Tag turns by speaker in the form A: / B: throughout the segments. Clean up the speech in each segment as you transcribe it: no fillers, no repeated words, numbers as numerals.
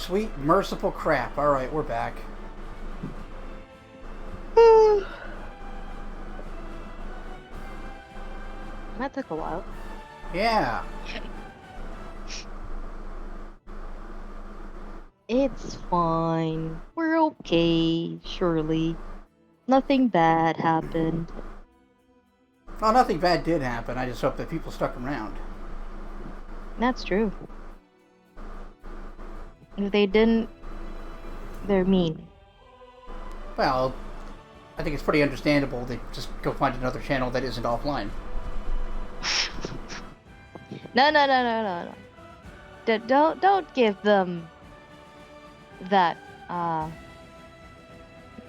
A: Sweet, merciful crap. Alright, we're back.
B: That took a while.
A: Yeah.
B: It's fine. We're okay, surely. Nothing bad happened.
A: Well, nothing bad did happen. I just hope that people stuck around.
B: That's true. If they didn't, they're mean.
A: Well, I think it's pretty understandable. They just go find another channel that isn't offline.
B: No. Don't give them that,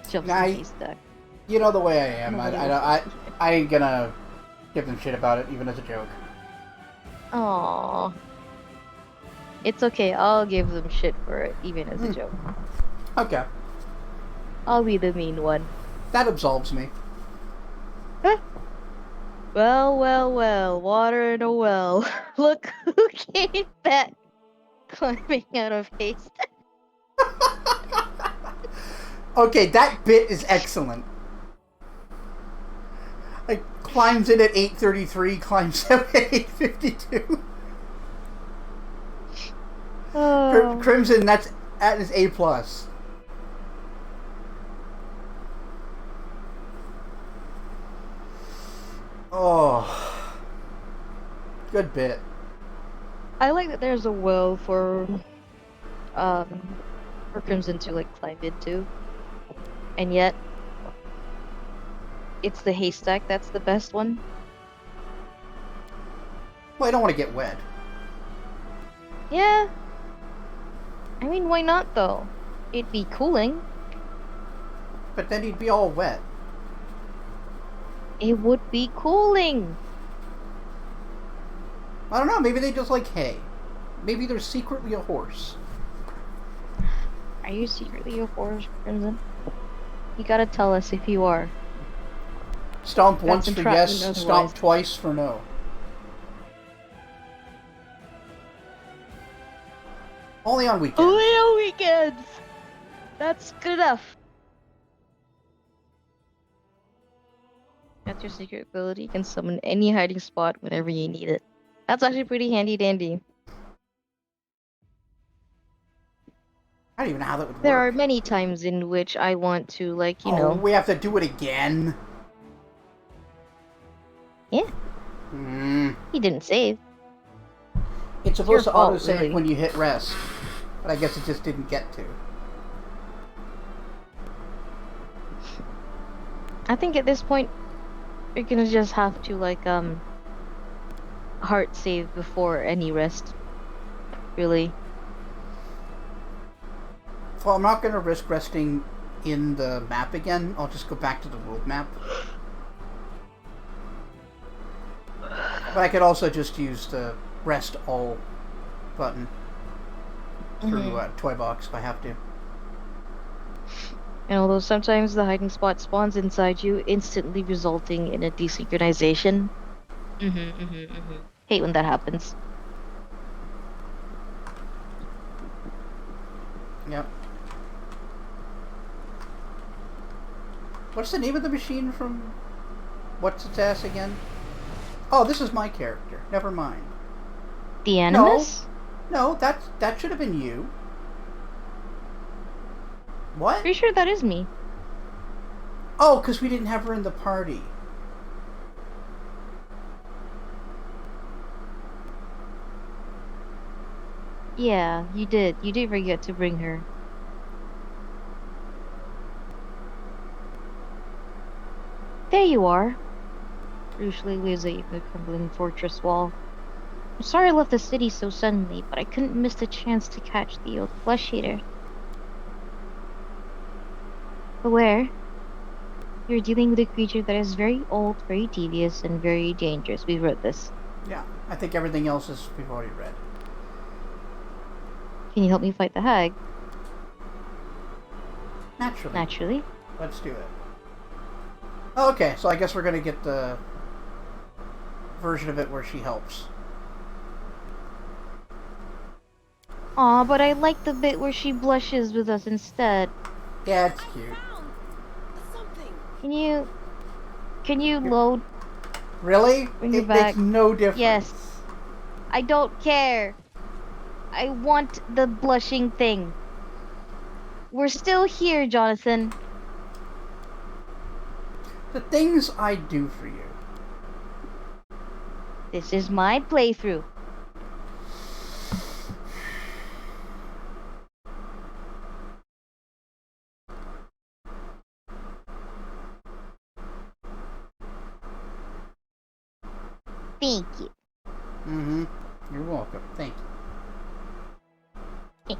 B: jumps
A: Nah,
B: in haystack.
A: you know the way I am.
B: Nobody wants to see it.
A: I ain't gonna give them shit about it, even as a joke.
B: Aww. It's okay, I'll give them shit for it, even as a joke.
A: Okay.
B: I'll be the mean one.
A: That absolves me.
B: Huh? Well, water in a well. Look who came back climbing out of haste.
A: Okay, that bit is excellent. Like, climbs in at 8:33, climbs out at 8:52. Crimson, that is A+. Oh. Good bit.
B: I like that there's a well for Crimson to like climb into. And yet it's the haystack that's the best one.
A: Well, I don't want to get wet.
B: Yeah. I mean, why not though? It'd be cooling.
A: But then he'd be all wet.
B: It would be cooling.
A: I don't know, maybe they just like hay. Maybe they're secretly a horse.
B: Are you secretly a horse, Crimson? You gotta tell us if you are.
A: Stomp
B: That's
A: once for
B: entrapment
A: yes,
B: otherwise.
A: stomp twice for no. Only on weekends.
B: Only on weekends! That's good enough. That's your secret ability. You can summon any hiding spot whenever you need it. That's actually pretty handy dandy.
A: I don't even know how that would work.
B: There are many times in which I want to, like, you know.
A: we have to do it again?
B: Yeah, he didn't save.
A: It's supposed to
B: your fault,
A: auto-save
B: really.
A: when you hit rest. But I guess it just didn't get to.
B: I think at this point, you're gonna just have to, like, heart save before any rest. Really.
A: Well, I'm not going to risk resting in the map again. I'll just go back to the world map. But I could also just use the rest all button through Toy Box if I have to.
B: And although sometimes the hiding spot spawns inside you, instantly resulting in a desynchronization. Hate when that happens.
A: Yep. What's the name of the machine from What's Its Ass again? Oh, this is my character. Never mind.
B: The Animus?
A: No, that should have been you. What?
B: Pretty sure that is me.
A: Oh, because we didn't have her in the party.
B: Yeah, you did. You did forget to bring her. There you are. Arueshalae lives at the crumbling fortress wall. I'm sorry I left the city so suddenly, but I couldn't miss the chance to catch the old flesh eater. Beware. You're dealing with a creature that is very old, very devious, and very dangerous. We've read this.
A: Yeah, I think everything else is we've already read.
B: Can you help me fight the hag?
A: Naturally.
B: Naturally.
A: Let's do it. Oh, okay, so I guess we're gonna get the version of it where she helps.
B: Aw, but I like the bit where she blushes with us instead.
A: Yeah, it's cute.
C: Something.
B: Can you... Can you load?
A: Really?
B: Bring it
A: It makes
B: back.
A: no difference.
B: Yes. I don't care. I want the blushing thing. We're still here, Jonathan.
A: The things I do for you.
B: This is my playthrough. Thank you.
A: Mm-hmm. You're welcome. Thank you.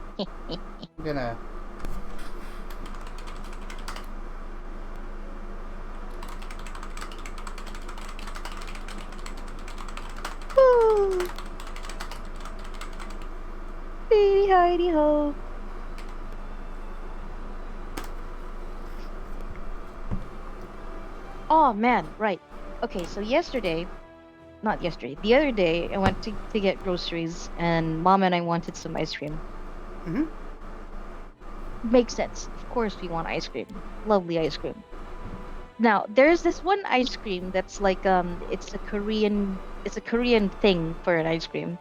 A: I'm gonna...
B: Woo! Beady hidey ho. Oh man, right. Okay, so not yesterday, the other day, I went to get groceries, and Mom and I wanted some ice cream.
A: Mm-hmm.
B: Makes sense. Of course, we want ice cream. Lovely ice cream. Now, there's this one ice cream that's like it's a Korean thing for an ice cream.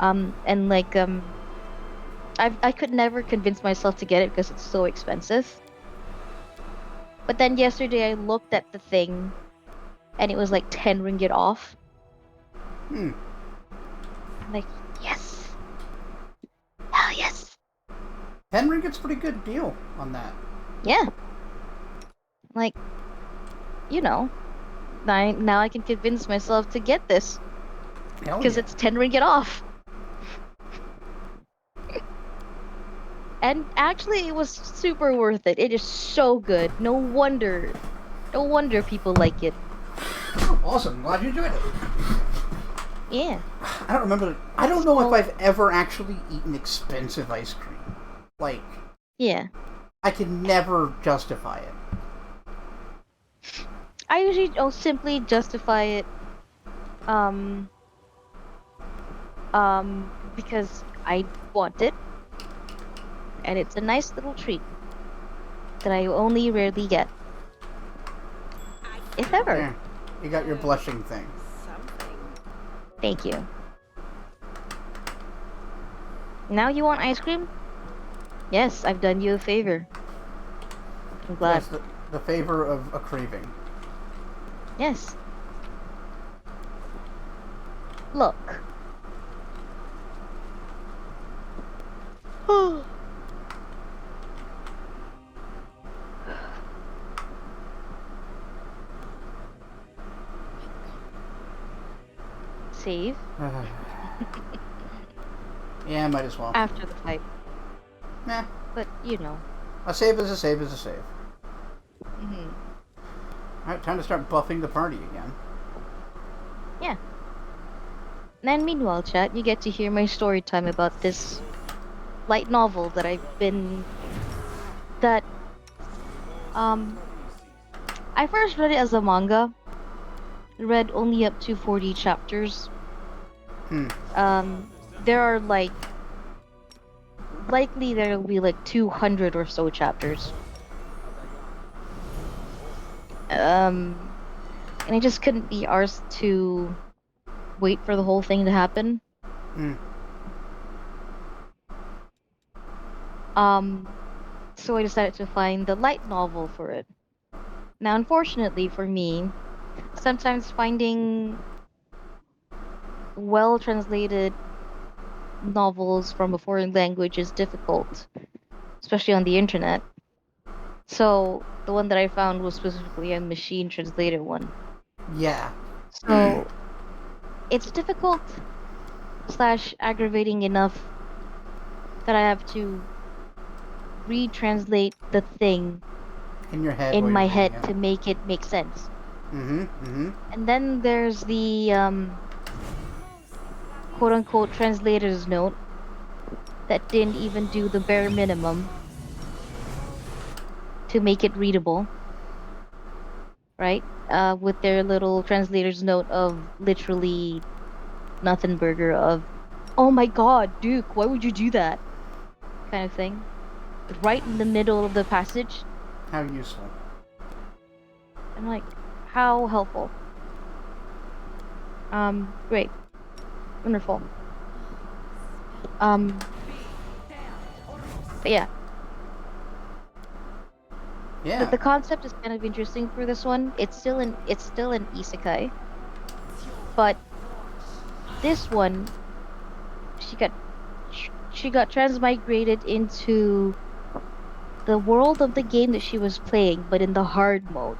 B: And like I could never convince myself to get it because it's so expensive. But then yesterday I looked at the thing and it was like 10 ringgit off.
A: Hmm.
B: I'm like, yes. Hell yes.
A: 10 ringgit's a pretty good deal on that.
B: Yeah. Like, you know, now I can convince myself to get this
A: Hell
B: because
A: yeah.
B: it's 10 ringgit off. And actually it was super worth it. It is so good. No wonder people like it.
A: Awesome. Glad you enjoyed it.
B: Yeah.
A: I don't remember. I don't know if I've ever actually eaten expensive ice cream. Like,
B: Yeah.
A: I can never justify it.
B: I usually don't simply justify it um because I want it and it's a nice little treat that I only rarely get. If ever.
A: There. You got your blushing thing.
C: Something.
B: Thank you. Now you want ice cream? Yes, I've done you a favor. I'm glad.
A: Yes, the favor of a craving.
B: Yes. Look. Save
A: Yeah, might as well.
B: after the fight.
A: Nah.
B: But, you know.
A: A save is a save is a save.
B: Mm-hmm.
A: Alright, time to start buffing the party again.
B: Yeah. And meanwhile, chat, you get to hear my story time about this light novel that that I first read it as a manga. Read only up to 40 chapters.
A: Hmm.
B: There are likely there'll be like 200 or so chapters. And I just couldn't be arsed to wait for the whole thing to happen.
A: Hmm.
B: So I decided to find the light novel for it. Now, unfortunately for me, sometimes finding well translated novels from a foreign language is difficult, especially on the internet. So the one that I found was specifically a machine translated one.
A: Yeah.
B: So it's difficult slash aggravating enough that I have to retranslate the thing
A: In your head
B: in
A: while you're
B: my
A: reading
B: head
A: it.
B: to make it make sense.
A: Mm-hmm. Mm-hmm.
B: And then there's the quote unquote translator's note that didn't even do the bare minimum to make it readable, right? With their little translator's note of literally nothing burger of oh my god, Duke, why would you do that? Kind of thing. Right in the middle of the passage.
A: How useful.
B: I'm like, how helpful. Great. Wonderful. But yeah,
A: Yeah.
B: the concept is kind of interesting for this one. It's still an isekai, but this one she got she got transmigrated into the world of the game that she was playing, but in the hard mode,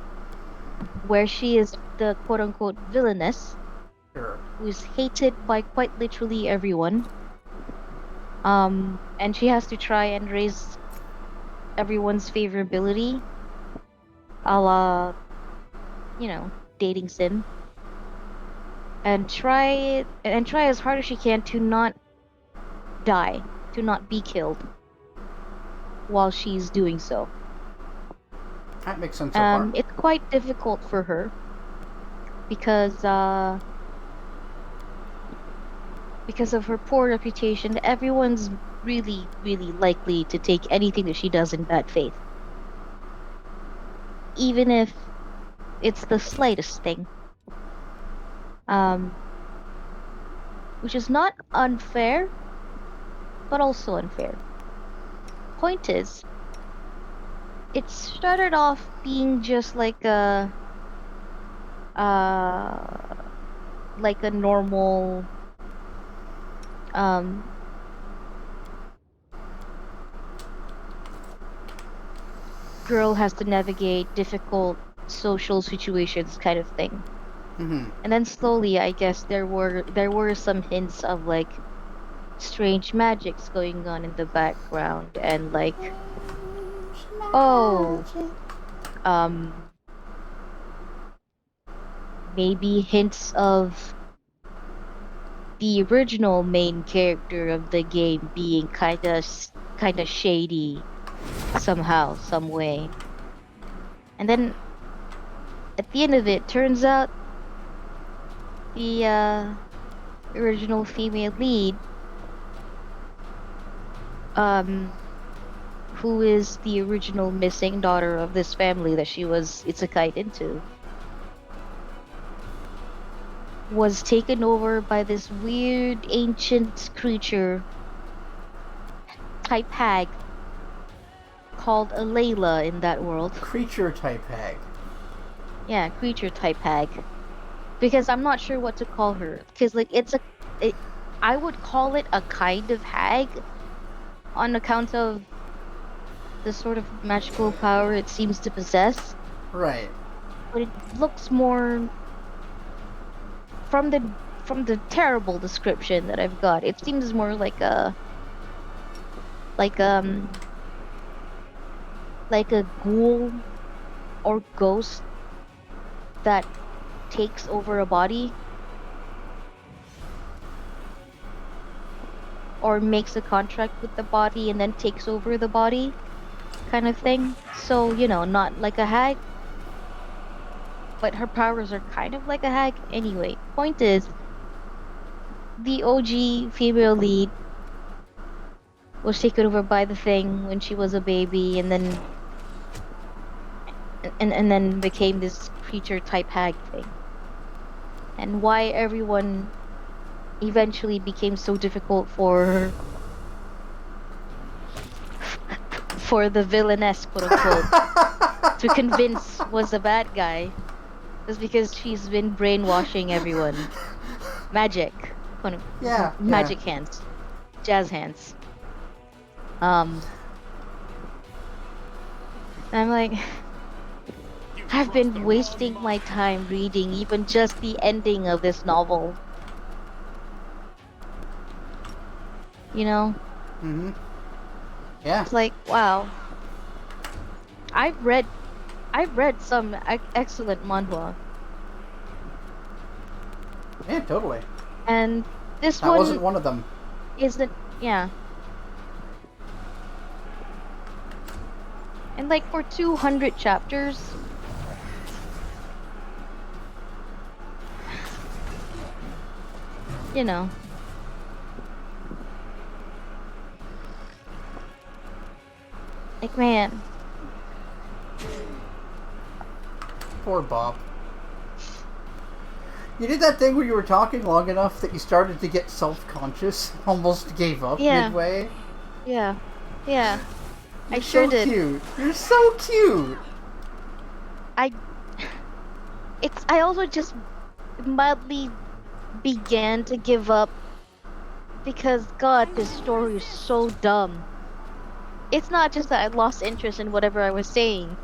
B: where she is the quote unquote villainess
A: Sure.
B: who is hated by quite literally everyone. And she has to try and raise everyone's favorability, a la, dating sim, and try as hard as she can to not die, to not be killed while she's doing so.
A: That makes sense so far.
B: It's quite difficult for her because because of her poor reputation. Everyone's really, really likely to take anything that she does in bad faith, even if it's the slightest thing. Um, which is not unfair, but also unfair. Point is, it started off being just uh like a normal um girl has to navigate difficult social situations kind of thing.
A: Mm-hmm.
B: And then slowly, I guess there were some hints of like strange magics going on in the background, and like, oh, um maybe hints of the original main character of the game being kind of shady somehow, some way. And then at the end of it, turns out the original female lead, um, who is the original missing daughter of this family that she was isekai into, was taken over by this weird ancient creature type hag called a Layla in that world.
A: Creature type hag.
B: Yeah, creature type hag. Because I'm not sure what to call her. Because like I would call it a kind of hag on account of the sort of magical power it seems to possess.
A: Right.
B: But it looks more from the terrible description that I've got. It seems more like um like a ghoul or ghost that takes over a body or makes a contract with the body and then takes over the body kind of thing. So, not like a hag, but her powers are kind of like a hag. Anyway, point is, the OG female lead was taken over by the thing when she was a baby, and then became this creature type hag thing. And why everyone eventually became so difficult for the villainess, quote unquote, to convince was a bad guy, is because she's been brainwashing everyone. Magic,
A: Yeah.
B: magic hands, jazz hands. Um, and I'm like, I've been wasting my time reading even just the ending of this novel. You know,
A: Mm-hmm. Yeah.
B: it's like, wow. I've read, I've read some excellent manhwa,
A: Yeah. Totally.
B: and this
A: That wasn't
B: one
A: one of them.
B: isn't. Yeah, and like for 200 chapters, you know, Like, man.
A: Poor Bob. You did that thing where you were talking long enough that you started to get self-conscious, almost gave up
B: Yeah.
A: midway.
B: Yeah. Yeah.
A: You're
B: I sure
A: so
B: did.
A: cute. You're so cute.
B: I also just mildly began to give up because God, this story is so dumb. It's not just that I lost interest in whatever I was saying.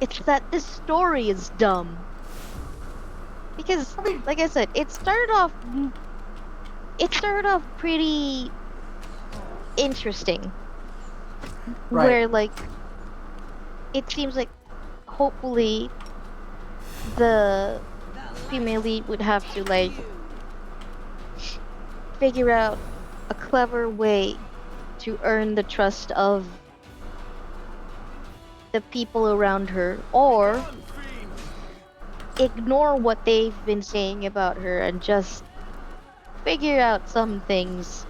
B: It's that this story is dumb. Because,
A: I mean,
B: like I said, it started off pretty interesting.
A: right.
B: Where, like, it seems like hopefully the female lead would have to, like, figure out a clever way to earn the trust of the people around her, or ignore what they've been saying about her and just figure out some things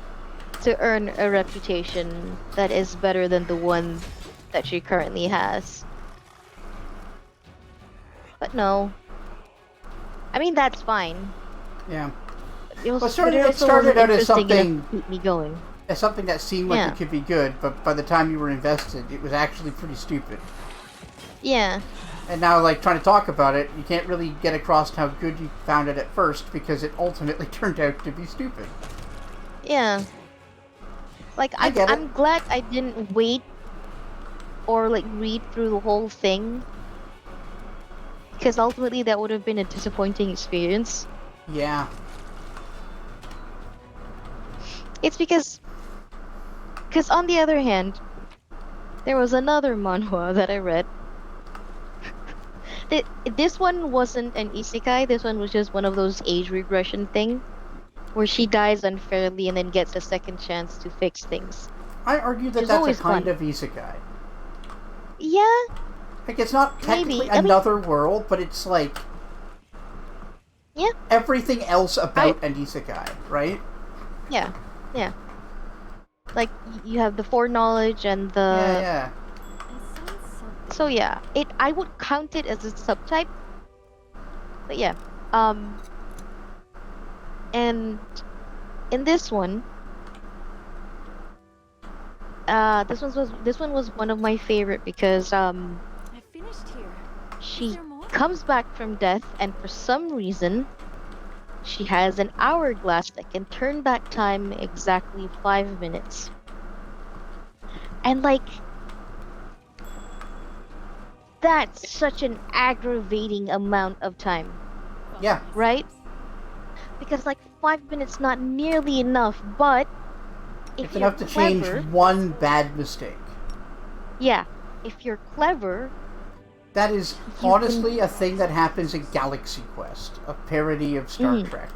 B: to earn a reputation that is better than the one that she currently has. But no. I mean, that's fine.
A: Yeah.
B: It
A: Well,
B: was, but it
A: it
B: also wasn't
A: started out as
B: interesting enough
A: something
B: to keep me going.
A: that seemed like
B: Yeah.
A: it could be good, but by the time you were invested, it was actually pretty stupid.
B: Yeah.
A: And now, like, trying to talk about it, you can't really get across how good you found it at first because it ultimately turned out to be stupid.
B: Yeah. Like,
A: I get it.
B: I'm glad I didn't wait or, like, read through the whole thing. Because ultimately that would have been a disappointing experience.
A: Yeah.
B: It's because on the other hand, there was another manhwa that I read. This one wasn't an isekai, this one was just one of those age regression thing, where she dies unfairly and then gets a second chance to fix things.
A: I argue
B: Which
A: that
B: is
A: that's a
B: always
A: kind
B: fun.
A: of isekai.
B: Yeah,
A: Like, it's not technically
B: maybe. I mean,
A: another world, but it's like
B: yeah,
A: everything else about an isekai, right?
B: yeah. Like, you have the foreknowledge and the...
A: Yeah.
C: I sense something.
B: So yeah, I would count it as a subtype. But yeah. And in this one, this one was one of my favorite because
C: I finished here. Is
B: she
C: there more?
B: comes back from death, and for some reason she has an hourglass that can turn back time exactly 5 minutes. And, like, that's such an aggravating amount of time,
A: Yeah.
B: right? Because, like, 5 minutes not nearly enough, but if
A: It's
B: you're
A: enough to change
B: clever,
A: one bad mistake.
B: yeah, if you're clever,
A: That is
B: you
A: honestly a thing that happens in Galaxy Quest, a parody of Star
B: Mhm.
A: Trek.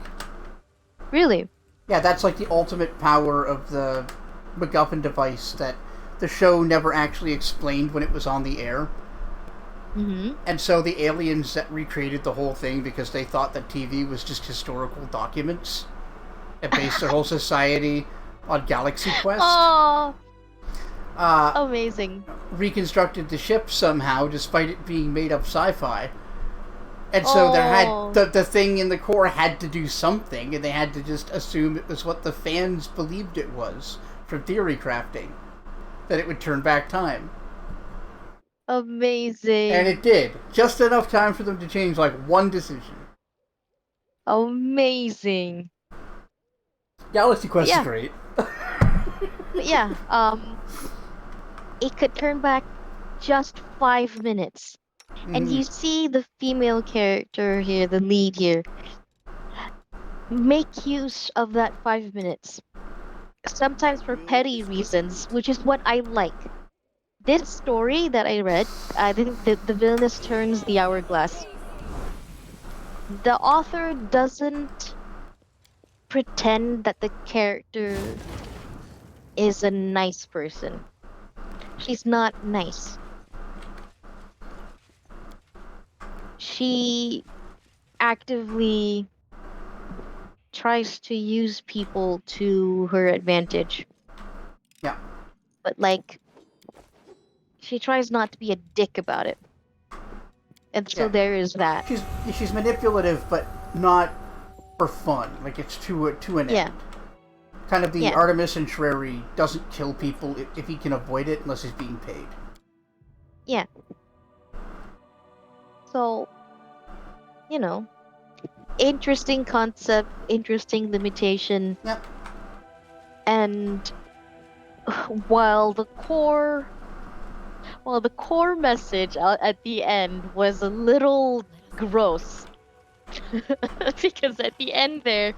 B: really,
A: Yeah, that's like the ultimate power of the MacGuffin device that the show never actually explained when it was on the air.
B: mm-hmm.
A: And so the aliens that recreated the whole thing because they thought that TV was just historical documents and based their whole society on Galaxy Quest.
B: Oh,
A: Uh,
B: amazing.
A: reconstructed the ship somehow, despite it being made up sci-fi. And so there
B: Oh.
A: had the thing in the core had to do something, and they had to just assume it was what the fans believed it was from theory crafting, that it would turn back time.
B: Amazing.
A: And it did. Just enough time for them to change like one decision.
B: Amazing.
A: Galaxy Quest
B: Yeah.
A: is great.
B: But yeah, it could turn back just 5 minutes. And you see the female character here, the lead here, make use of that 5 minutes. Sometimes for petty reasons, which is what I like. This story that I read, I think the villainess turns the hourglass. The author doesn't pretend that the character is a nice person. She's not nice. She actively tries to use people to her advantage.
A: Yeah.
B: But, like, she tries not to be a dick about it. And so
A: Yeah.
B: there is that.
A: She's manipulative, but not for fun. Like, it's to an
B: Yeah.
A: end. Kind of the
B: Yeah.
A: Artemis Entreri doesn't kill people if he can avoid it unless he's being paid.
B: Yeah. So, interesting concept, interesting limitation,
A: Yep.
B: and while the core message out at the end was a little gross because at the end there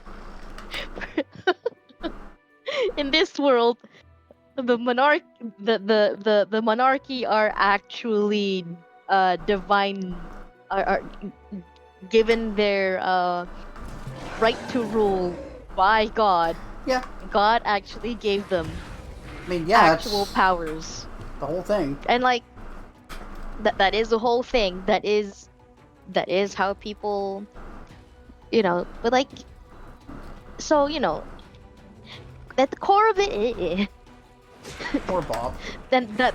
B: in this world the monarchy are actually divine, are given their right to rule by God.
A: Yeah.
B: God actually gave them
A: I mean, yeah,
B: actual
A: that's
B: powers.
A: the whole thing.
B: And like that is the whole thing. That is how people, but like, so at the core of it,
A: Poor Bob.
B: then that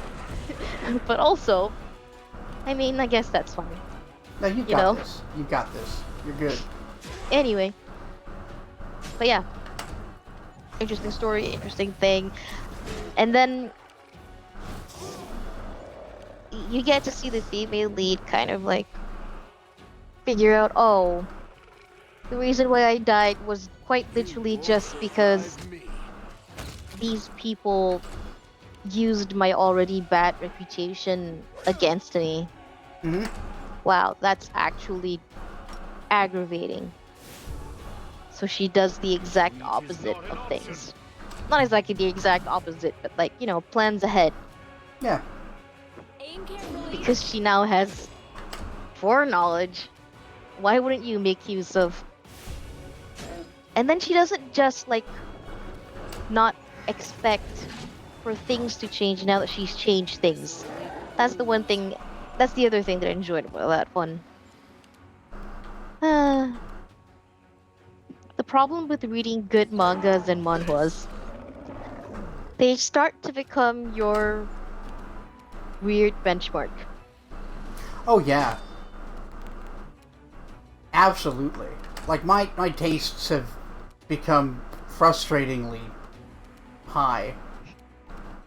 B: but also, I mean, I guess that's fine.
A: No, you
B: You
A: got
B: know?
A: this. You got this. You're good.
B: Anyway, but yeah, interesting story, interesting thing. And then you get to see the female lead kind of like figure out, oh, the reason why I died was quite literally just because these people used my already bad reputation against me.
A: Mm-hmm.
B: Wow, that's actually aggravating. So she does the exact opposite of things. Not exactly the exact opposite, but like, plans ahead.
A: Yeah.
C: Aim carefully.
B: Because she now has foreknowledge. Why wouldn't you make use of? And then she doesn't just like not expect for things to change now that she's changed things. That's the one thing. That's the other thing that I enjoyed about that one. The problem with reading good mangas and manhwas, they start to become your weird benchmark.
A: Oh, yeah. Absolutely. Like, my tastes have become frustratingly high.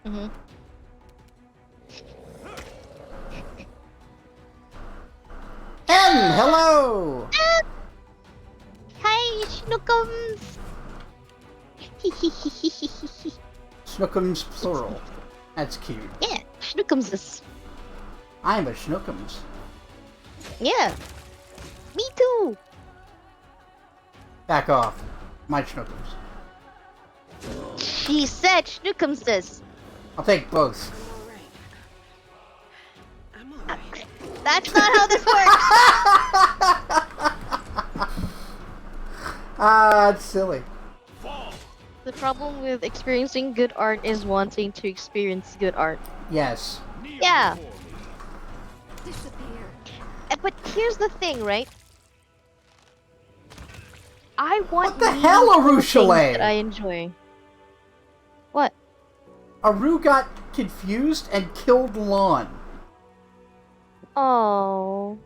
B: Mm-hmm.
A: Hello!
B: Hi, Snookums!
A: Snookums plural. That's cute.
B: Yeah, Snookums.
A: I'm a Snookums.
B: Yeah, me too.
A: Back off. My Snookums.
B: She said Snookums.
A: I'll take both.
B: That's not how this works.
A: It's silly.
B: The problem with experiencing good art is wanting to experience good art.
A: Yes.
B: Yeah.
C: Disappear.
B: But here's the thing, right? I want
A: What the hell,
B: meaningful things
A: Arueshalae?
B: that I enjoy. What?
A: Aru got confused and killed Lon.
B: Oh.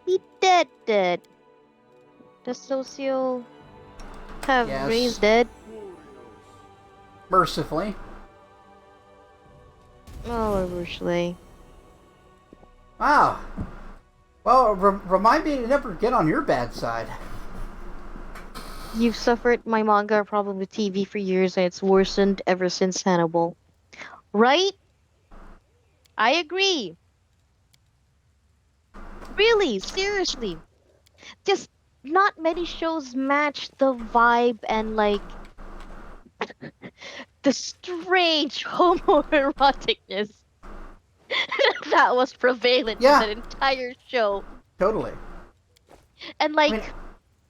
B: He dead. Does Socio have
A: Yes.
B: raised dead?
A: Mercifully.
B: Oh, Arueshalae.
A: Wow. Well, remind me to never get on your bad side.
B: You've suffered my manga problem with TV for years, and it's worsened ever since Hannibal. Right? I agree. Really, seriously. Just not many shows match the vibe and like the strange homoeroticness that was prevalent in
A: Yeah.
B: that entire show.
A: Totally.
B: And like,
A: I mean,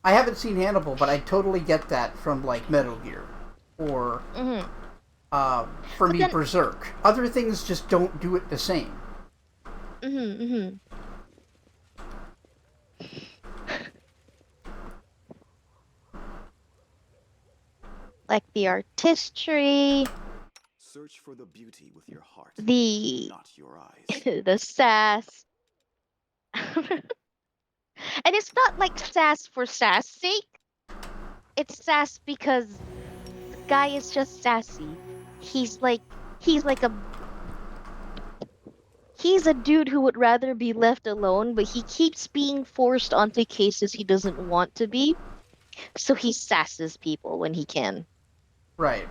A: I haven't seen Hannibal, but I totally get that from, like, Metal Gear. Or,
B: mhm.
A: for
B: But
A: me,
B: then-
A: Berserk. Other things just don't do it the same.
B: Like the artistry,
D: Search for the beauty with your heart,
B: The
D: not your eyes.
B: the sass. And it's not like sass for sass sake. It's sass because the guy is just sassy. He's like he's like a he's a dude who would rather be left alone, but he keeps being forced onto cases he doesn't want to be. So he sasses people when he can.
A: Right.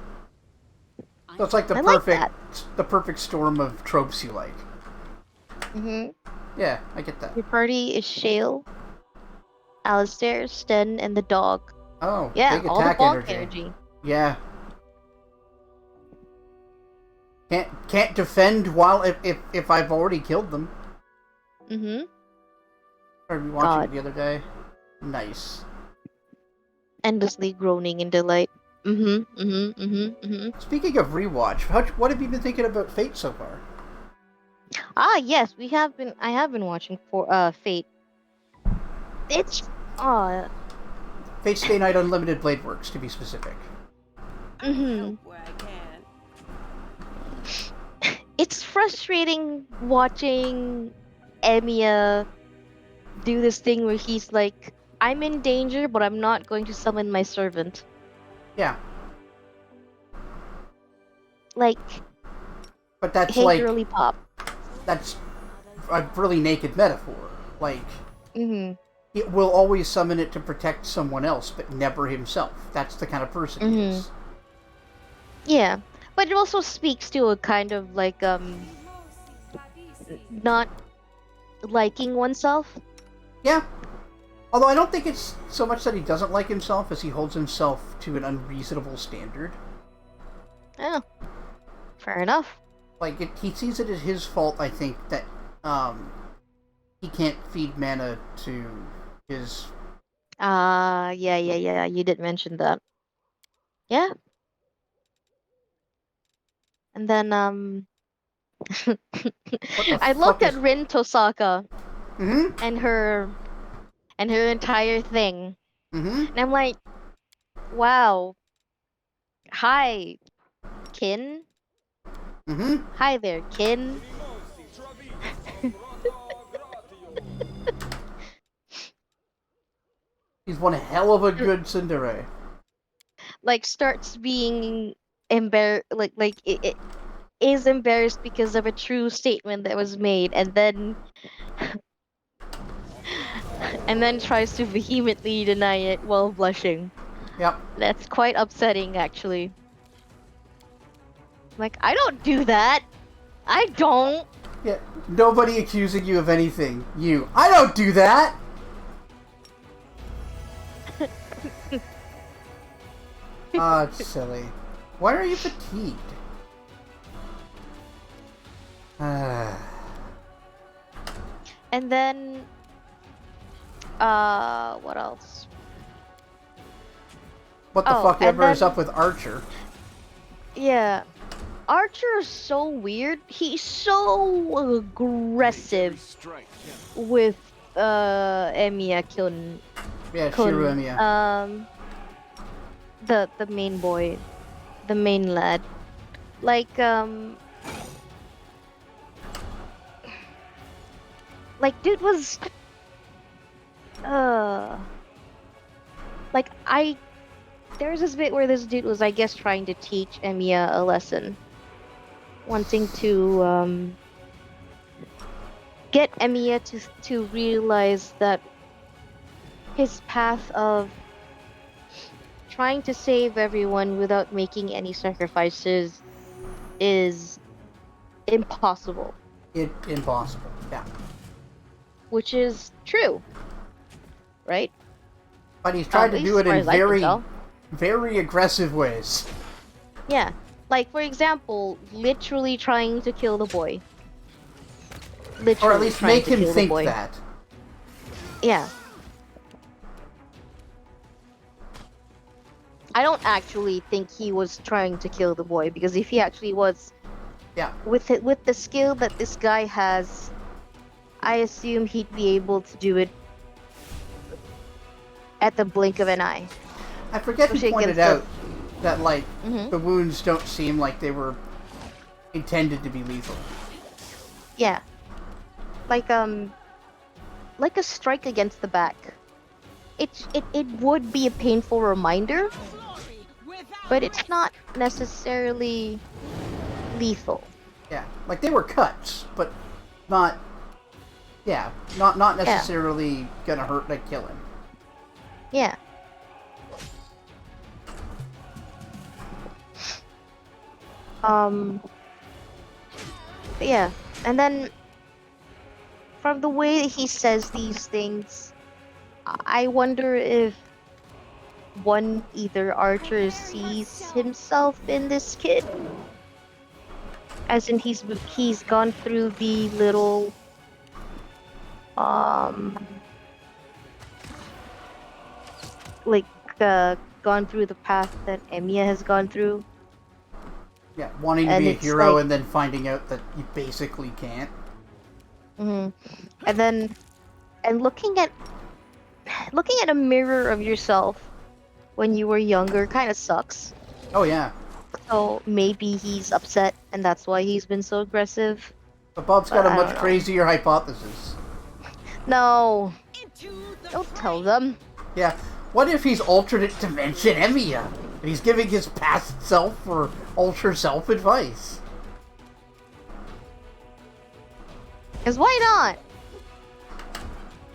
A: So it's like
B: I like that.
A: the perfect storm of tropes you like.
B: Mm-hmm.
A: Yeah, I get that.
B: Your party is Shale, Alistair, Sten, and the dog.
A: Oh,
B: Yeah,
A: big
B: all the
A: attack
B: bonk
A: energy.
B: energy.
A: Yeah. Can't defend while if I've already killed them.
B: Mm-hmm.
A: I was watching it
B: God.
A: the other day. Nice.
B: Endlessly groaning in delight. Mm-hmm. Mm-hmm. Mm-hmm. Mm-hmm.
A: Speaking of rewatch, what have you been thinking about Fate so far?
B: Ah, yes, we have been. I have been watching for Fate. It's
A: Fate Stay Night Unlimited Blade Works, to be specific.
B: mm-hmm.
C: Where I can.
B: It's frustrating watching Emiya do this thing where he's like, I'm in danger, but I'm not going to summon my servant.
A: Yeah,
B: Like,
A: but that's
B: hey,
A: like
B: girly pop.
A: that's a really naked metaphor. Like,
B: Mm-hmm.
A: it will always summon it to protect someone else, but never himself. That's the kind of person he
B: Mm-hmm.
A: is.
B: Yeah, but it also speaks to a kind of like not liking oneself.
A: Yeah. Although I don't think it's so much that he doesn't like himself as he holds himself to an unreasonable standard.
B: Oh, fair enough.
A: Like, he sees it as his fault, I think, that he can't feed mana to his...
B: Yeah. You did mention that. Yeah, and then
A: What the
B: I
A: fuck
B: looked at
A: is...
B: Rin Tosaka
A: Mm-hmm.
B: and her entire thing,
A: Mm-hmm.
B: and I'm like, wow, hi, Kin.
A: Mm-hmm.
B: Hi there, Kin.
A: He's one hell of a good tsundere.
B: Like starts being like it is embarrassed because of a true statement that was made, and then tries to vehemently deny it while blushing.
A: Yep.
B: That's quite upsetting, actually. Like, I don't do that. I don't.
A: Yeah. Nobody accusing you of anything. You. I don't do that! Ah, it's silly. Why are you fatigued?
B: And then, what else?
A: What the
B: Oh,
A: fuck
B: and
A: ever is
B: then-
A: up with Archer?
B: Yeah. Archer is so weird. He's so aggressive with Emiya Kyun.
A: Yeah,
B: Kun.
A: Shiru Emiya.
B: The main boy, the main lad. Like dude was like I there's this bit where this dude was, I guess, trying to teach Emiya a lesson, wanting to get Emiya to realize that his path of trying to save everyone without making any sacrifices is impossible,
A: Impossible. Yeah.
B: which is true, right?
A: But he's tried to
B: At
A: do
B: least
A: it
B: as far
A: in
B: as I can
A: very,
B: tell.
A: very aggressive ways.
B: Yeah, like for example, literally trying to kill the boy. Literally
A: Or at least
B: trying
A: make
B: to
A: him
B: kill the
A: think
B: boy.
A: that.
B: Yeah. I don't actually think he was trying to kill the boy, because if he actually was,
A: Yeah.
B: with the skill that this guy has, I assume he'd be able to do it at the blink of an eye.
A: I forget who
B: Especially
A: pointed
B: against
A: out that, like,
B: Mhm.
A: the wounds don't seem like they were intended to be lethal.
B: Yeah. Like a strike against the back. It would be a painful reminder, but it's not necessarily lethal.
A: Yeah, like they were cuts, but not. Yeah, not necessarily gonna hurt like kill him.
B: Yeah. But yeah, and then from the way that he says these things, I wonder if either Archer sees himself in this kid, as in he's gone through the little like gone through the path that Emiya has gone through.
A: Yeah, wanting to
B: And
A: be a
B: it's
A: hero
B: like-
A: and then finding out that you basically can't.
B: And then looking at a mirror of yourself when you were younger kind of sucks.
A: Oh yeah,
B: So maybe he's upset and that's why he's been so aggressive.
A: but Bob's got
B: But
A: a
B: I
A: much
B: don't know.
A: crazier hypothesis.
B: No,
C: Into the
B: don't tell them.
A: Yeah, what if he's alternate dimension Emiya? And he's giving his past self or alter self advice?
B: Cause why not?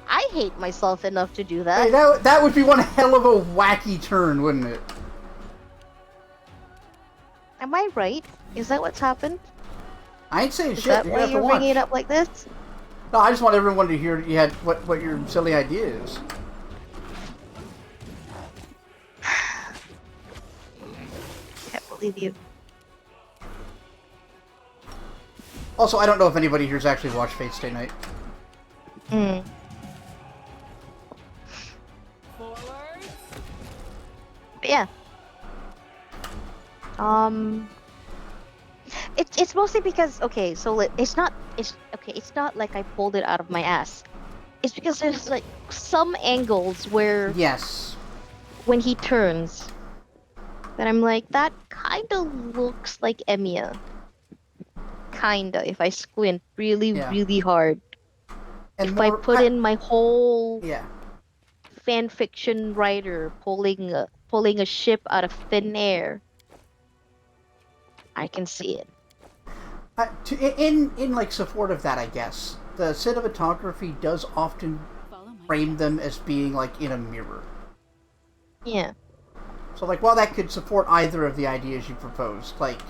B: I hate myself enough to do
A: Hey,
B: that.
A: that would be one hell of a wacky turn, wouldn't it?
B: Am I right? Is that what's happened?
A: I ain't saying
B: Is
A: shit.
B: that
A: You
B: why
A: have to
B: you're
A: watch.
B: bringing it up like this?
A: No, I just want everyone to hear you had what your silly idea is.
B: Can't believe you.
A: Also, I don't know if anybody here's actually watched Fate Stay Night.
B: Hmm.
C: forwards.
B: But yeah. It's mostly because it's not like I pulled it out of my ass. It's because there's like some angles where
A: Yes.
B: when he turns that I'm like, that kinda looks like Emiya. Kinda, if I squint really,
A: Yeah.
B: really hard.
A: And
B: If I put in my whole
A: Yeah.
B: fan fiction writer pulling a ship out of thin air, I can see it.
A: In like support of that, I guess the cinematography does often
C: Follow my
A: frame them as being like in a mirror.
B: Yeah.
A: So like, while that could support either of the ideas you proposed, like,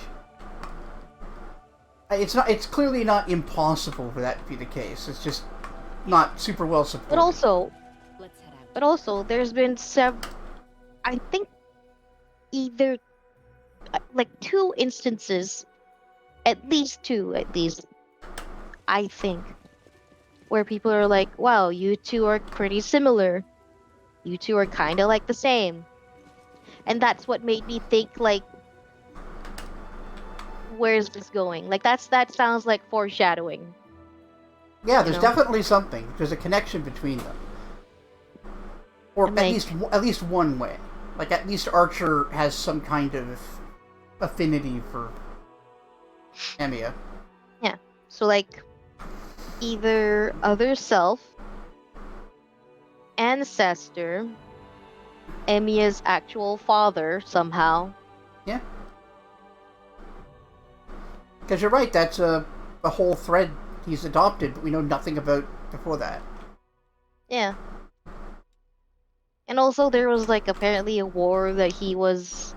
A: it's clearly not impossible for that to be the case. It's just not super well supported.
C: Let's head out.
B: But also, there's been I think either like two instances, at least two, I think, where people are like, wow, you two are pretty similar. You two are kind of like the same. And that's what made me think, like, where's this going? Like, that sounds like foreshadowing.
A: Yeah,
B: you
A: there's
B: know?
A: definitely something. There's a connection between them, or
B: And,
A: at
B: like-
A: least one way. Like, at least Archer has some kind of affinity for Emiya.
B: So, like, either other self, ancestor, Emiya's actual father, somehow.
A: Yeah. Because you're right, that's a whole thread he's adopted, but we know nothing about before that.
B: Yeah. And also, there was, like, apparently a war that he was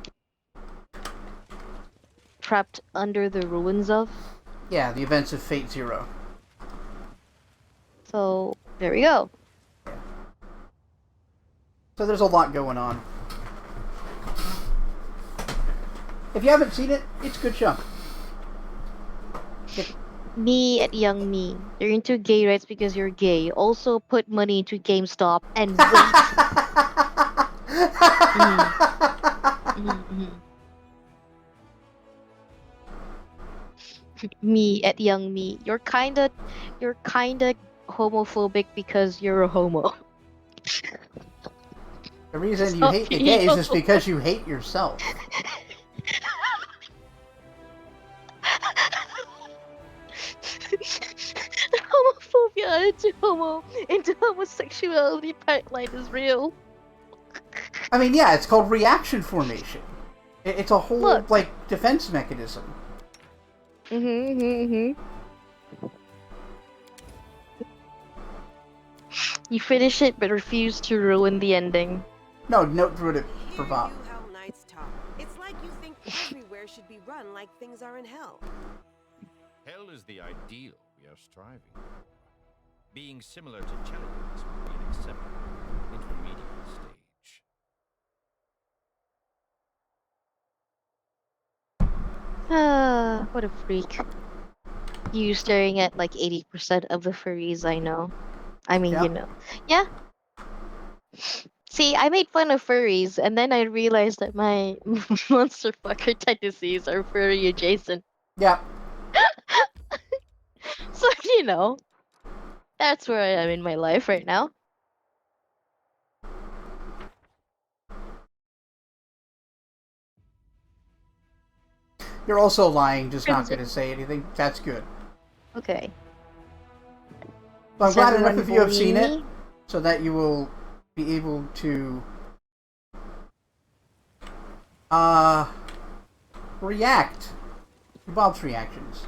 B: trapped under the ruins of.
A: Yeah, the events of Fate Zero.
B: So, there we go.
A: So there's a lot going on. If you haven't seen it, it's a good show.
B: Me at Young Me. You're into gay rights because you're gay. Also, put money into GameStop and wait. Mhm. Me at Young Me. You're kinda homophobic because you're a homo.
A: The reason you
B: Stop
A: hate the
B: being
A: gays is because you hate yourself.
B: into homosexuality pipeline is real.
A: I mean, yeah, it's called reaction formation. It's a whole,
B: Look.
A: like, defense mechanism.
B: Mm-hmm. You finish it, but refuse to ruin the ending.
A: No, note through it for
E: Hear
A: Bob.
E: you how knights talk. It's like you think everywhere should be run like things are in hell.
F: Hell is the ideal we are striving for. Being similar to Chelidans would be an acceptable intermediate stage.
B: Ah, what a freak. You staring at like 80% of the furries I know. I mean,
A: Yeah.
B: you know. Yeah. See, I made fun of furries, and then I realized that my monster fucker tendencies are furry adjacent.
A: Yeah.
B: So, you know, that's where I am in my life right now.
A: You're also lying, just not
B: Crimson.
A: going to say anything. That's good.
B: Okay.
A: But I'm
B: Is
A: glad enough
B: everyone
A: of you have seen
B: bullying
A: it, so that you will be able to react to Bob's reactions.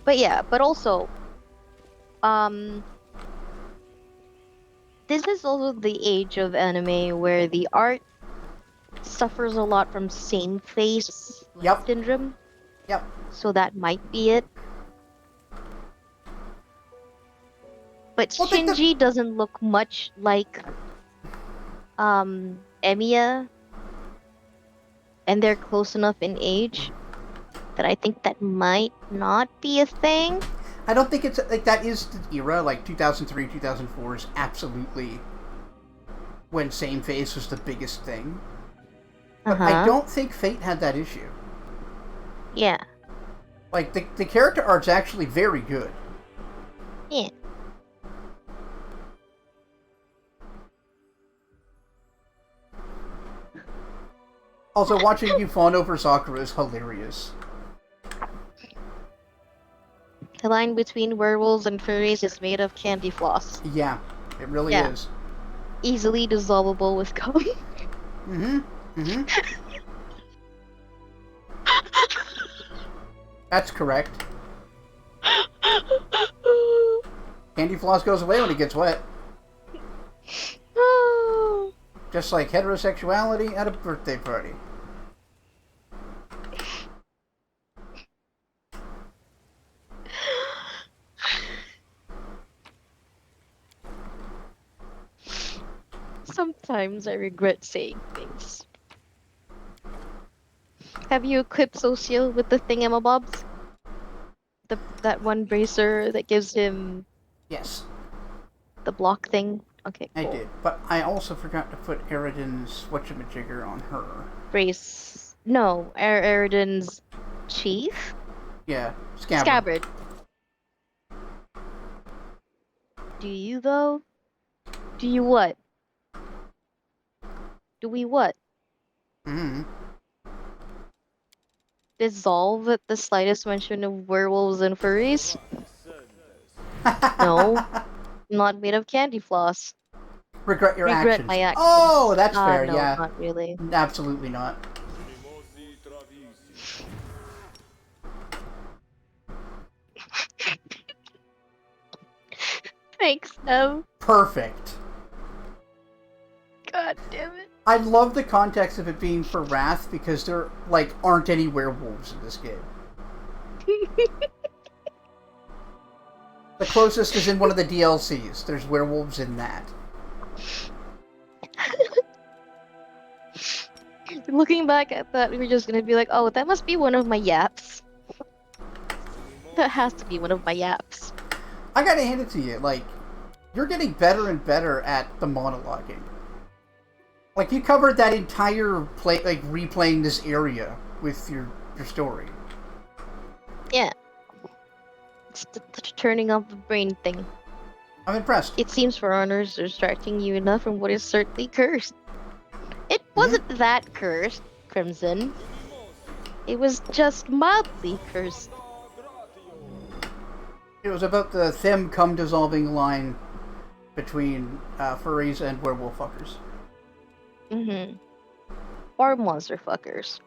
B: But yeah, but also, this is also the age of anime where the art suffers a lot from same face
A: Yep.
B: syndrome.
A: Yep.
B: So that might be it. But
A: Well, think
B: Shinji doesn't look much like Emiya, and they're close enough in age that I think that might not be a thing.
A: I don't think it's like that is the era, like 2003, 2004 is absolutely when same face was the biggest thing. But I don't think Fate had that issue.
B: Yeah.
A: Like, the character art's actually very good.
B: Yeah.
A: Also, watching you fawn over Sakura is hilarious.
B: The line between werewolves and furries is made of candy floss.
A: Yeah, it really
B: Yeah.
A: is.
B: Easily dissolvable with gum.
A: Mm-hmm. Mm-hmm. That's correct. Candy floss goes away when it gets wet. Just like heterosexuality at a birthday party.
B: Sometimes I regret saying things. Have you equipped Socio with the thingamabobs? That one bracer that gives him
A: Yes,
B: the block thing? Okay,
A: I
B: cool.
A: did. But I also forgot to put Eridan's whatchamajigger on her.
B: Brace. No, Eridan's chief?
A: Yeah, Scabbard.
B: Scabbard. Do you, though? Do you what? Do we what?
A: Mm-hmm.
B: Dissolve at the slightest mention of werewolves and furries? No. Not made of candy floss.
A: Regret your
B: Regret
A: actions.
B: my actions.
A: Oh, that's fair,
B: No,
A: yeah.
B: not really.
A: Absolutely not.
B: Thanks, Ev.
A: Perfect.
B: God damn it.
A: I love the context of it being for Wrath because there, like, aren't any werewolves in this game. The closest is in one of the DLCs. There's werewolves in that.
B: Looking back at that, we were just gonna be like, oh, that must be one of my yaps. That has to be one of my yaps.
A: I gotta hand it to you, like, you're getting better and better at the monologuing. Like, you covered that entire play, like, replaying this area with your story.
B: Yeah. It's the turning off the brain thing.
A: I'm impressed.
B: It seems For Honors are distracting you enough from what is certainly cursed. It wasn't that cursed, Crimson. It was just mildly cursed.
A: It was about the them cum dissolving line between furries and werewolf fuckers.
B: Mm-hmm. Or monster fuckers.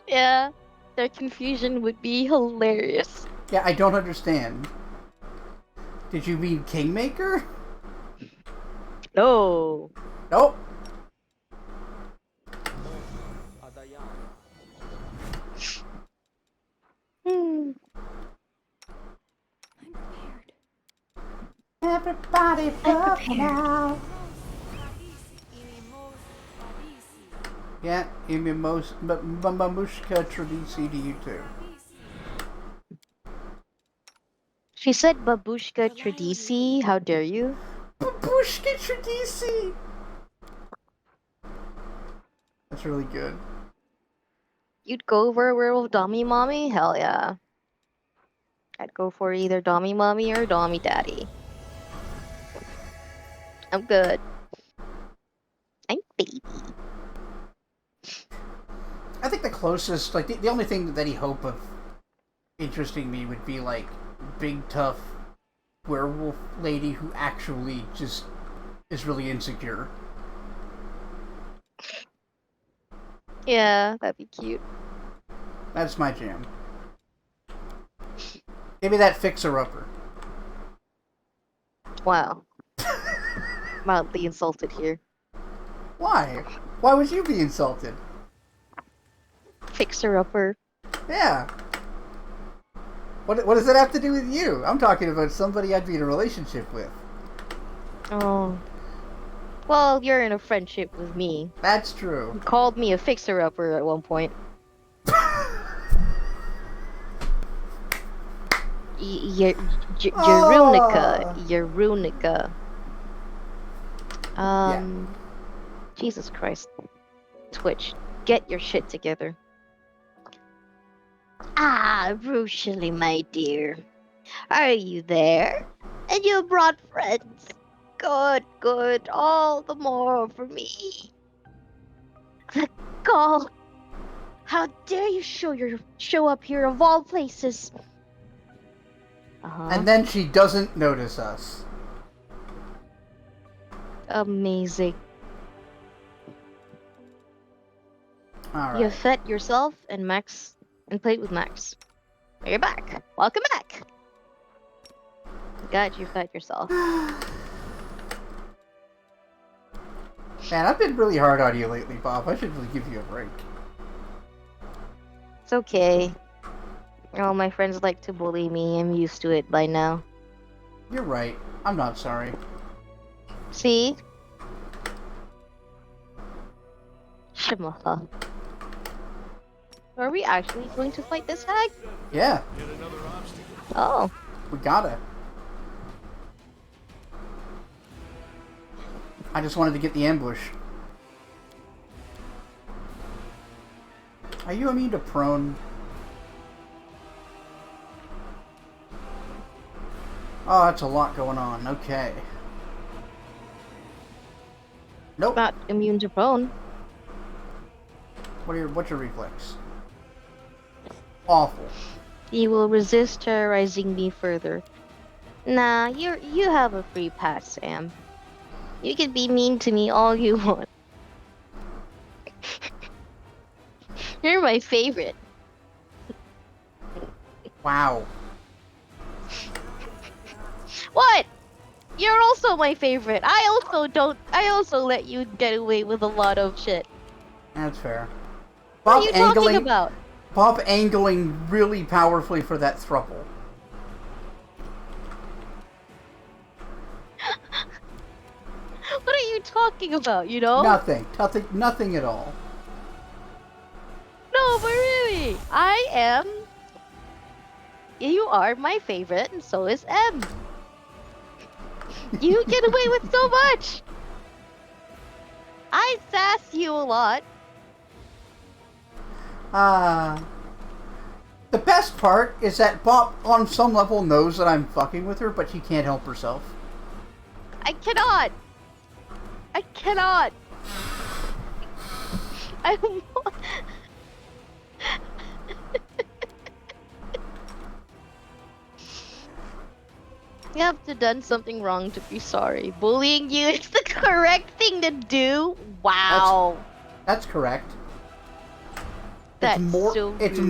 B: Yeah, their confusion would be hilarious.
A: Yeah, I don't understand. Did you mean Kingmaker?
B: No.
A: Nope.
B: Hmm.
C: I'm prepared.
A: Everybody fuck
B: prepared.
A: now. Yeah, Mamushka Tradisi to you too.
B: She said Babushka Tradisi. How dare you?
A: Babushka Tradisi! That's really good.
B: You'd go for a werewolf Dommy Mommy? Hell yeah. I'd go for either Dommy Mommy or Dommy Daddy. I'm good. I'm baby.
A: I think the closest, like, the only thing that he hope of interesting me would be, like, big, tough werewolf lady who actually just is really insecure.
B: Yeah, that'd be cute.
A: That's my jam. Give me that fixer-upper.
B: Wow. Mildly insulted here.
A: Why? Why would you be insulted?
B: Fixer-upper.
A: Yeah. What does that have to do with you? I'm talking about somebody I'd be in a relationship with.
B: Oh. Well, you're in a friendship with me.
A: That's true.
B: You called me a fixer-upper at one point. Jerunica. Jesus Christ. Twitch, get your shit together. Ah, Arueshalae, my dear. Are you there? And you brought friends. Good, good. All the more for me. The gall. How dare you show up here of all places?
A: And then she doesn't notice us.
B: Amazing.
A: Alright.
B: You fed yourself and Max and played with Max. You're back. Welcome back. God, you fed yourself.
A: Man, I've been really hard on you lately, Bob. I should really give you a break.
B: It's okay. All my friends like to bully me. I'm used to it by now.
A: You're right. I'm not sorry.
B: See? Shamaha. Are we actually going to fight this hag?
A: Yeah,
B: Oh.
A: we gotta. I just wanted to get the ambush. Are you immune to prone? Oh, that's a lot going on. Okay. Nope.
B: Not immune to prone.
A: What's your reflex? Awful.
B: You will resist terrorizing me further. Nah, you have a free pass, Sam. You can be mean to me all you want. You're my favorite.
A: Wow.
B: What? You're also my favorite. I also let you get away with a lot of shit.
A: That's fair.
B: What are you talking about?
A: Bob angling really powerfully for that thruple.
B: What are you talking about, you know?
A: Nothing at all.
B: No, but really, you are my favorite, and so is M. You get away with so much. I sass you a lot.
A: The best part is that Bob, on some level, knows that I'm fucking with her, but she can't help herself.
B: I cannot. I'm. You have to done something wrong to be sorry. Bullying you is the correct thing to do. Wow.
A: That's correct.
B: That's so
A: It's
B: rude.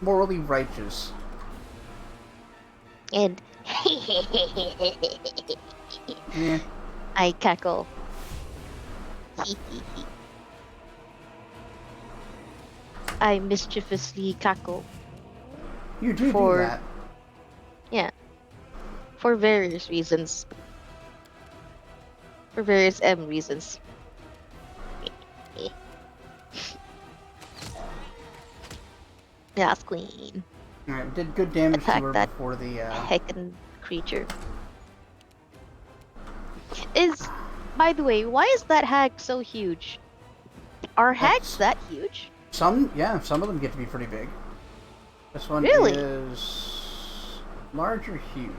A: morally righteous.
B: And
A: Yeah.
B: I cackle. I mischievously cackle.
A: You do
B: For-
A: that.
B: Yeah. For various reasons. For various reasons. Yes, queen.
A: Alright, did good damage
B: Attack
A: to her
B: that
A: before the
B: Heckin' creature. By the way, why is that hag so huge? Are hags that huge?
A: some of them get to be pretty big. This one
B: Really?
A: is large or huge.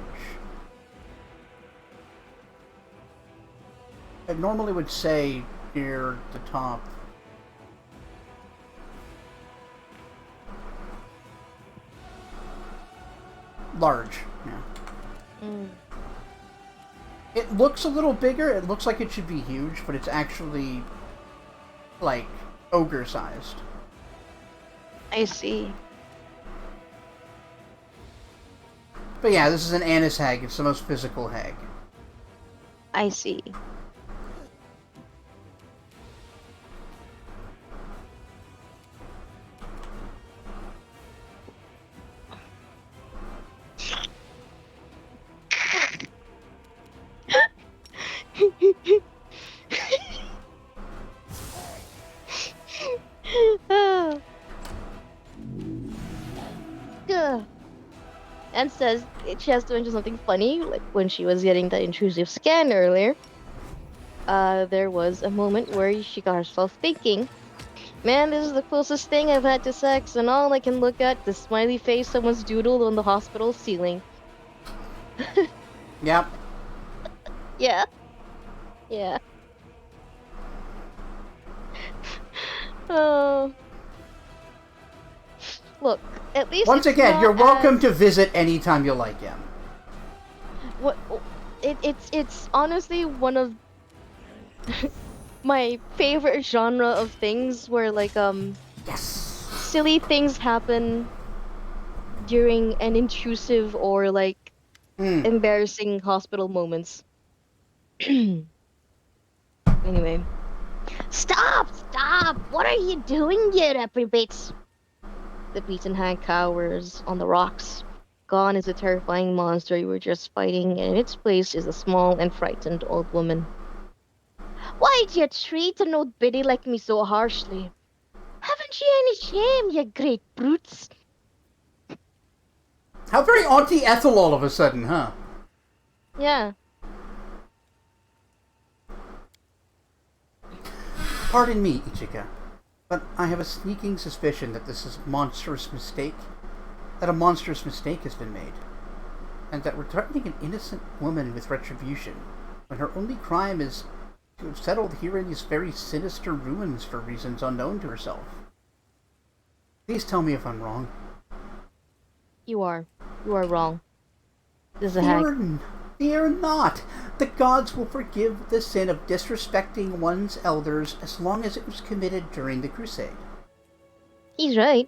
A: It normally would say near the top. Large, yeah.
B: Mm.
A: It looks a little bigger. It looks like it should be huge, but it's actually like ogre sized.
B: I see.
A: But yeah, this is an Annis hag. It's the most physical hag.
B: I see. Ugh. And says she has to mention something funny, like when she was getting that intrusive scan earlier. There was a moment where she got herself thinking, man, this is the closest thing I've had to sex, and all I can look at the smiley face someone's doodled on the hospital ceiling.
A: Yep.
B: Yeah. Yeah. Oh. Look, at least
A: Once
B: it's
A: again,
B: not
A: you're welcome
B: as-
A: to visit anytime you like him.
B: What? It's honestly one of my favorite genre of things where
A: Yes.
B: silly things happen during an intrusive or embarrassing hospital moments. Anyway. Stop! What are you doing, you reprobates? The beaten hag cowers on the rocks. Gone is the terrifying monster you were just fighting, and in its place is a small and frightened old woman. Why'd you treat an old biddy like me so harshly? Haven't you any shame, you great brutes?
A: How very Auntie Ethel all of a sudden, huh?
B: Yeah.
A: Pardon me, Ichika, but I have a sneaking suspicion that this is a monstrous mistake. That a monstrous mistake has been made. And that we're threatening an innocent woman with retribution, when her only crime is to have settled here in these very sinister ruins for reasons unknown to herself. Please tell me if I'm wrong.
B: You are wrong. This is a hag.
A: Fear not. The gods will forgive the sin of disrespecting one's elders as long as it was committed during the crusade.
B: He's right.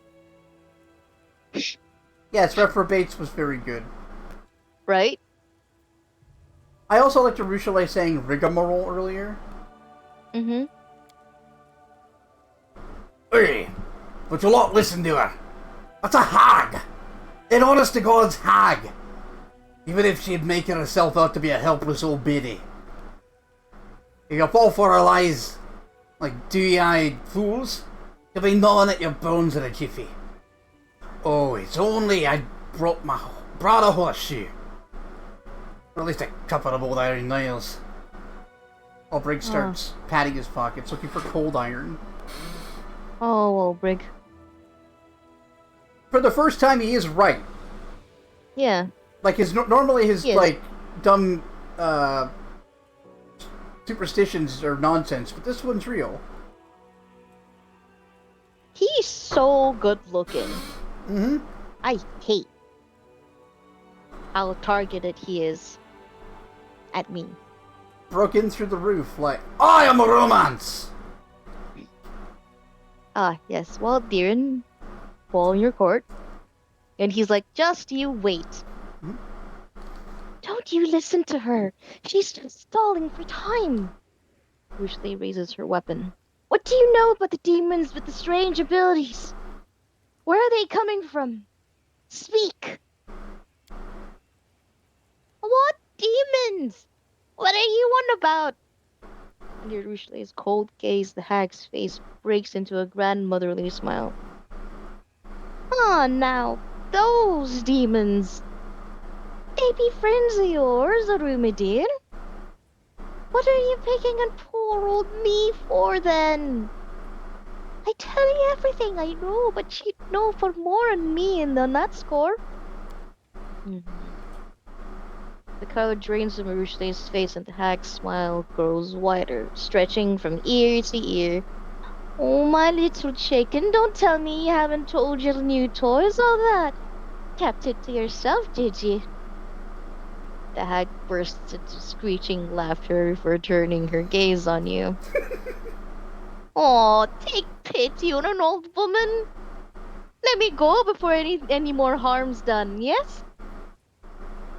A: Yes, reprobates was very good.
B: Right?
A: I also liked Arueshalae saying rigmarole earlier.
B: Mm-hmm.
A: Hey, but you'll not listen to her. That's a hag! An honest to God's hag! Even if she'd making herself out to be a helpless old biddy. If you fall for her lies, like dewy-eyed fools, you'll be gnawing at your bones in a jiffy. Oh, it's only I brought a horseshoe. Or at least a couple of old iron nails. Albrig starts patting his pockets, looking for cold iron.
B: Oh, Brig.
A: For the first time, he is right.
B: Yeah.
A: Like normally his
B: Yes.
A: like dumb superstitions are nonsense, but this one's real.
B: He's so good looking.
A: Mm-hmm.
B: I hate how targeted he is at me.
A: Broke in through the roof like, I am a romance!
B: Ah, yes. Well, Deeren, ball in your court. And he's like, just you wait.
A: Hmm?
B: Don't you listen to her. She's just stalling for time. Arueshalae raises her weapon. What do you know about the demons with the strange abilities? Where are they coming from? Speak! What demons? What are you on about? Under Arueshalae's cold gaze, the hag's face breaks into a grandmotherly smile. Ah, now, those demons. They be friends of yours, Arueshalae. What are you picking on poor old me for, then? I tell you everything I know, but she'd know for more on me and on that score. The color drains from Arueshalae's face and the hag's smile grows wider, stretching from ear to ear. Oh, my little chicken, don't tell me you haven't told your new toys all that. Kept it to yourself, did you? The hag bursts into screeching laughter before turning her gaze on you. Oh, take pity on an old woman. Let me go before any more harm's done, yes?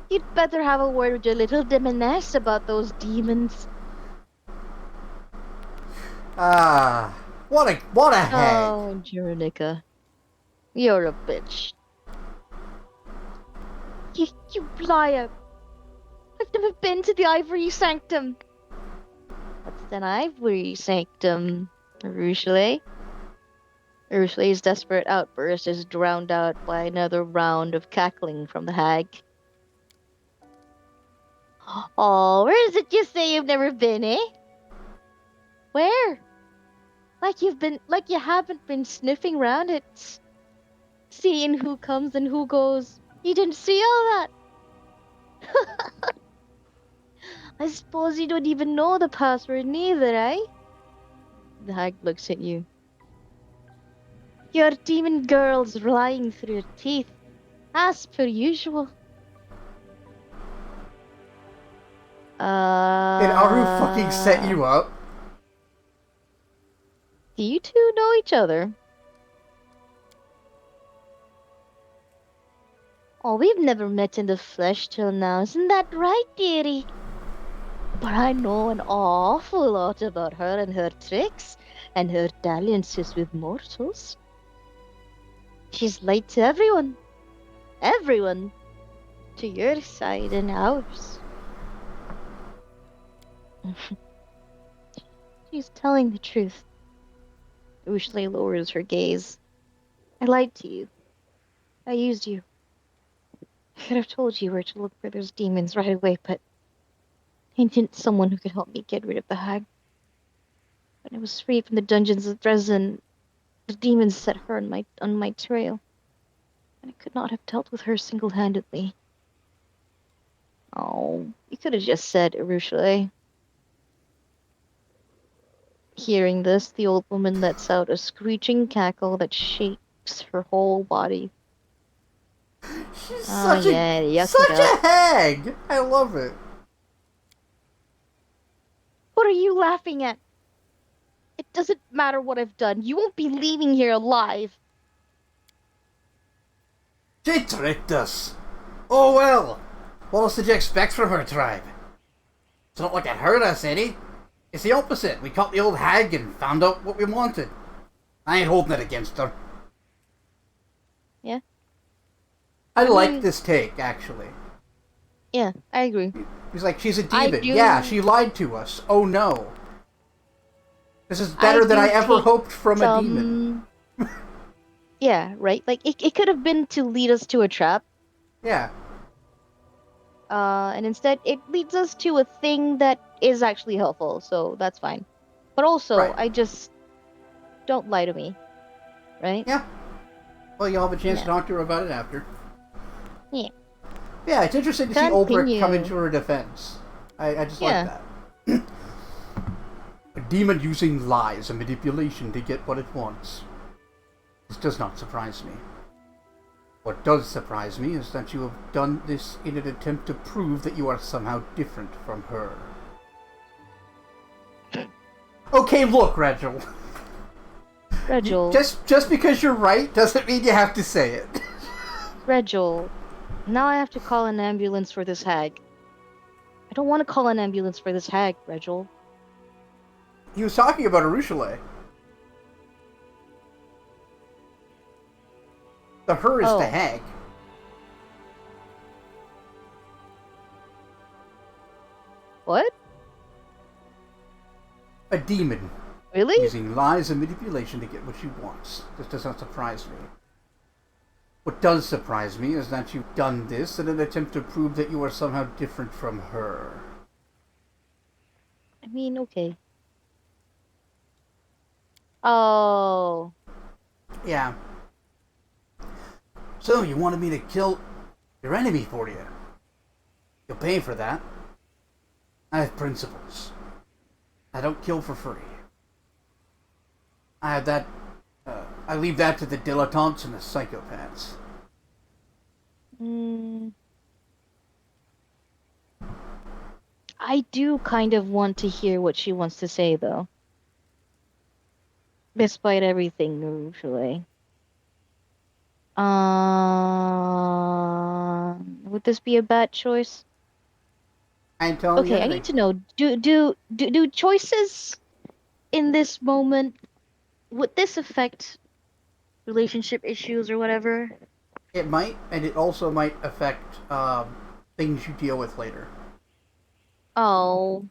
B: You'd better have a word with your little demoness about those demons.
A: Ah, what a hag!
B: Oh, Jeronica, you're a bitch. You liar! I've never been to the Ivory Sanctum. What's an Ivory Sanctum, Arueshalae? Arueshalae's desperate outburst is drowned out by another round of cackling from the hag. Oh, where is it you say you've never been, eh? Where? Like you haven't been sniffing around it, seeing who comes and who goes. You didn't see all that. I suppose you don't even know the password neither, eh? The hag looks at you. Your demon girl's lying through your teeth, as per usual.
A: Did Aru fucking set you up?
B: Do you two know each other? Oh, we've never met in the flesh till now, isn't that right, dearie? But I know an awful lot about her and her tricks, and her dalliances with mortals. She's lied to everyone. Everyone. To your side and ours. She's telling the truth. Arueshalae lowers her gaze. I lied to you. I used you. I could have told you where to look for those demons right away, but I needed someone who could help me get rid of the hag. When I was free from the dungeons of Dresden, the demons set her on my trail, and I could not have dealt with her single-handedly. Oh, you could have just said, Arueshalae. Hearing this, the old woman lets out a screeching cackle that shakes her whole body.
A: She's
B: Oh,
A: such
B: yeah, yuck
A: such
B: it
A: a
B: up.
A: hag! I love it.
B: What are you laughing at? It doesn't matter what I've done. You won't be leaving here alive.
A: She tricked us. Oh well. What else did you expect from her tribe? It's not like it hurt us any. It's the opposite. We caught the old hag and found out what we wanted. I ain't holding it against her.
B: Yeah?
A: I like
B: mean-
A: this take, actually.
B: Yeah, I agree.
A: He's like, she's a
B: I
A: demon.
B: do-
A: Yeah, she lied to us. Oh no. This is better than
B: do
A: I ever
B: take
A: hoped from a demon.
B: Yeah, right? Like, it could have been to lead us to a trap.
A: Yeah.
B: And instead, it leads us to a thing that is actually helpful, so that's fine. But also,
A: Right.
B: I just... Don't lie to me. Right?
A: Yeah. Well, you'll have a chance to
B: Yeah.
A: talk to her about it after.
B: Yeah.
A: Yeah, it's interesting to see Ulbrich come
B: Continue.
A: into her defense. I just
B: Yeah.
A: like that. demon using lies and manipulation to get what it wants. This does not surprise me. What does surprise me is that you have done this in an attempt to prove that you are somehow different from her. Okay, look, Rachel.
B: Regil.
A: Just because you're right doesn't mean you have to say it.
B: Regil. Now I have to call an ambulance for this hag. I don't want to call an ambulance for this hag, Regil.
A: He was talking about Arueshalae. The her is the hag.
B: What?
A: A demon.
B: Really?
A: Using lies and manipulation to get what she wants. This does not surprise me. What does surprise me is that you've done this in an attempt to prove that you are somehow different from her.
B: I mean, okay. Oh.
A: Yeah. So, you wanted me to kill your enemy for you. You'll pay for that. I have principles. I don't kill for free. I have that... I leave that to the dilettantes and the psychopaths.
B: I do kind of want to hear what she wants to say, though. Despite everything, usually. Would this be a bad choice?
A: I told you.
B: Okay, I need to know. Do choices in this moment, would this affect relationship issues or whatever?
A: It might, and it also might affect things you deal with later.
B: Oh.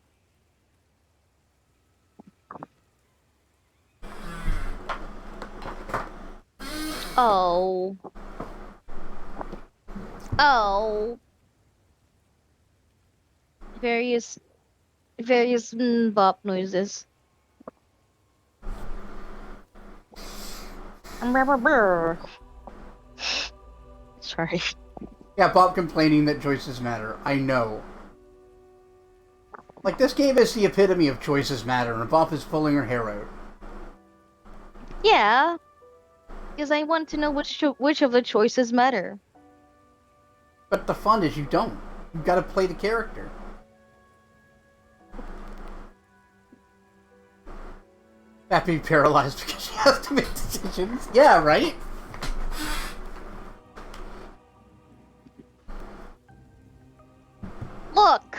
B: Oh. Oh. Various bop noises. Sorry.
A: Yeah, Bob complaining that choices matter. I know. Like, this game is the epitome of choices matter, and Bob is pulling her hair out.
B: Yeah. Because I want to know which of the choices matter.
A: But the fun is you don't. You've got to play the character. That being paralyzed because she has to make decisions. Yeah, right?
B: Look!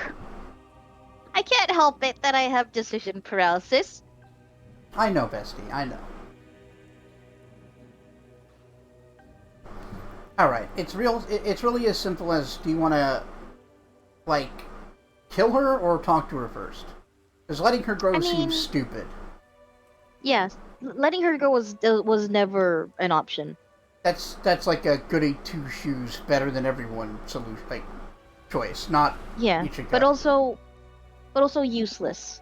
B: I can't help it that I have decision paralysis.
A: I know, bestie. I know. Alright, it's really as simple as, do you want to, like, kill her or talk to her first? Because letting her go seems stupid.
B: Yes, letting her go was never an option.
A: That's like a goody two shoes, better than everyone solution, like, choice, not
B: Yeah,
A: you should
B: but
A: go.
B: also useless.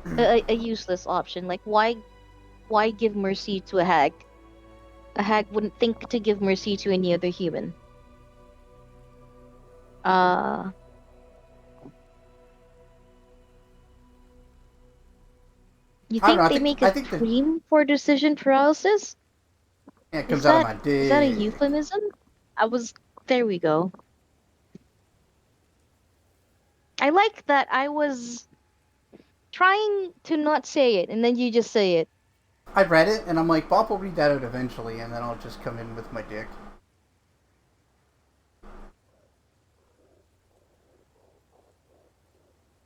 B: a useless option. Like, why give mercy to a hag? A hag wouldn't think to give mercy to any other human. You think they make a cream for decision paralysis?
A: Yeah, it comes out of my dick.
B: Is that a euphemism? There we go. I like that I was trying to not say it, and then you just say it.
A: I read it, and I'm like, Bob will read that out eventually, and then I'll just come in with my dick.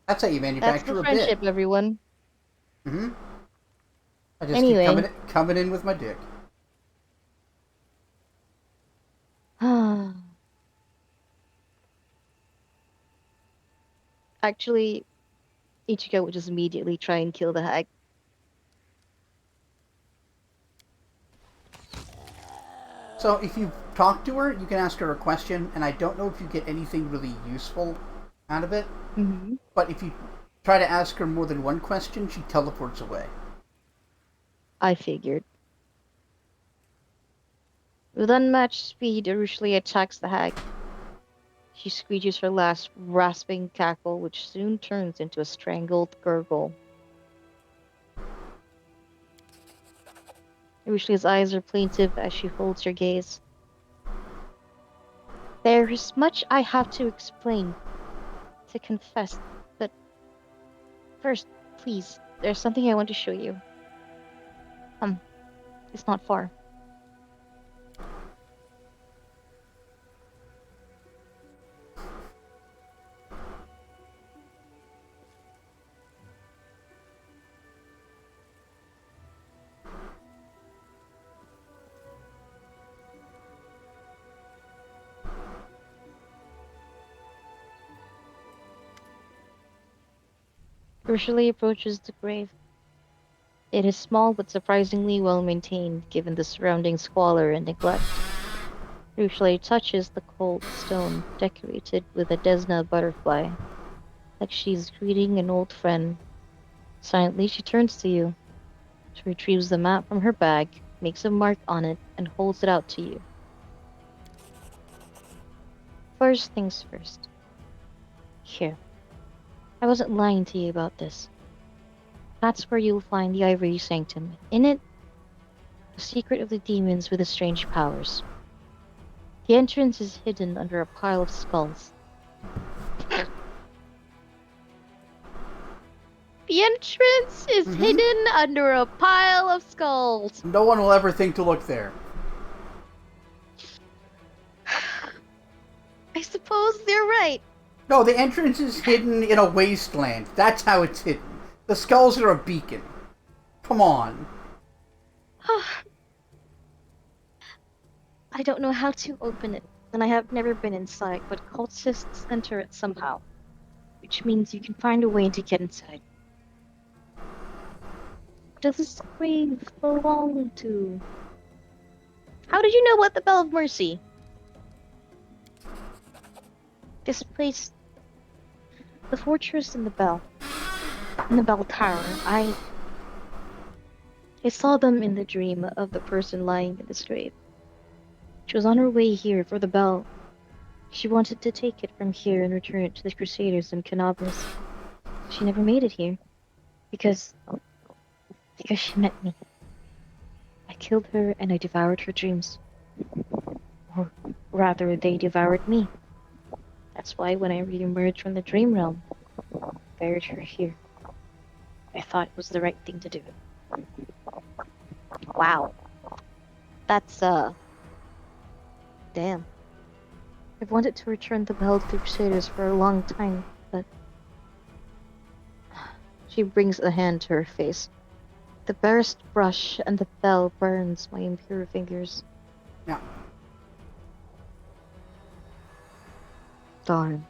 A: That's how you manufacture
B: That's the
A: a bit.
B: friendship, everyone.
A: Mm-hmm. I just keep coming in with my dick.
B: Actually, Ichigo would just immediately try and kill the hag.
A: So if you talk to her, you can ask her a question, and I don't know if you get anything really useful out of it.
B: Mm-hmm.
A: But if you try to ask her more than one question, she teleports away.
B: I figured. With unmatched speed, Arueshalae attacks the hag. She screeches her last rasping cackle, which soon turns into a strangled gurgle. Arueshalae's eyes are plaintive as she holds your gaze. There is much I have to explain, to confess, but first, please, there's something I want to show you. It's not far. Arueshalae approaches the grave. It is small but surprisingly well maintained, given the surrounding squalor and neglect. Arueshalae touches the cold stone, decorated with a Desna butterfly, like she's greeting an old friend. Silently, she turns to you. She retrieves the map from her bag, makes a mark on it, and holds it out to you. First things first. Here. I wasn't lying to you about this. That's where you'll find the Ivory Sanctum. In it, the secret of the demons with the strange powers. The entrance is hidden under a pile of skulls. The entrance is hidden under a pile of skulls.
A: No one will ever think to look there.
B: I suppose they're right.
A: No, the entrance is hidden in a wasteland. That's how it's hidden. The skulls are a beacon. Come on.
B: I don't know how to open it, and I have never been inside, but cultists enter it somehow, which means you can find a way to get inside. Does this grave belong to? How did you know about the Bell of Mercy? This place, the fortress and the bell tower. I saw them in the dream of the person lying in this grave. She was on her way here for the bell. She wanted to take it from here and return it to the Crusaders in Canabras. She never made it here. Because she met me. I killed her and I devoured her dreams. Or rather, they devoured me. That's why when I re-emerged from the dream realm, I buried her here. I thought it was the right thing to do. Wow. That's, damn. I've wanted to return the bell to the Crusaders for a long time, but... She brings a hand to her face. The barest brush and the bell burns my impure fingers.
A: Now,
B: Darn.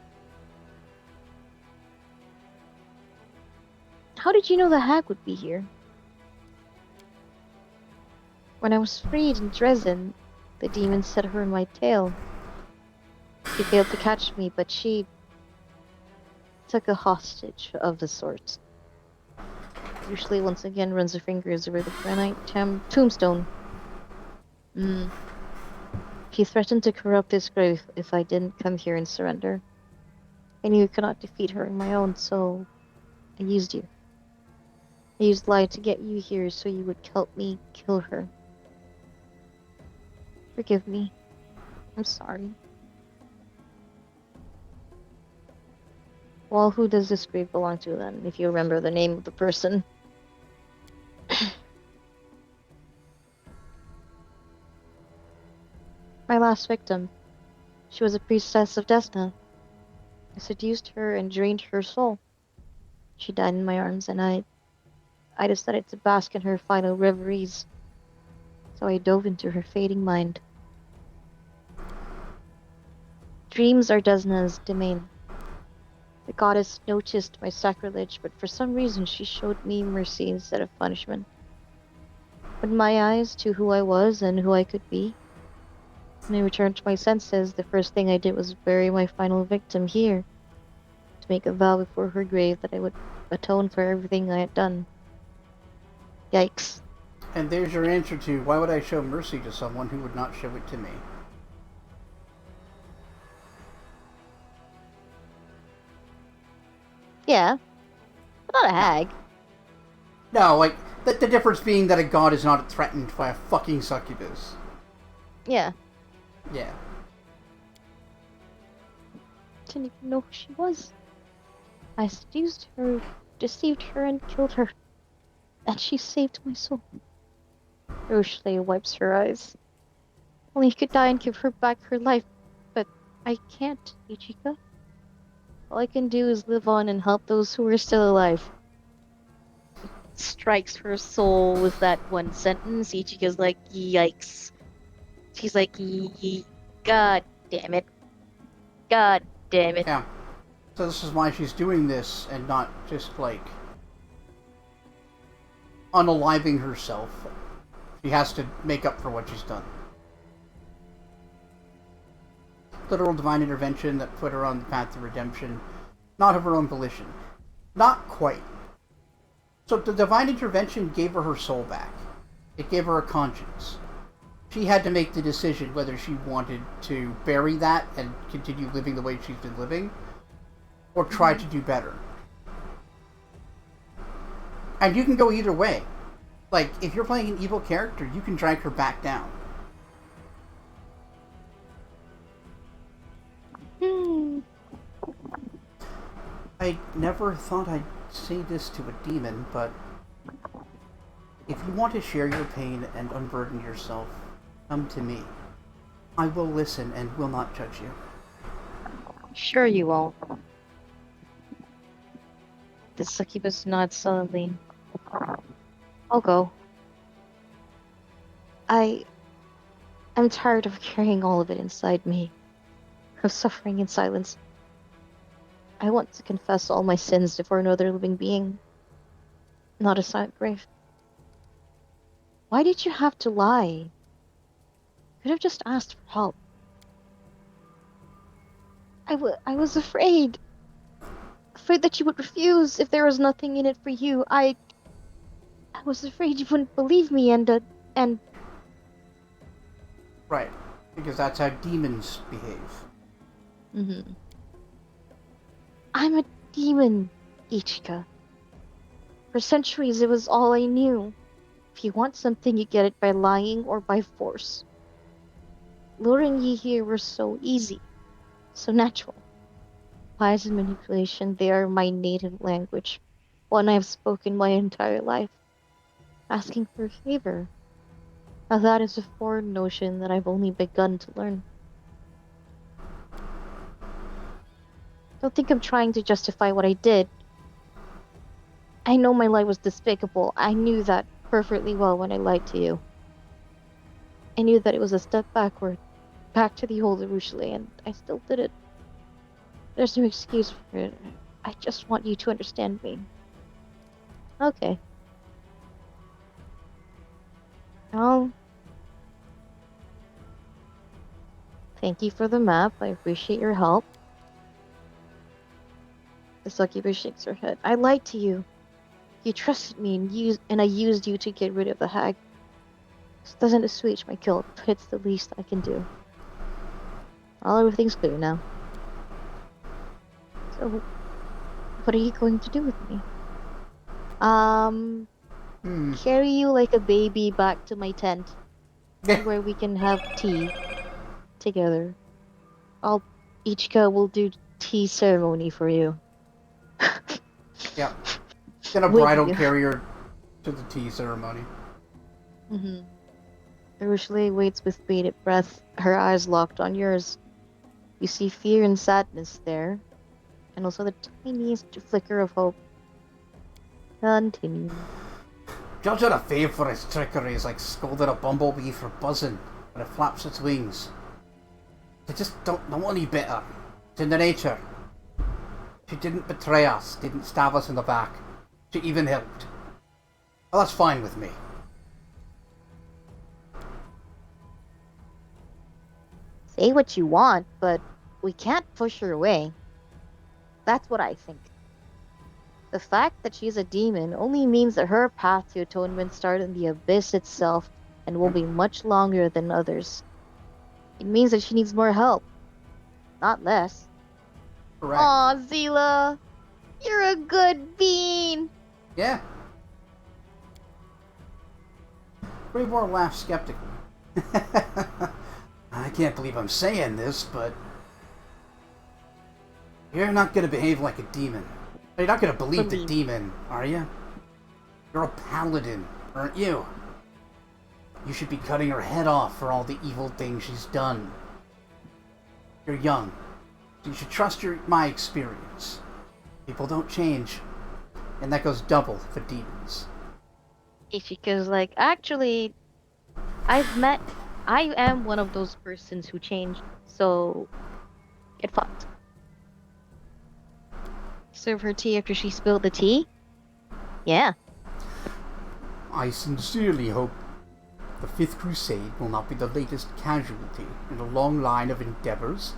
B: How did you know the hag would be here? When I was freed in Dresden, the demon set her in my tail. She failed to catch me, but she took a hostage of the sort. Usually once again runs her fingers over the granite tombstone. He threatened to corrupt this grave if I didn't come here and surrender. I knew I could not defeat her on my own, so I used you. I used lie to get you here so you would help me kill her. Forgive me. I'm sorry. Well, who does this grave belong to then, if you remember the name of the person? My last victim. She was a priestess of Desna. I seduced her and drained her soul. She died in my arms, and I decided to bask in her final reveries. So I dove into her fading mind. Dreams are Desna's domain. The goddess noticed my sacrilege, but for some reason she showed me mercy instead of punishment. Opened my eyes to who I was and who I could be. When I returned to my senses, the first thing I did was bury my final victim here, to make a vow before her grave that I would atone for everything I had done. Yikes.
A: and there's your answer to why would I show mercy to someone who would not show it to me?
B: Yeah, but not a hag.
A: No, like, The difference being that a god is not threatened by a fucking succubus.
B: Yeah.
A: Yeah.
B: Didn't even know who she was. I seduced her, deceived her, and killed her. And she saved my soul. Arueshalae wipes her eyes. Only you could die and give her back her life. But I can't, Ichika. All I can do is live on and help those who are still alive. Strikes her soul with that one sentence. Ichika's like, yikes. She's like, God damn it. God damn it.
A: Yeah. So this is why she's doing this and not just, like, unaliving herself. She has to make up for what she's done. Literal divine intervention that put her on the path to redemption, not of her own volition. Not quite. So the divine intervention gave her soul back. It gave her a conscience. She had to make the decision whether she wanted to bury that and continue living the way she's been living, or try to do better. And you can go either way. Like, if you're playing an evil character, you can drag her back down. I never thought I'd say this to a demon, but if you want to share your pain and unburden yourself, come to me. I will listen and will not judge you.
B: Sure you won't. The succubus nods sullenly. I'll go. I'm tired of carrying all of it inside me. Of suffering in silence. I want to confess all my sins before another living being. Not a silent grave. Why did you have to lie? You could have just asked for help. I was afraid. Afraid that you would refuse if there was nothing in it for you. I was afraid you wouldn't believe me and
A: Right. Because that's how demons behave.
B: Mm-hmm. I'm a demon, Ichika. For centuries, it was all I knew. If you want something, you get it by lying or by force. Luring you here was so easy, so natural. Lies and manipulation, they are my native language, one I have spoken my entire life. Asking for a favor. Now that is a foreign notion that I've only begun to learn. Don't think I'm trying to justify what I did. I know my lie was despicable. I knew that perfectly well when I lied to you. I knew that it was a step backward, back to the old Arueshalae, and I still did it. There's no excuse for it. I just want you to understand me. Okay. Oh. Thank you for the map. I appreciate your help. The succubus shakes her head. I lied to you. You trusted me and I used you to get rid of the hag. This doesn't assuage my guilt, but it's the least I can do. Well, everything's clear now. So, what are you going to do with me? Carry you like a baby back to my tent, where we can have tea together. Ichika will do tea ceremony for you.
A: Yeah. Get a
B: With
A: bridal
B: you.
A: carrier to the tea ceremony.
B: Mm-hmm. Arueshalae waits with bated breath, her eyes locked on yours. You see fear and sadness there, and also the tiniest flicker of hope. Continue.
A: Judge it a fave for his trickery is like scolding a bumblebee for buzzing when it flaps its wings. They just don't know any better. It's in the nature. She didn't betray us, didn't stab us in the back. She even helped. Well, that's fine with me.
B: Say what you want, but we can't push her away. That's what I think. The fact that she's a demon only means that her path to atonement started in the abyss itself and will be much longer than others. It means that she needs more help, not less.
A: Correct.
B: Aw, Zila! You're a good bean!
A: Yeah. Graybor laughed skeptically. I can't believe I'm saying this, but you're not going to behave like a demon. You're not going to believe the demon, are you? You're a paladin, aren't you? You should be cutting her head off for all the evil things she's done. You're young. So you should trust my experience. People don't change. And that goes double for demons.
B: Ishika's like, actually, I am one of those persons who changed, so get fucked. Serve her tea after she spilled the tea? Yeah.
A: I sincerely hope the Fifth Crusade will not be the latest casualty in a long line of endeavors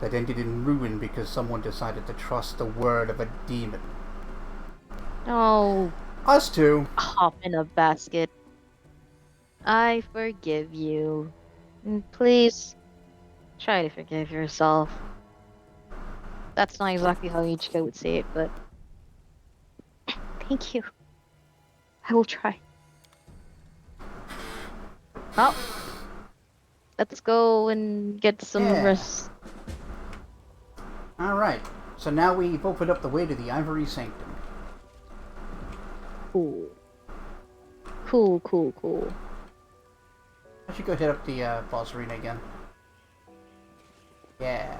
A: that ended in ruin because someone decided to trust the word of a demon.
B: Oh.
A: Us too.
B: Hop in a basket. I forgive you. And please, try to forgive yourself. That's not exactly how Ichika would say it, but thank you. I will try. Oh. Let's go and get some rest.
A: Alright, so now we've opened up the way to the Ivory Sanctum.
B: Cool. Cool, cool, cool.
A: I should go hit up the boss arena again. Yeah.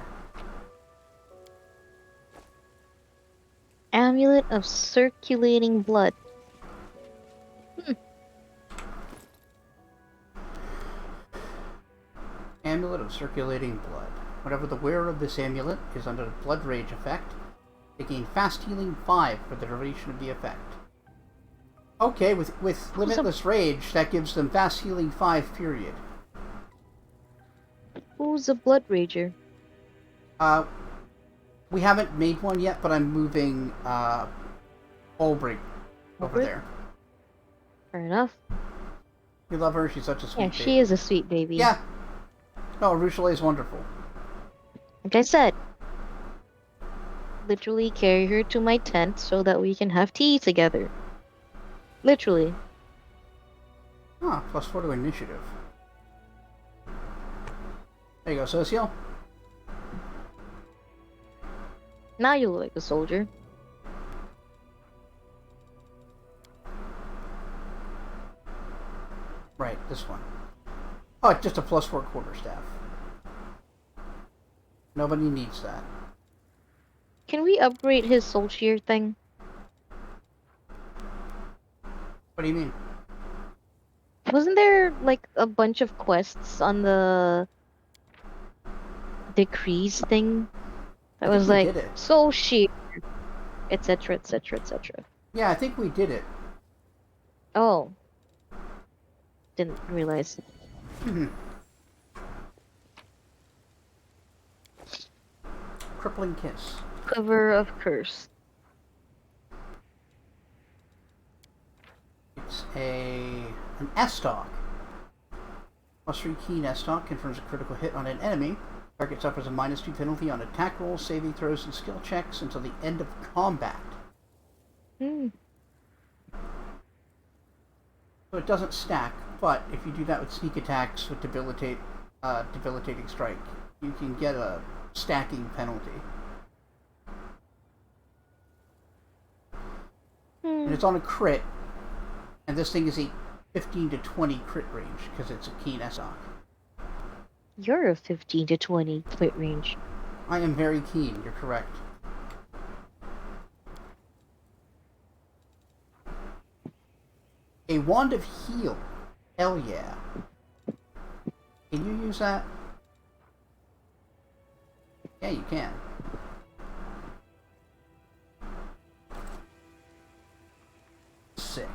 B: Amulet of circulating blood.
A: Amulet of circulating blood. Whenever the wearer of this amulet is under the Blood Rage effect, they gain Fast Healing 5 for the duration of the effect. Okay, with Limitless Rage, that gives them Fast Healing 5, period.
B: Who's a Blood Rager?
A: We haven't made one yet, but I'm moving, Olbrig over there.
B: Fair enough.
A: You love her, she's such a sweet baby.
B: Yeah, she is a sweet baby.
A: Yeah. No, Arueshalae is wonderful.
B: Like I said, literally carry her to my tent so that we can have tea together. Literally.
A: Ah, +4 to initiative. There you go, Socio.
B: Now you look like a soldier.
A: Right, this one. Oh, it's just a +4 quarterstaff. Nobody needs that.
B: Can we upgrade his soul shear thing?
A: What do you mean?
B: Wasn't there like a bunch of quests on the decrees thing? That was like soul shear, etc., etc., etc.
A: Yeah, I think we did it.
B: Oh. Didn't realize.
A: Crippling Kiss.
B: Quiver of Curse.
A: It's an S-Stock. +3 keen S-Stock confirms a critical hit on an enemy. Target suffers a -2 penalty on attack rolls, saving throws, and skill checks until the end of combat. So it doesn't stack, but if you do that with sneak attacks with debilitating strike, you can get a stacking penalty. And it's on a crit, and this thing is a 15 to 20 crit range because it's a keen S-Stock.
B: You're a 15 to 20 crit range.
A: I am very keen, you're correct. A Wand of Heal. Hell yeah. Can you use that? Yeah, you can. Sick.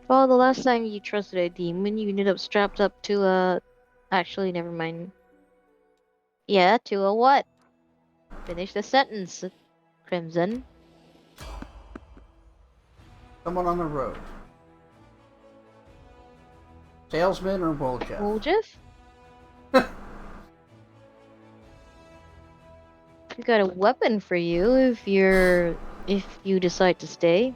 B: Well, the last time you trusted a demon, you ended up strapped up to a... Actually, never mind. Yeah, to a what? Finish the sentence, Crimson.
A: Someone on the road. Salesman or Woljef?
B: Woljef? We got a weapon for you if you decide to stay.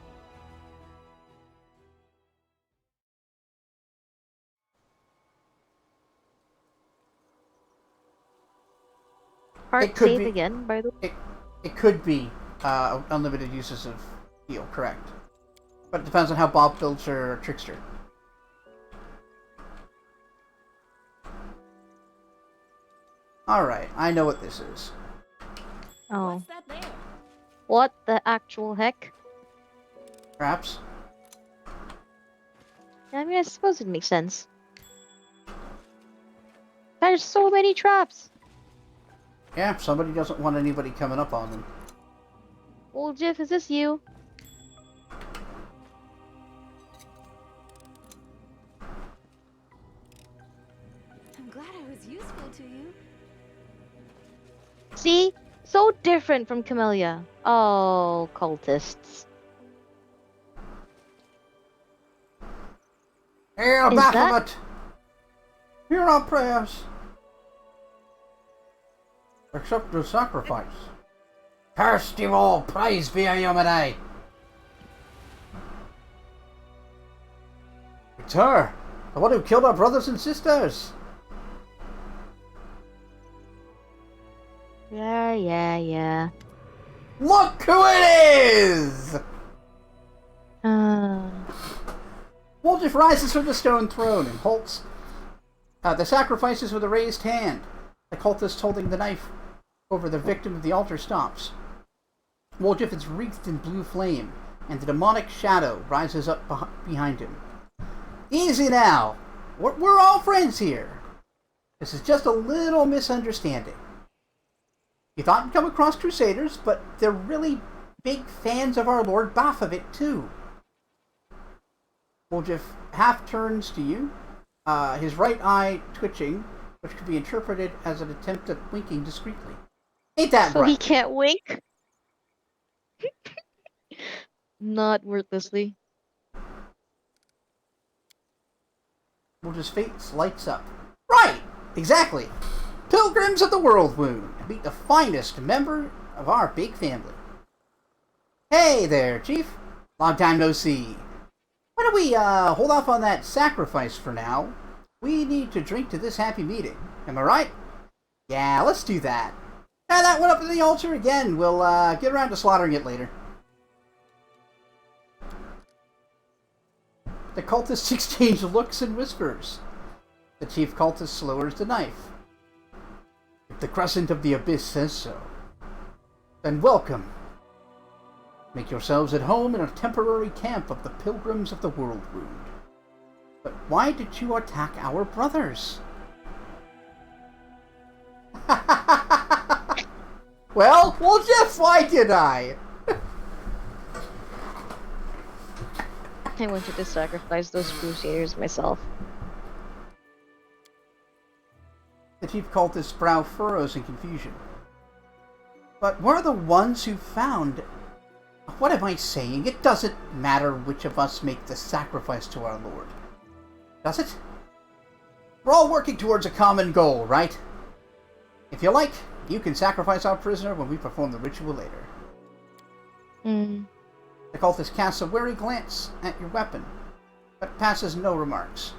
B: Heart
A: It could
B: save
A: be.
B: again, by the way.
A: It could be unlimited uses of heal, correct? But it depends on how Bob builds her trickster. Alright, I know what this is.
B: Oh.
C: What's that there?
B: What the actual heck?
A: Perhaps?
B: I mean, I suppose it makes sense. There's so many traps!
A: Yeah, somebody doesn't want anybody coming up on them.
B: Well, Jeff, is this you?
C: I'm glad I was useful to you.
B: See? So different from Camellia. Oh, cultists.
A: Hail
B: Is that-
A: Baphomet! Hear our prayers! Accept the sacrifice. Cursed you all, praise be Ayomade! It's her! The one who killed our brothers and sisters!
B: Yeah.
A: Look who it is! Woljif rises from the stone throne and halts the sacrifices with a raised hand. The cultist holding the knife over the victim of the altar stops. Woljif is wreathed in blue flame, and the demonic shadow rises up behind him. Easy now! We're all friends here! This is just a little misunderstanding. You thought you'd come across Crusaders, but they're really big fans of our Lord Baphomet too. Woljif half turns to you, his right eye twitching, which could be interpreted as an attempt at winking discreetly. Ain't that
B: So
A: right?
B: he can't wink? Not wordlessly.
A: Woljif's face lights up. Right! Exactly! Pilgrims of the World Wound, meet the finest member of our big family. Hey there, Chief. Long time no see. Why don't we hold off on that sacrifice for now? We need to drink to this happy meeting. Am I right? Yeah, let's do that. Tie that one up in the altar again. We'll get around to slaughtering it later. The cultists exchange looks and whispers. The chief cultist lowers the knife. If the Crescent of the Abyss says so, then welcome. Make yourselves at home in a temporary camp of the Pilgrims of the World Wound. But why did you attack our brothers? Well, Jeff, why did I?
B: I wanted to sacrifice those Crusaders myself.
A: The chief cultist's brow furrows in confusion. But we're the ones who found... What am I saying? It doesn't matter which of us make the sacrifice to our Lord. Does it? We're all working towards a common goal, right? If you like, you can sacrifice our prisoner when we perform the ritual later. The cultist casts a wary glance at your weapon, but passes no remarks.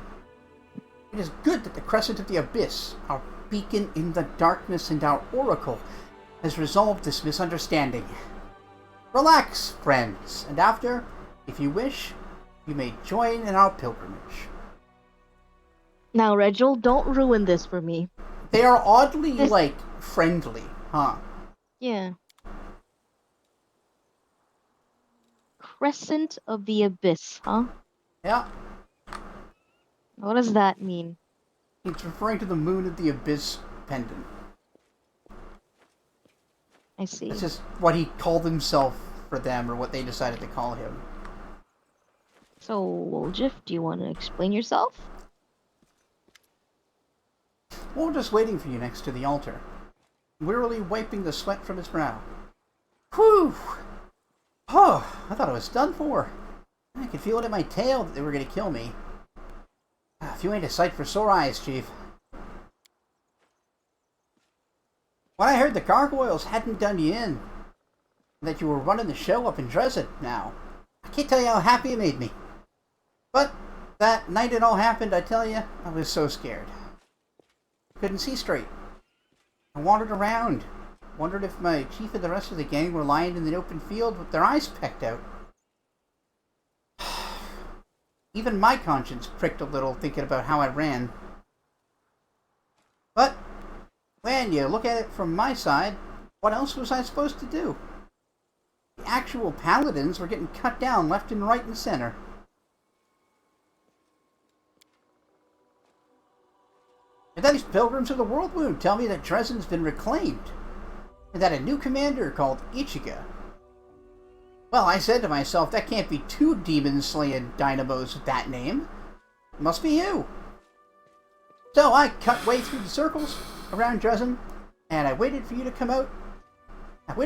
A: It is good that the Crescent of the Abyss, our beacon in the darkness and our oracle, has resolved this misunderstanding. Relax, friends, and after, if you wish, you may join in our pilgrimage.
B: Now, Reginald, don't ruin this for me.
A: They are oddly, friendly, huh?
B: Yeah. Crescent of the Abyss, huh?
A: Yeah.
B: What does that mean?
A: It's referring to the Moon of the Abyss pendant.
B: I see.
A: It's just what he called himself for them, or what they decided to call him.
B: So, Woljif, do you want to explain yourself?
A: Well, we're just waiting for you next to the altar, wearily wiping the sweat from his brow. Whew! Oh, I thought I was done for. I could feel it in my tail that they were going to kill me. If you ain't a sight for sore eyes, Chief. When I heard the gargoyles hadn't done you in, and that you were running the show up in Dresden now, I can't tell you how happy it made me. But that night it all happened, I tell you, I was so scared. Couldn't see straight. I wandered around, wondered if my chief and the rest of the gang were lying in the open field with their eyes pecked out. Even my conscience pricked a little thinking about how I ran. But when you look at it from my side, what else was I supposed to do? The actual paladins were getting cut down left and right and center. And then these pilgrims of the world wound tell me that Dresden's been reclaimed, and that a new commander called Ichiga. Well, I said to myself, that can't be two demon-slaying dynamos with that name. It must be you. So I cut way through the circles around Dresden, and I waited for you to come out. At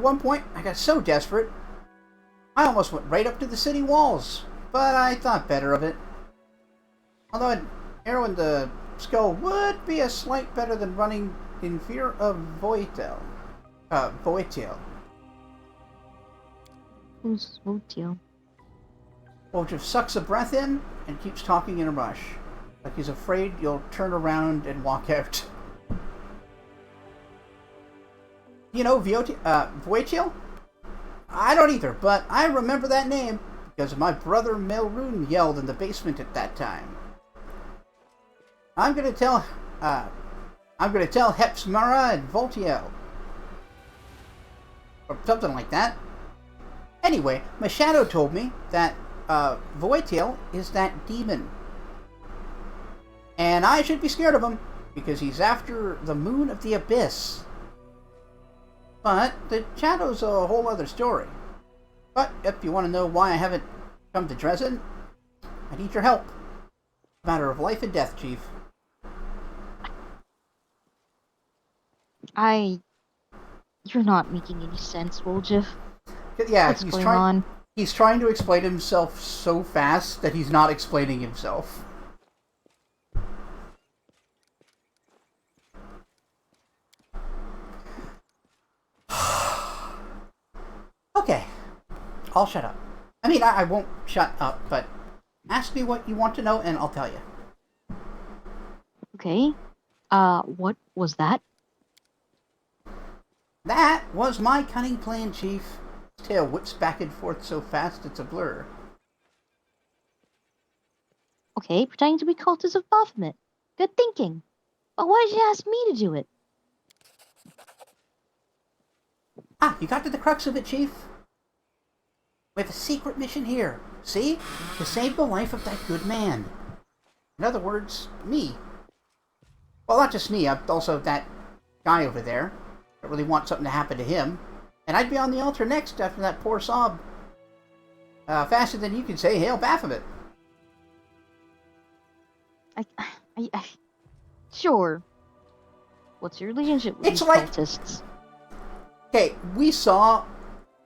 A: one point, I got so desperate, I almost went right up to the city walls, but I thought better of it. Although an arrow in the skull would be a slight better than running in fear of Voitiel.
B: Who's Voitiel?
A: Woljif sucks a breath in and keeps talking in a rush, like he's afraid you'll turn around and walk out. You know Voitiel? I don't either, but I remember that name because my brother Melrune yelled in the basement at that time. I'm gonna tell Hepsmara and Voltiel. Or something like that. Anyway, my shadow told me that Voitiel is that demon. And I should be scared of him, because he's after the moon of the abyss. But the shadow's a whole other story. But if you want to know why I haven't come to Dresden, I need your help. Matter of life and death, Chief.
B: You're not making any sense, Woljif.
A: Yeah,
B: What's going on?
A: He's trying to explain himself so fast that he's not explaining himself. Okay, I'll shut up. I mean, I won't shut up, but ask me what you want to know and I'll tell you.
B: Okay. What was that?
A: That was my cunning plan, Chief. His tail whips back and forth so fast it's a blur.
B: Okay, pretending to be cultists of Baphomet. Good thinking. But why did you ask me to do it?
A: Ah, you got to the crux of it, Chief. We have a secret mission here. See? To save the life of that good man. In other words, me. Well, not just me, I'm also that guy over there. I really want something to happen to him. And I'd be on the altar next after that poor sob. Faster than you can say, Hail Baphomet.
B: Sure. What's your relationship with
A: It's
B: these
A: like-
B: cultists?
A: Okay, we saw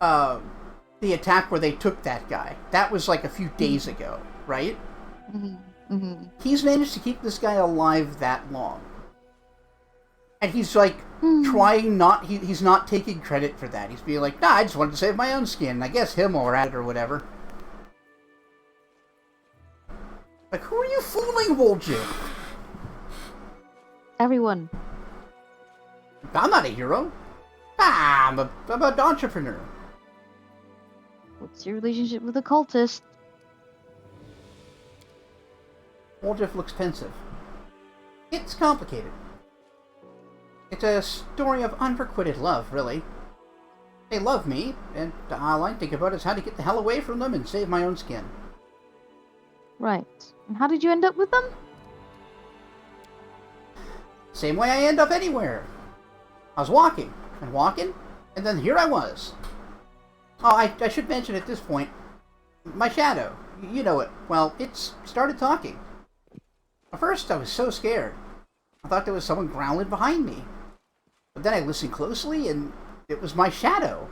A: the attack where they took that guy. That was like a few days ago, right? He's managed to keep this guy alive that long. And he's like trying not, he's not taking credit for that. He's being like, nah, I just wanted to save my own skin. I guess him or at it or whatever. Like, who are you fooling, Woljif?
B: Everyone.
A: I'm not a hero. I'm an entrepreneur.
B: What's your relationship with the cultist?
A: Woljif looks pensive. It's complicated. It's a story of unrequited love, really. They love me, and all I think about is how to get the hell away from them and save my own skin.
B: Right. And how did you end up with them?
A: Same way I end up anywhere. I was walking, and then here I was. Oh, I should mention at this point, my shadow, you know it, well, it's started talking. At first, I was so scared. I thought there was someone growling behind me. But then I listened closely, and it was my shadow.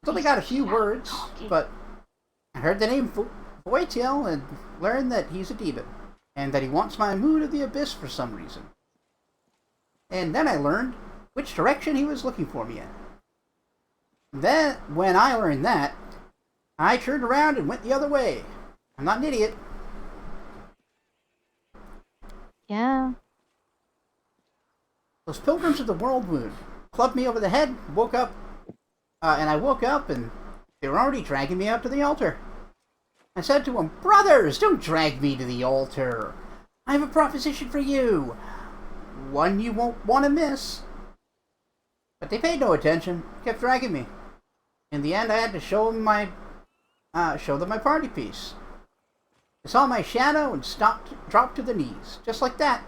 A: It's only got a few words, but I heard the name Voitiel and learned that he's a demon, and that he wants my moon of the abyss for some reason. And then I learned which direction he was looking for me in. Then, when I learned that, I turned around and went the other way. I'm not an idiot.
B: Yeah.
A: Those pilgrims of the world wound clubbed me over the head, woke up, and I woke up and they were already dragging me out to the altar. I said to them, "Brothers, don't drag me to the altar. I have a proposition for you. One you won't want to miss." But they paid no attention, kept dragging me. In the end, I had to show them my party piece. They saw my shadow and dropped to the knees, just like that.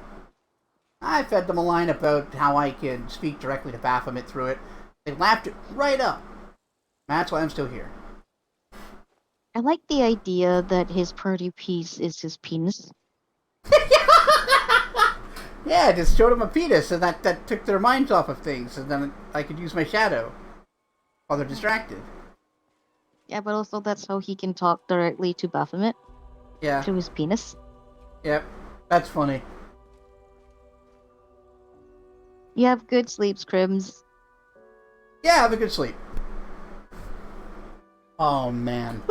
A: I fed them a line about how I could speak directly to Baphomet through it. They laughed it right up. That's why I'm still here.
B: I like the idea that his party piece is his penis.
A: Yeah, I just showed them a penis, and that took their minds off of things, and then I could use my shadow while they're distracted.
B: Yeah, but also that's how he can talk directly to Baphomet.
A: Yeah.
B: Through his penis.
A: Yep. That's funny.
B: You have good sleeps, Crims.
A: Yeah, have a good sleep. Oh, man.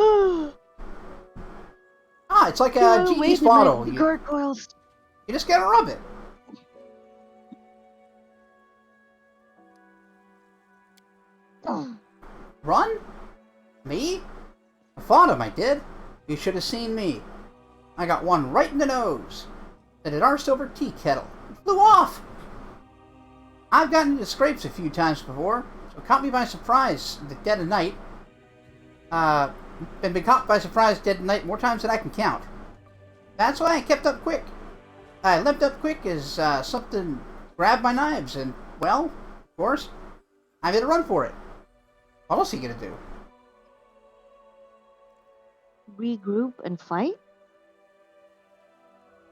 A: It's like a genie's bottle.
B: Gargoyles.
A: You just gotta rub it. Run? Me? I fought him, I did. You should have seen me. I got one right in the nose. Then it arced over tea kettle. It flew off. I've gotten into scrapes a few times before, so it caught me by surprise in the dead of night. Been caught by surprise dead of night more times than I can count. That's why I kept up quick. I leapt up quick as something grabbed my knives, and, well, of course, I made a run for it. What else are you gonna do?
B: Regroup and fight?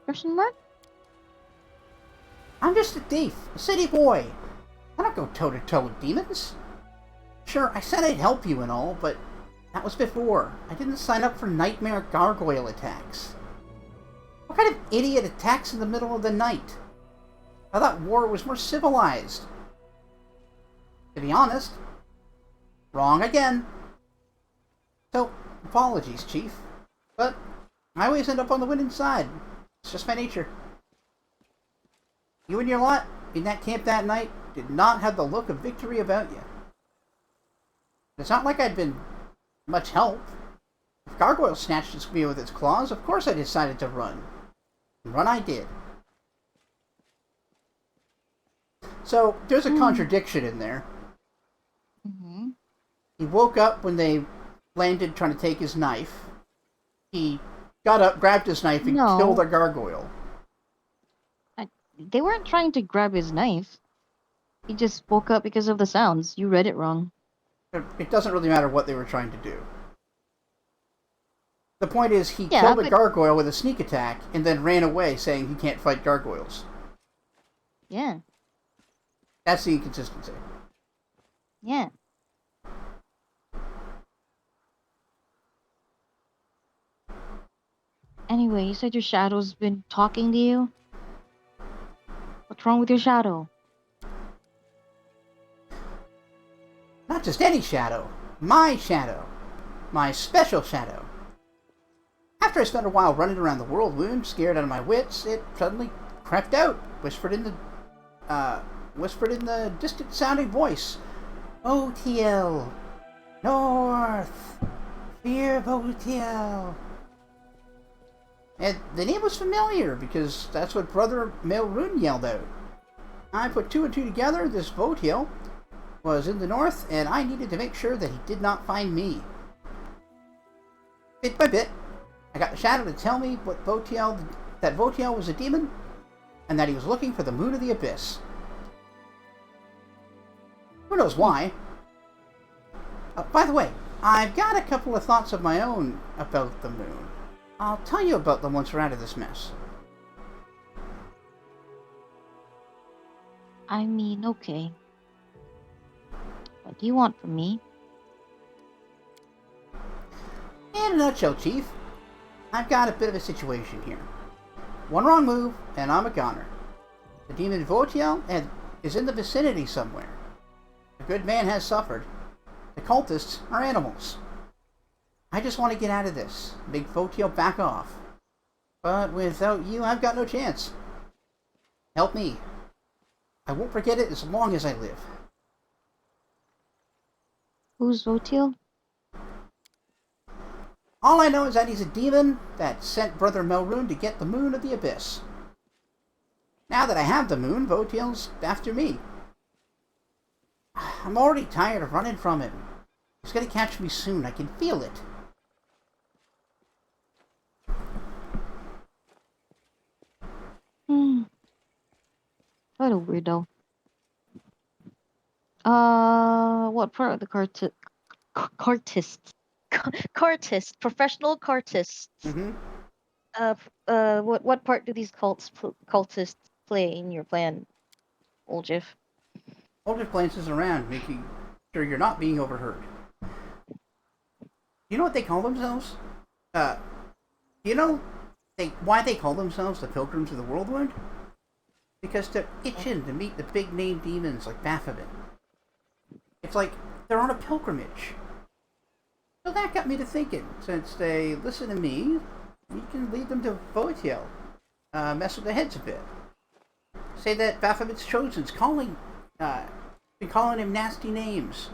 B: Question mark?
A: I'm just a thief, a city boy. I don't go toe-to-toe with demons. Sure, I said I'd help you and all, but that was before. I didn't sign up for nightmare gargoyle attacks. What kind of idiot attacks in the middle of the night? I thought war was more civilized. To be honest, wrong again. So, apologies, Chief. But I always end up on the winning side. It's just my nature. You and your lot in that camp that night did not have the look of victory about you. It's not like I'd been much help. If Gargoyle snatched me with its claws, of course I decided to run. And run I did. So, there's a contradiction in there.
B: Mm-hmm.
A: He woke up when they landed trying to take his knife. He got up, grabbed his knife, and killed a gargoyle.
B: They weren't trying to grab his knife. He just woke up because of the sounds. You read it wrong.
A: It doesn't really matter what they were trying to do. The point is, he killed a gargoyle with a sneak attack, and then ran away saying he can't fight gargoyles.
B: Yeah.
A: That's the inconsistency.
B: Yeah. Anyway, you said your shadow's been talking to you? What's wrong with your shadow?
A: Not just any shadow. My shadow. My special shadow. After I spent a while running around the world wound, scared out of my wits, it suddenly crept out, whispered in the distant-sounding voice. OTL. North. Fear of OTL. And the name was familiar, because that's what Brother Melrune yelled out. I put two and two together. This Votiel was in the north, and I needed to make sure that he did not find me. Bit by bit, I got the shadow to tell me that Votiel was a demon, and that he was looking for the moon of the abyss. Who knows why? By the way, I've got a couple of thoughts of my own about the moon. I'll tell you about them once we're out of this mess.
B: I mean, okay. What do you want from me?
A: In a nutshell, Chief, I've got a bit of a situation here. One wrong move, and I'm a goner. The demon Votiel is in the vicinity somewhere. A good man has suffered. The cultists are animals. I just want to get out of this. Make Fotiel back off. But without you, I've got no chance. Help me. I won't forget it as long as I live.
B: Who's Votil?
A: All I know is that he's a demon that sent Brother Melrune to get the moon of the Abyss. Now that I have the moon, Votiel's after me. I'm already tired of running from him. He's gonna catch me soon. I can feel it.
B: What a weirdo. What part of the cartist, professional cartists. What part do these cultists play in your plan, Oljif?
A: Oljif glances around, making sure you're not being overheard. You know what they call themselves? You know why they call themselves the Pilgrims of the Worldwood? Because they're itching to meet the big name demons like Baphomet. It's like they're on a pilgrimage. So that got me to thinking, since they listen to me, we can lead them to Votiel. Mess with their heads a bit. Say that Baphomet's chosen's been calling him nasty names.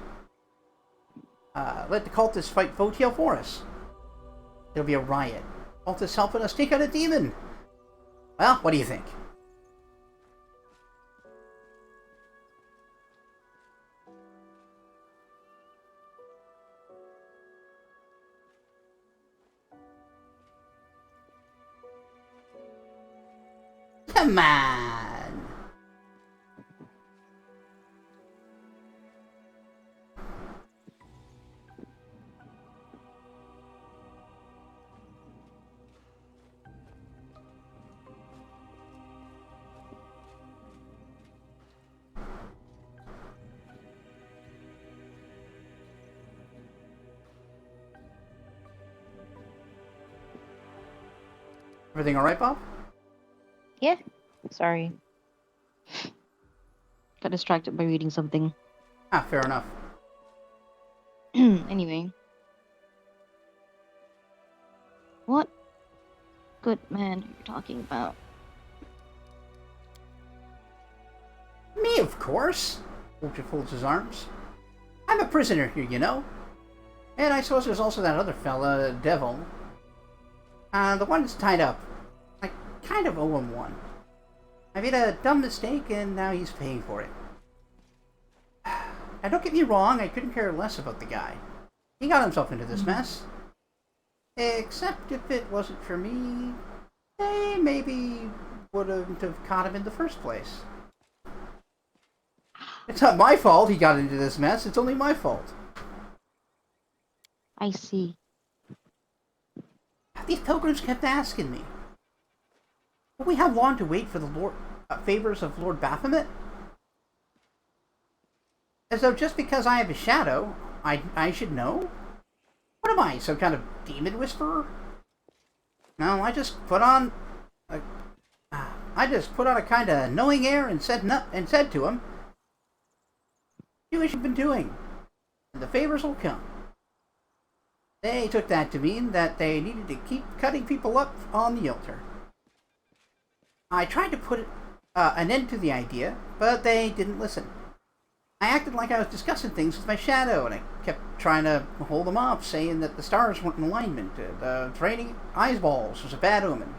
A: Let the cultists fight Votiel for us. There'll be a riot. Cultists helping us take out a demon. Well, what do you think? Come on! Everything alright, Bob?
B: Yeah. Sorry. Got distracted by reading something.
A: Ah, fair enough.
B: Anyway. What good man are you talking about?
A: Me, of course. Vulture folds his arms. I'm a prisoner here, you know. And I suppose there's also that other fella, Devil. The one that's tied up. I kind of owe him one. I made a dumb mistake, and now he's paying for it. Now, don't get me wrong, I couldn't care less about the guy. He got himself into this mess. Except if it wasn't for me, they maybe wouldn't have caught him in the first place. It's not my fault he got into this mess, it's only my fault.
B: I see.
A: These pilgrims kept asking me, will we have long to wait for the favors of Lord Baphomet? As though just because I have a shadow, I should know? What am I, some kind of demon whisperer? No, I just put on a kind of knowing air and said to him, do what you've been doing, and the favors will come. They took that to mean that they needed to keep cutting people up on the altar. I tried to put an end to the idea, but they didn't listen. I acted like I was discussing things with my shadow, and I kept trying to hold them off, saying that the stars weren't in alignment. The raining eyeballs was a bad omen.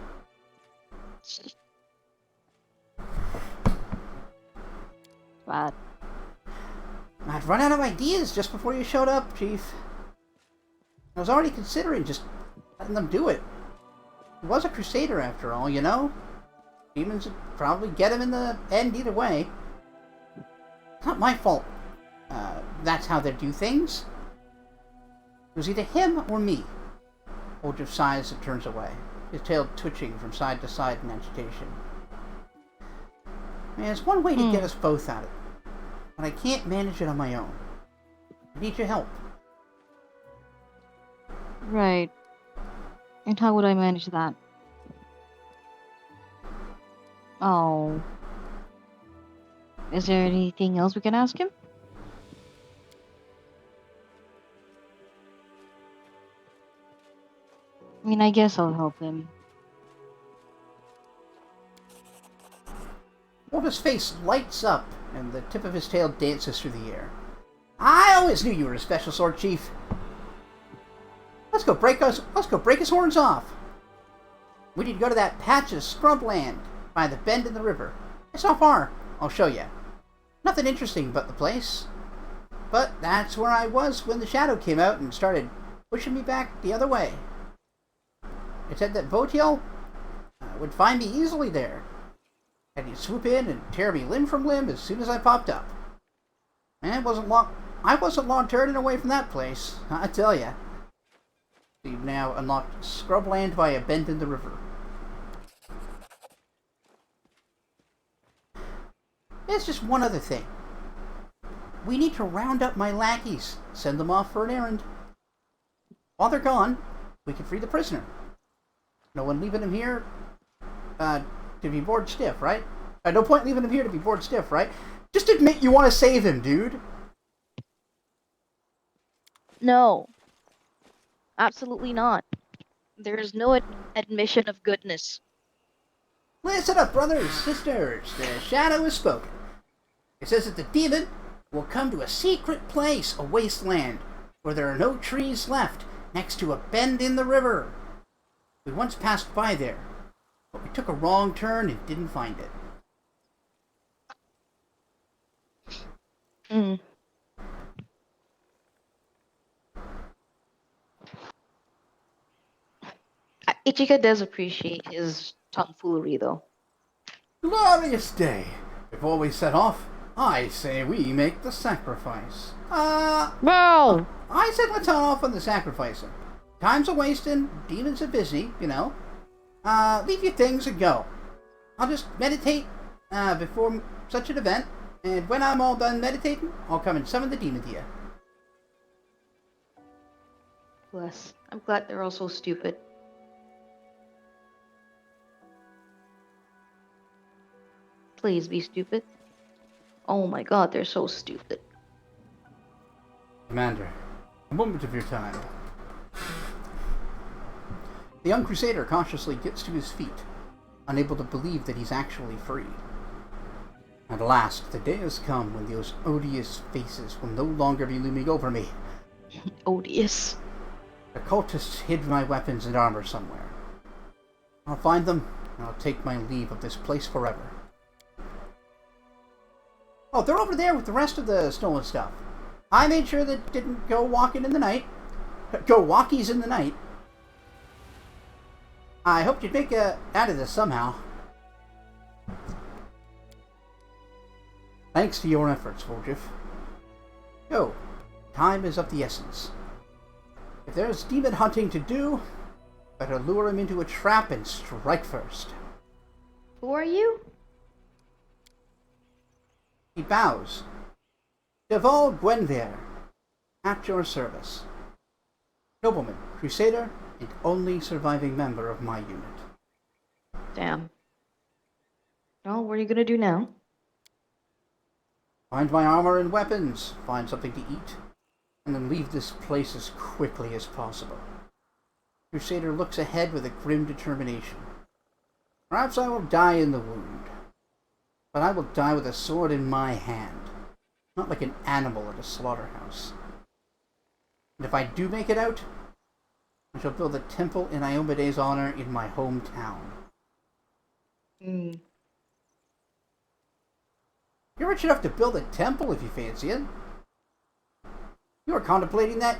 B: Bad.
A: I'd run out of ideas just before you showed up, Chief. I was already considering just letting them do it. He was a crusader after all, you know? Demons would probably get him in the end either way. It's not my fault. That's how they do things. It was either him or me. Oljif sighs and turns away, his tail twitching from side to side in agitation. There's one way to get us both at it, but I can't manage it on my own. I need your help.
B: Right. And how would I manage that? Is there anything else we can ask him? I mean, I guess I'll help him.
A: Wolf's face lights up, and the tip of his tail dances through the air. I always knew you were a special sort, Chief. Let's go break his horns off. We need to go to that patch of scrubland by the bend in the river. It's not far. I'll show you. Nothing interesting but the place. But that's where I was when the shadow came out and started pushing me back the other way. It said that Votiel would find me easily there. And he'd swoop in and tear me limb from limb as soon as I popped up. And I wasn't long turning away from that place, I tell ya. You've now unlocked scrubland by a bend in the river. There's just one other thing. We need to round up my lackeys, send them off for an errand. While they're gone, we can free the prisoner. No one leaving him here to be bored stiff, right? No point leaving him here to be bored stiff, right? Just admit you want to save him, dude.
B: No. Absolutely not. There is no admission of goodness.
A: Listen up, brothers, sisters. The shadow has spoken. It says that the demon will come to a secret place, a wasteland, where there are no trees left, next to a bend in the river. We once passed by there, but we took a wrong turn and didn't find it.
B: Ichika does appreciate his tomfoolery, though.
A: Glorious day. Before we set off, I say we make the sacrifice.
B: No!
A: I said let's head off on the sacrificing. Time's a-wasting, demons are busy, you know. Leave your things and go. I'll just meditate before such an event, and when I'm all done meditating, I'll come and summon the demon to you.
B: Bless. I'm glad they're all so stupid. Please be stupid. Oh my god, they're so stupid.
A: Commander, a moment of your time. The young crusader cautiously gets to his feet, unable to believe that he's actually free. At last, the day has come when those odious faces will no longer be looming over me.
B: Odious.
A: The cultists hid my weapons and armor somewhere. I'll find them, and I'll take my leave of this place forever. Oh, they're over there with the rest of the stolen stuff. I made sure that didn't go walking in the night. Go walkies in the night. I hoped you'd make it out of this somehow. Thanks to your efforts, Voljif. Go. Time is of the essence. If there's demon hunting to do, better lure him into a trap and strike first.
B: Who are you?
A: He bows. Deval Gwenver, at your service. Nobleman, crusader, and only surviving member of my unit.
B: Damn. Well, what are you gonna do now?
A: Find my armor and weapons, find something to eat, and then leave this place as quickly as possible. Crusader looks ahead with a grim determination. Perhaps I will die in the wound, but I will die with a sword in my hand, not like an animal at a slaughterhouse. And if I do make it out, I shall build a temple in Iomede's honor in my hometown. You're rich enough to build a temple if you fancy it. You were contemplating that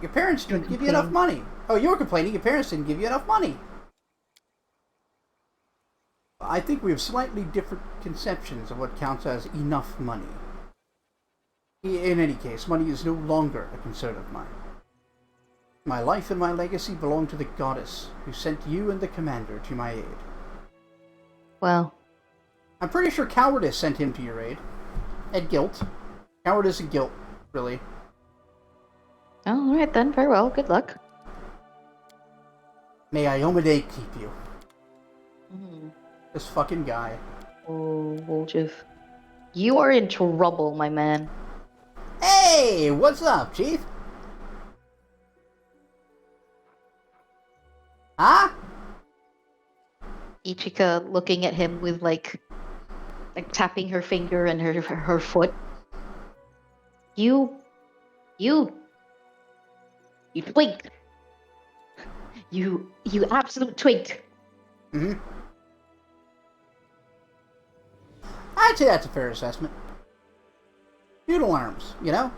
A: your parents didn't give you enough money. Oh, you were complaining your parents didn't give you enough money. I think we have slightly different conceptions of what counts as enough money. In any case, money is no longer a concern of mine. My life and my legacy belong to the goddess who sent you and the commander to my aid.
B: Well,
A: I'm pretty sure cowardice sent him to your aid. And guilt. Cowardice and guilt, really.
B: oh, alright then, very well, good luck.
A: May Iomade keep you. This fucking guy.
B: Oh, Voljiv. You are in trouble, my man.
A: Hey, what's up, Chief? Huh?
B: Ichika looking at him with like tapping her finger and her foot. You you twink. You absolute twink.
A: Mm-hmm. I'd say that's a fair assessment. Noodle arms, you know?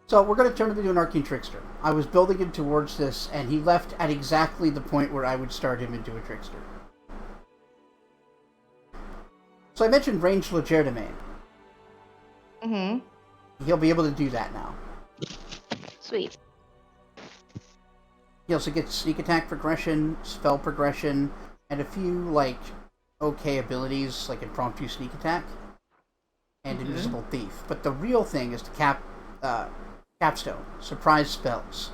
A: So we're going to turn him into an arcane trickster. I was building him towards this, and he left at exactly the point where I would start him into a trickster. So I mentioned ranged legerdemain.
B: Mm-hmm.
A: He'll be able to do that now.
B: Sweet.
A: He also gets sneak attack progression, spell progression, and a few, like, okay abilities, like impromptu sneak attack, and invisible thief. But the real thing is the capstone, surprise spells.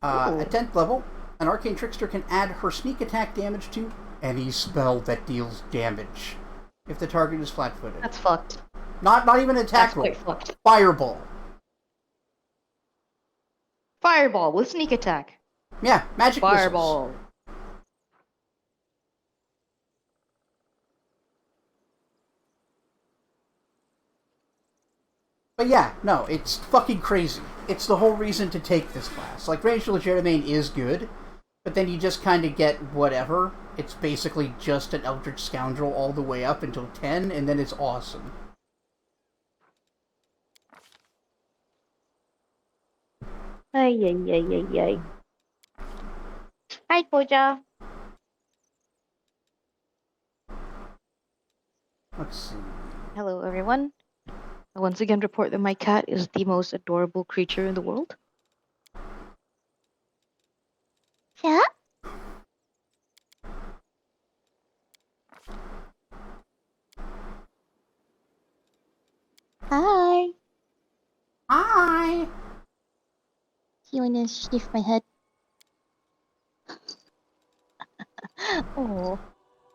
A: At 10th level, an arcane trickster can add her sneak attack damage to any spell that deals damage, if the target is flat-footed.
B: That's fucked.
A: Not even an attack
B: That's
A: roll.
B: quite fucked.
A: Fireball.
B: Fireball with sneak attack.
A: Yeah, magic missiles.
B: Fireball.
A: But yeah, no, it's fucking crazy. It's the whole reason to take this class. Like, Ranged Legerdemain is good, but then you just kind of get whatever. It's basically just an Eldritch Scoundrel all the way up until 10, and then it's awesome.
B: Ay, ay, ay, ay, ay. Hi, Koja.
A: Let's see.
B: Hello, everyone. I once again report that my cat is the most adorable creature in the world. Yeah? Hi.
A: Hi!
B: You wanna sniff my head? Oh,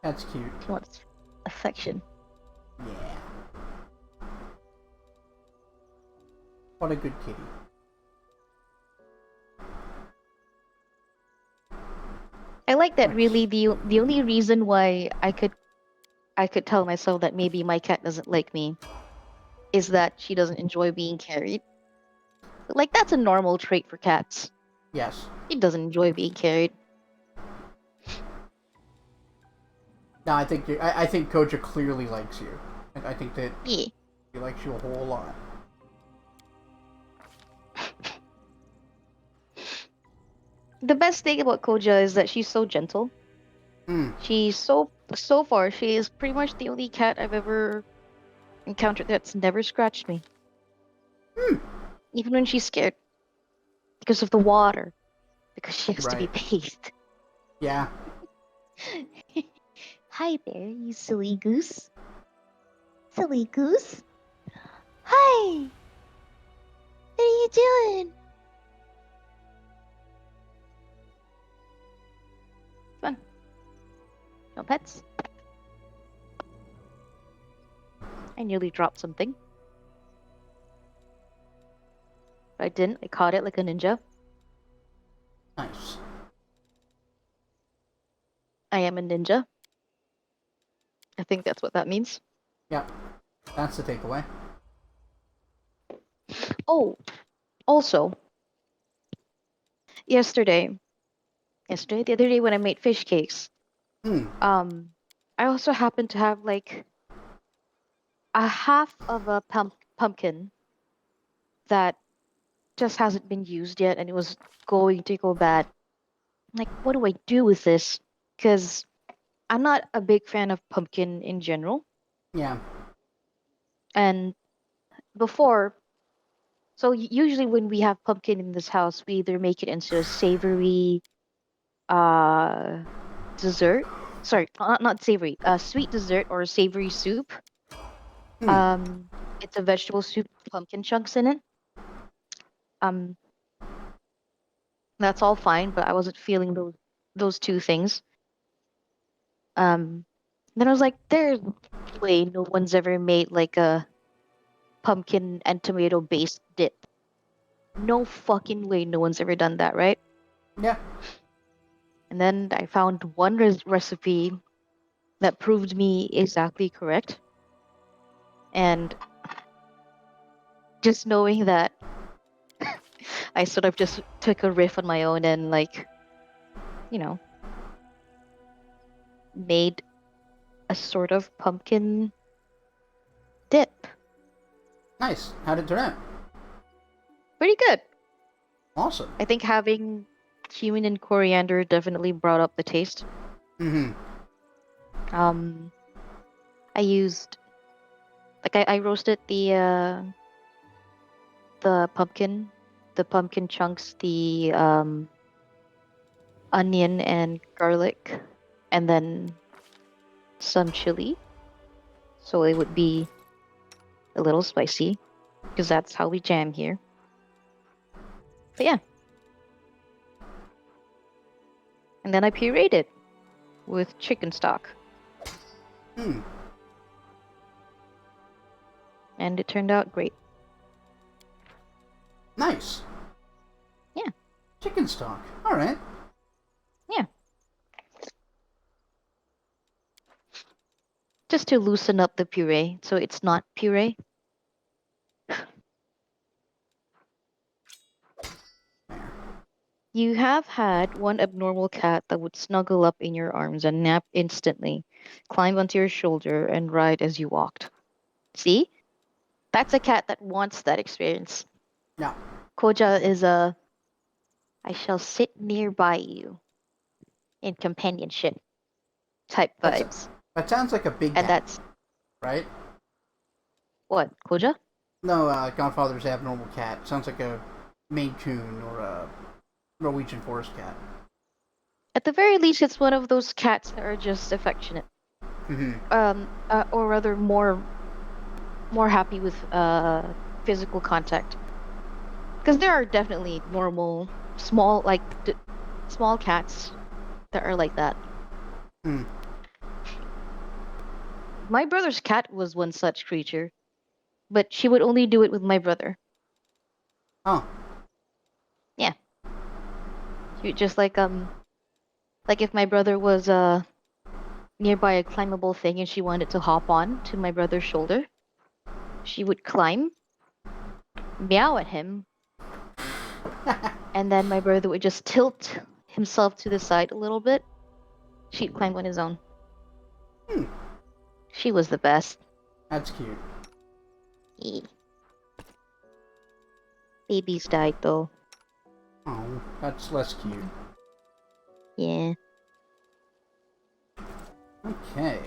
A: That's cute.
B: she wants affection.
A: Yeah. What a good kitty.
B: I like that. Really, the only reason why I could tell myself that maybe my cat doesn't like me is that she doesn't enjoy being carried. But, like, that's a normal trait for cats.
A: Yes.
B: He doesn't enjoy being carried.
A: No, I think I think Koja clearly likes you. I think that
B: Yeah.
A: he likes you a whole lot.
B: The best thing about Koja is that she's so gentle. She's so far she is pretty much the only cat I've ever encountered that's never scratched me. Even when she's scared. Because of the water. Because she has to be
A: Right.
B: bathed.
A: Yeah.
B: Hi there, you silly goose. Silly goose. Hi. What are you doing? Come on. No pets. I nearly dropped something. But I didn't. I caught it like a ninja.
A: Nice.
B: I am a ninja. I think that's what that means.
A: Yep. That's the takeaway.
B: Oh, also, the other day when I made fish cakes, I also happened to have like a half of a pumpkin that just hasn't been used yet, and it was going to go bad. Like, what do I do with this? Because I'm not a big fan of pumpkin in general,
A: Yeah.
B: and before. So usually when we have pumpkin in this house, we either make it into a savory uh dessert. Sorry, not savory. Sweet dessert or a savory soup. It's a vegetable soup with pumpkin chunks in it. Um, that's all fine, but I wasn't feeling those two things. Um, Then I was like, there's no way no one's ever made like a pumpkin and tomato based dip. No fucking way no one's ever done that, right?
A: Yeah.
B: And then I found one recipe that proved me exactly correct. And just knowing that I sort of just took a riff on my own and like, you know, made a sort of pumpkin dip.
A: Nice. How'd it turn out?
B: Pretty good.
A: Awesome.
B: I think having cumin and coriander definitely brought up the taste.
A: Mm-hmm.
B: I used like I roasted the pumpkin, the pumpkin chunks, the onion and garlic, and then some chili. So it would be a little spicy because that's how we jam here. But yeah. And then I pureed it with chicken stock.
A: Hmm.
B: And it turned out great.
A: Nice.
B: Yeah.
A: Chicken stock. All right.
B: Yeah. Just to loosen up the puree so it's not puree. You have had one abnormal cat that would snuggle up in your arms and nap instantly, climb onto your shoulder, and ride as you walked. See? That's a cat that wants that experience.
A: Yeah.
B: Koja is a I shall sit nearby you in companionship type vibes.
A: That sounds like a big
B: And
A: cat,
B: that's
A: right?
B: what, Koja?
A: No, Godfather's abnormal cat. Sounds like a Maine Coon or a Norwegian forest cat.
B: At the very least, it's one of those cats that are just affectionate.
A: Mm-hmm.
B: Or rather more happy with physical contact. Because there are definitely normal, small, like, small cats that are like that.
A: Hmm.
B: My brother's cat was one such creature, but she would only do it with my brother.
A: Oh.
B: Yeah. She would just like if my brother was nearby a climbable thing and she wanted to hop on to my brother's shoulder, she would climb, meow at him, and then my brother would just tilt himself to the side a little bit. She'd climb on his own.
A: Hmm.
B: She was the best.
A: That's cute.
B: Babies died though.
A: Oh, that's less cute.
B: Yeah.
A: Okay.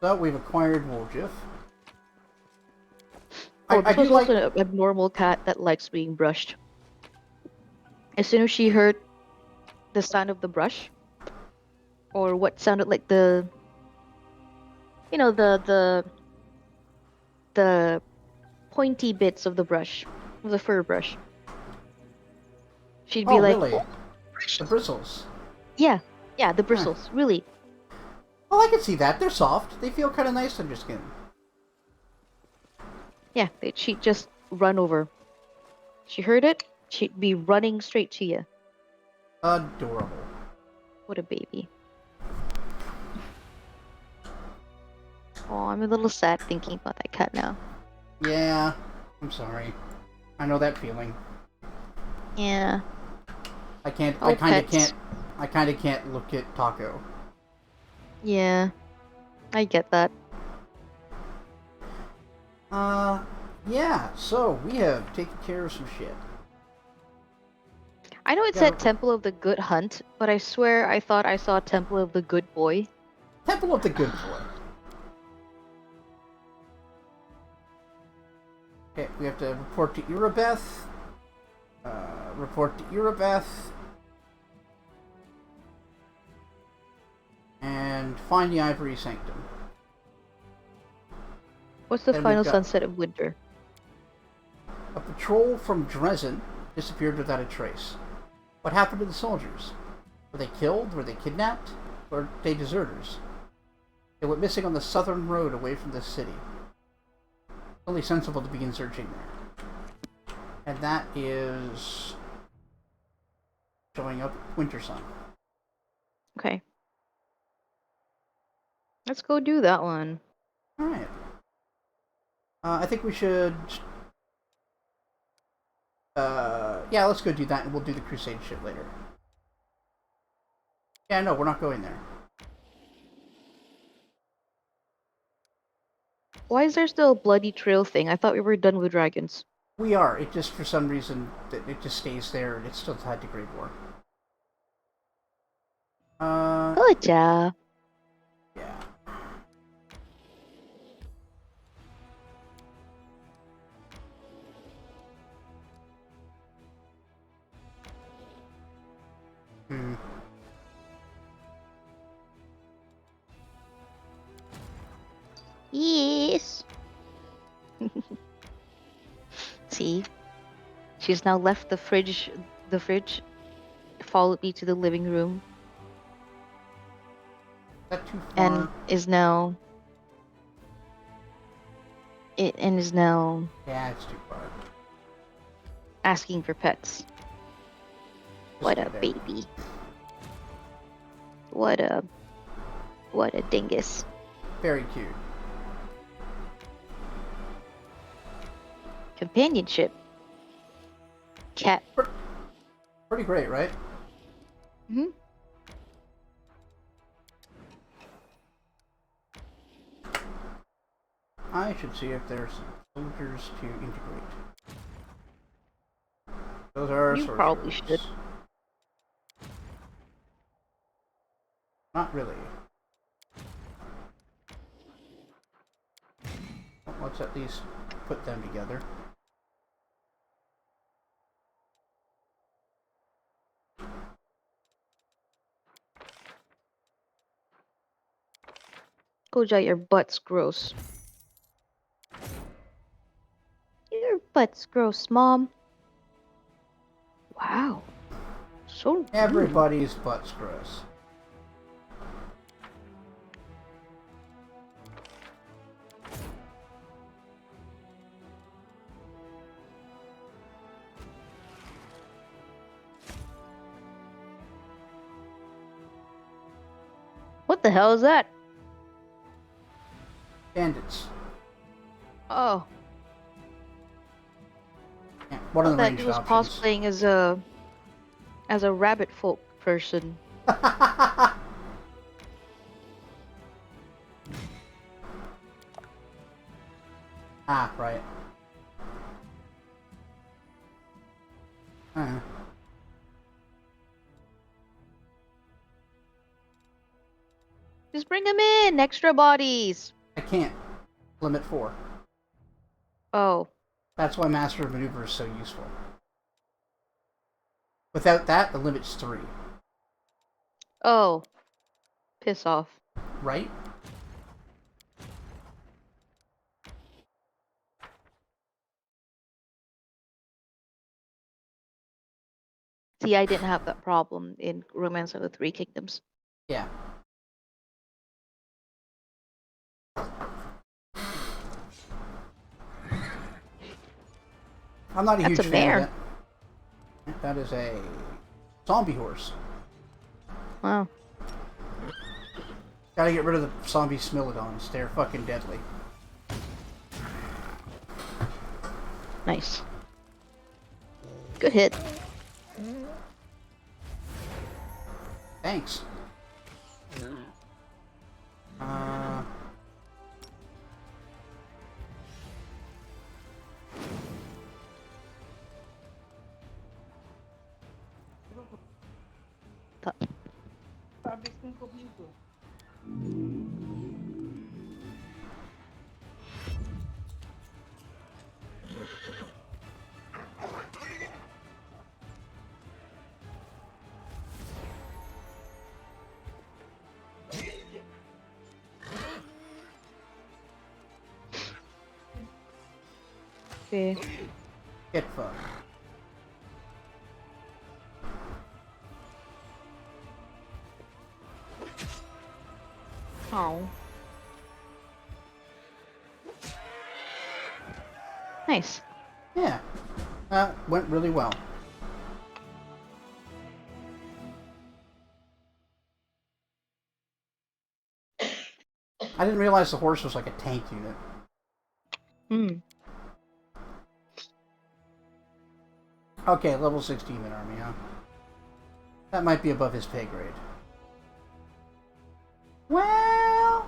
A: So we've acquired Woljif.
B: Oh,
A: I
B: this
A: do
B: was
A: like.
B: also an abnormal cat that likes being brushed. As soon as she heard the sound of the brush, or what sounded like the, you know, the pointy bits of the brush, of the fur brush, she'd be
A: Oh,
B: like,
A: really?
B: "Oh,
A: The bristles.
B: yeah, the bristles, really."
A: Well, I can see that. They're soft. They feel kind of nice on your skin.
B: Yeah, she'd just run over. She heard it, she'd be running straight to you.
A: Adorable.
B: What a baby. Oh, I'm a little sad thinking about that cat now.
A: Yeah, I'm sorry. I know that feeling.
B: Yeah.
A: I can't.
B: Oh,
A: I kind of
B: pets.
A: can't. I kind of can't look at Taco.
B: Yeah. I get that.
A: Yeah. So we have taken care of some shit.
B: I know it
A: Yeah.
B: said Temple of the Good Hunt, but I swear I thought I saw Temple of the Good Boy.
A: Temple of the Good Boy. Okay, we have to report to Irabeth. Report to Irabeth. And find the Ivory Sanctum.
B: What's the
A: Then we've
B: final
A: got-
B: sunset of winter?
A: A patrol from Dresden disappeared without a trace. What happened to the soldiers? Were they killed? Were they kidnapped? Or are they deserters? They went missing on the southern road away from the city. Only sensible to begin searching there. And that is showing up Winter Sun.
B: Okay. Let's go do that one.
A: Alright. I think we should... yeah, let's go do that, and we'll do the Crusade shit later. Yeah, no, we're not going there.
B: Why is there still a bloody trail thing? I thought we were done with dragons.
A: We are. It just, for some reason, it just stays there, and it's still tied to Great War.
B: Good job.
A: Yeah. Hmm.
B: Yes. See? She's now left the fridge, followed me to the living room,
A: Is that too far?
B: and is now... is now
A: Yeah, it's too far.
B: asking for pets.
A: Just
B: What
A: stay
B: a
A: there.
B: baby. What a dingus.
A: Very cute.
B: Companionship. Cat.
A: Pretty great, right?
B: Hmm.
A: I should see if there's soldiers to integrate. Those are
B: You probably should.
A: sorcerers. Not really. Well, let's at least put them together.
B: Koja, your butt's gross. Your butt's gross, Mom. Wow. So rude.
A: Everybody's butt's gross.
B: What the hell is that?
A: Bandits.
B: Oh,
A: Yeah, one of the
B: that
A: ranged
B: he was
A: options.
B: cosplaying as a rabbit folk person.
A: Ah, right.
B: Just bring them in, extra bodies.
A: I can't. Limit 4.
B: Oh,
A: That's why Master of Maneuver is so useful. Without that, the limit's 3.
B: oh, piss off.
A: Right?
B: See, I didn't have that problem in Romance of the Three Kingdoms.
A: Yeah. I'm not a
B: That's
A: huge
B: a
A: fan
B: mare.
A: of it. That is a zombie horse.
B: Wow.
A: Gotta get rid of the zombie smilodons. They're fucking deadly.
B: Nice. Good hit.
A: Thanks.
B: Th- Okay.
A: Get fucked.
B: Oh. Nice.
A: Yeah. Went really well. I didn't realize the horse was like a tank unit.
B: Hmm.
A: Okay, level 6 demon army, huh? That might be above his pay grade. Well...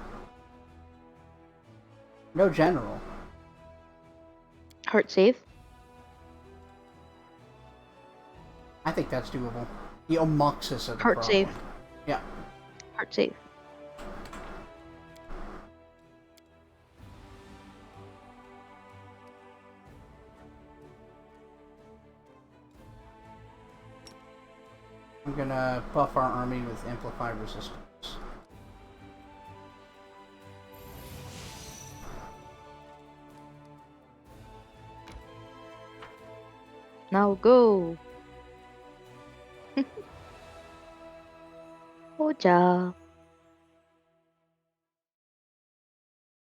A: No general.
B: Heart save.
A: I think that's doable. The Omoxis of the
B: Heart
A: problem.
B: save.
A: Yeah.
B: Heart save.
A: I'm gonna buff our army with Amplify Resistance.
B: Now go. Oja.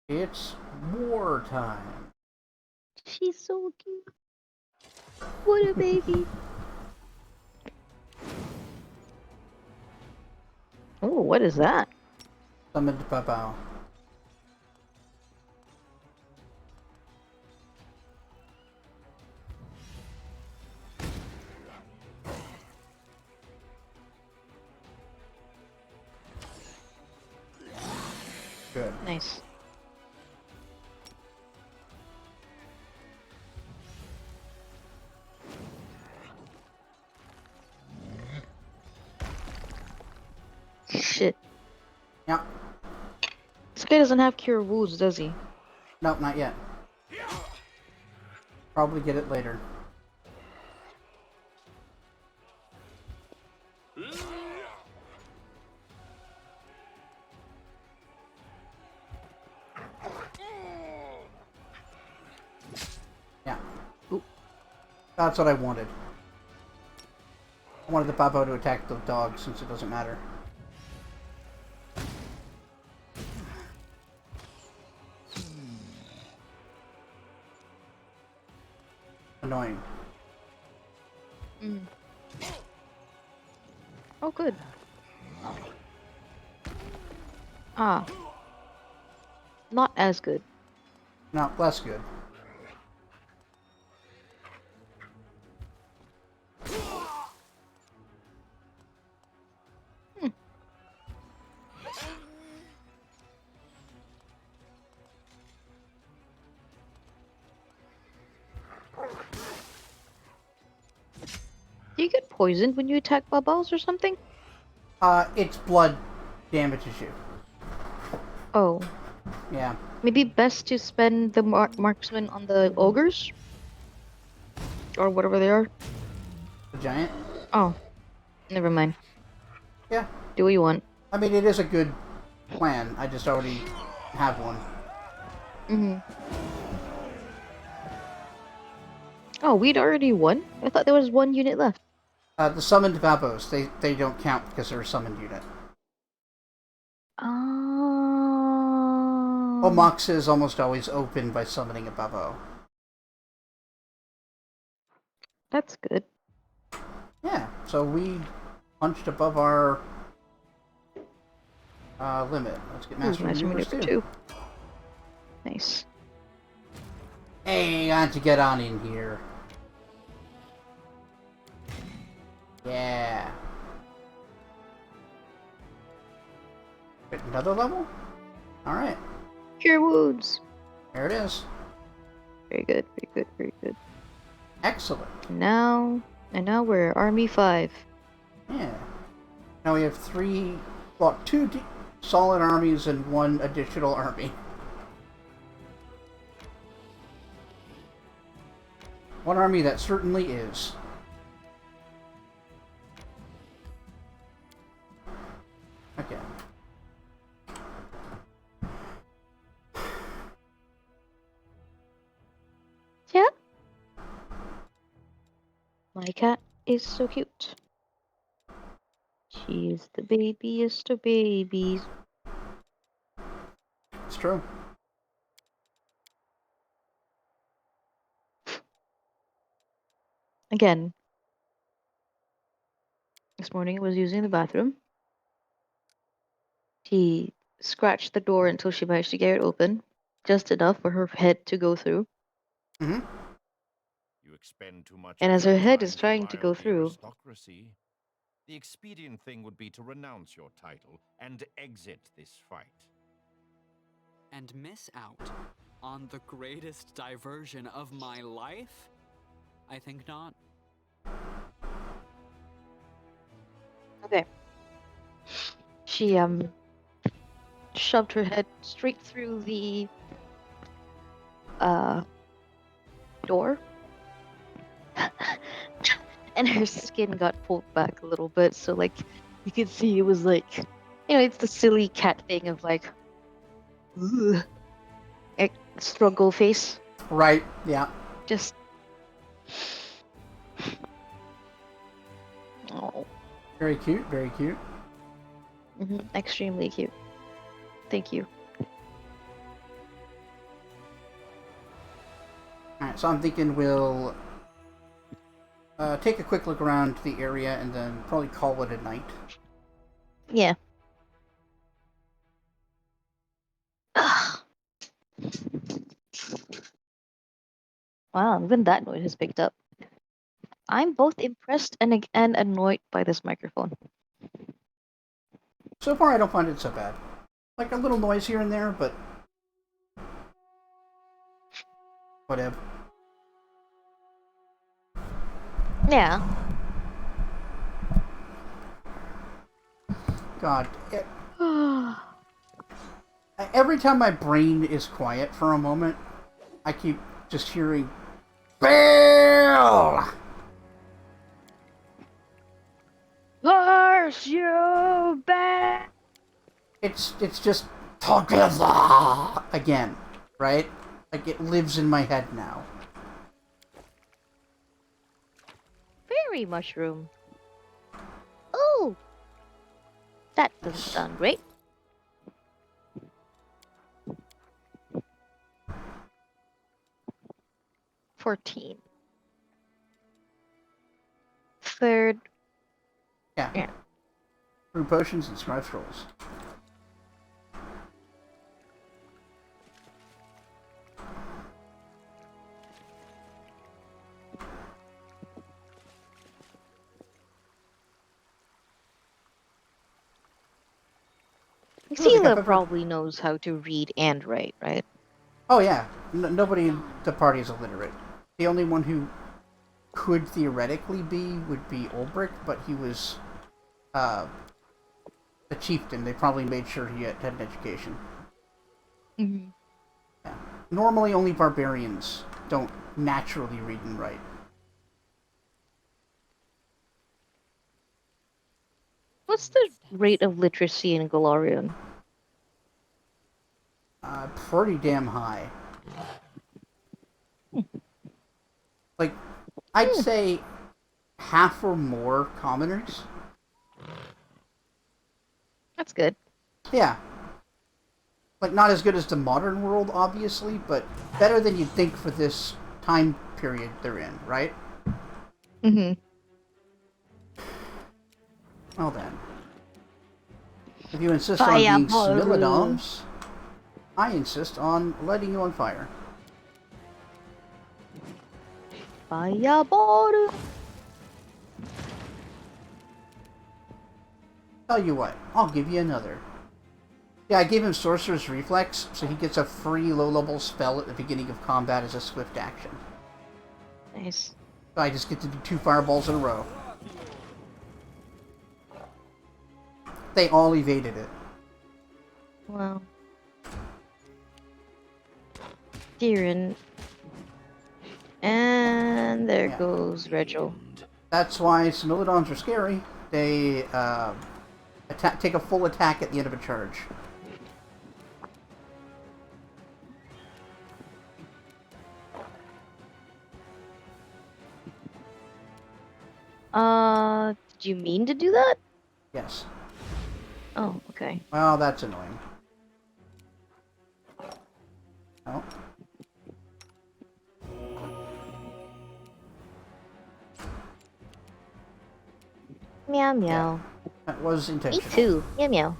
A: It's war time.
B: She's so cute. What a baby. Oh, what is that?
A: Summoned Babao. Good.
B: Nice. Shit.
A: Yeah.
B: This guy doesn't have cure wounds, does he?
A: Nope, not yet. Probably get it later. Yeah. Oop. That's what I wanted. I wanted the Babo to attack the dog since it doesn't matter. Annoying.
B: Mm. Oh, good. Ah. Not as good.
A: No, less good.
B: Do you get poisoned when you attack bubbles or something?
A: Its blood damages you.
B: Oh.
A: Yeah.
B: Maybe best to spend the marksman on the ogres? Or whatever they are.
A: The giant?
B: Oh. Never mind.
A: Yeah.
B: Do what you want.
A: I mean, it is a good plan. I just already have one.
B: Mm-hmm. Oh, we'd already won? I thought there was one unit left.
A: The summoned Babos, they don't count because they're a summoned unit.
B: Oh.
A: Omoxa is almost always open by summoning a Babo.
B: That's good.
A: Yeah, so we punched above our limit. Let's get Master
B: Master
A: Maneuvers
B: Maneuver
A: too.
B: 2. Nice.
A: Hey, got to get on in here. Yeah. Get another level? Alright.
B: Cure wounds.
A: There it is.
B: Very good, very good, very good.
A: Excellent.
B: And now we're Army 5.
A: Yeah. Now we have two solid armies and one additional army. One army that certainly is. Okay.
B: Yeah. My cat is so cute. She's the babiest of babies.
A: true.
B: Again, this morning I was using the bathroom. She scratched the door until she managed to get it open, just enough for her head to go through.
A: Hmm.
F: You expend too much
B: And
F: of
B: as
F: your
B: her head
F: time
B: is trying to
F: rile
B: go
F: the
B: through,
F: aristocracy. The expedient thing would be to renounce your title and exit this fight.
G: And miss out on the greatest diversion of my life? I think not.
B: okay, she shoved her head straight through the uh door, and her skin got pulled back a little bit, so like you could see it was like, it's the silly cat thing of like, ugh, like, struggle face.
A: Right. Yeah.
B: Just oh,
A: Very cute. Very cute.
B: extremely cute. Thank you.
A: Alright, so I'm thinking we'll take a quick look around the area and then probably call it a night.
B: Yeah. Ugh. Wow, even that noise has picked up. I'm both impressed and annoyed by this microphone.
A: So far, I don't find it so bad. Like a little noise here and there, but whatever.
B: Yeah.
A: God, every time my brain is quiet for a moment, I keep just hearing Bill!
B: Curse you back!
A: It's just together again, right? Like it lives in my head now.
B: Berry mushroom. Oh! That doesn't sound great. $14. Third.
A: Yeah. Brew potions and scribe scrolls.
B: Sela probably knows how to read and write, right?
A: Oh yeah, nobody in the party is illiterate. The only one who could theoretically be would be Ulbrich, but he was a chieftain. They probably made sure he had an education.
B: Mm-hmm.
A: Yeah. Normally, only barbarians don't naturally read and write.
B: What's the rate of literacy in Galarian?
A: Pretty damn high. Like, I'd say half or more commoners.
B: That's good.
A: Yeah. Like, not as good as the modern world, obviously, but better than you'd think for this time period they're in, right?
B: Mm-hmm.
A: Well then. If you insist on being Similadons, I insist on lighting you on fire.
B: Fireball.
A: Tell you what, I'll give you another. Yeah, I gave him Sorcerer's Reflex, so he gets a free low-level spell at the beginning of combat as a swift action.
B: Nice.
A: So I just get to do 2 fireballs in a row. They all evaded it.
B: Wow. Deerin. And there goes Regil.
A: That's why Similodons are scary. They take a full attack at the end of a charge.
B: Did you mean to do that?
A: Yes.
B: Oh, okay.
A: Well, that's annoying.
B: Meow meow.
A: That was
B: Me
A: intentional.
B: too. Meow meow.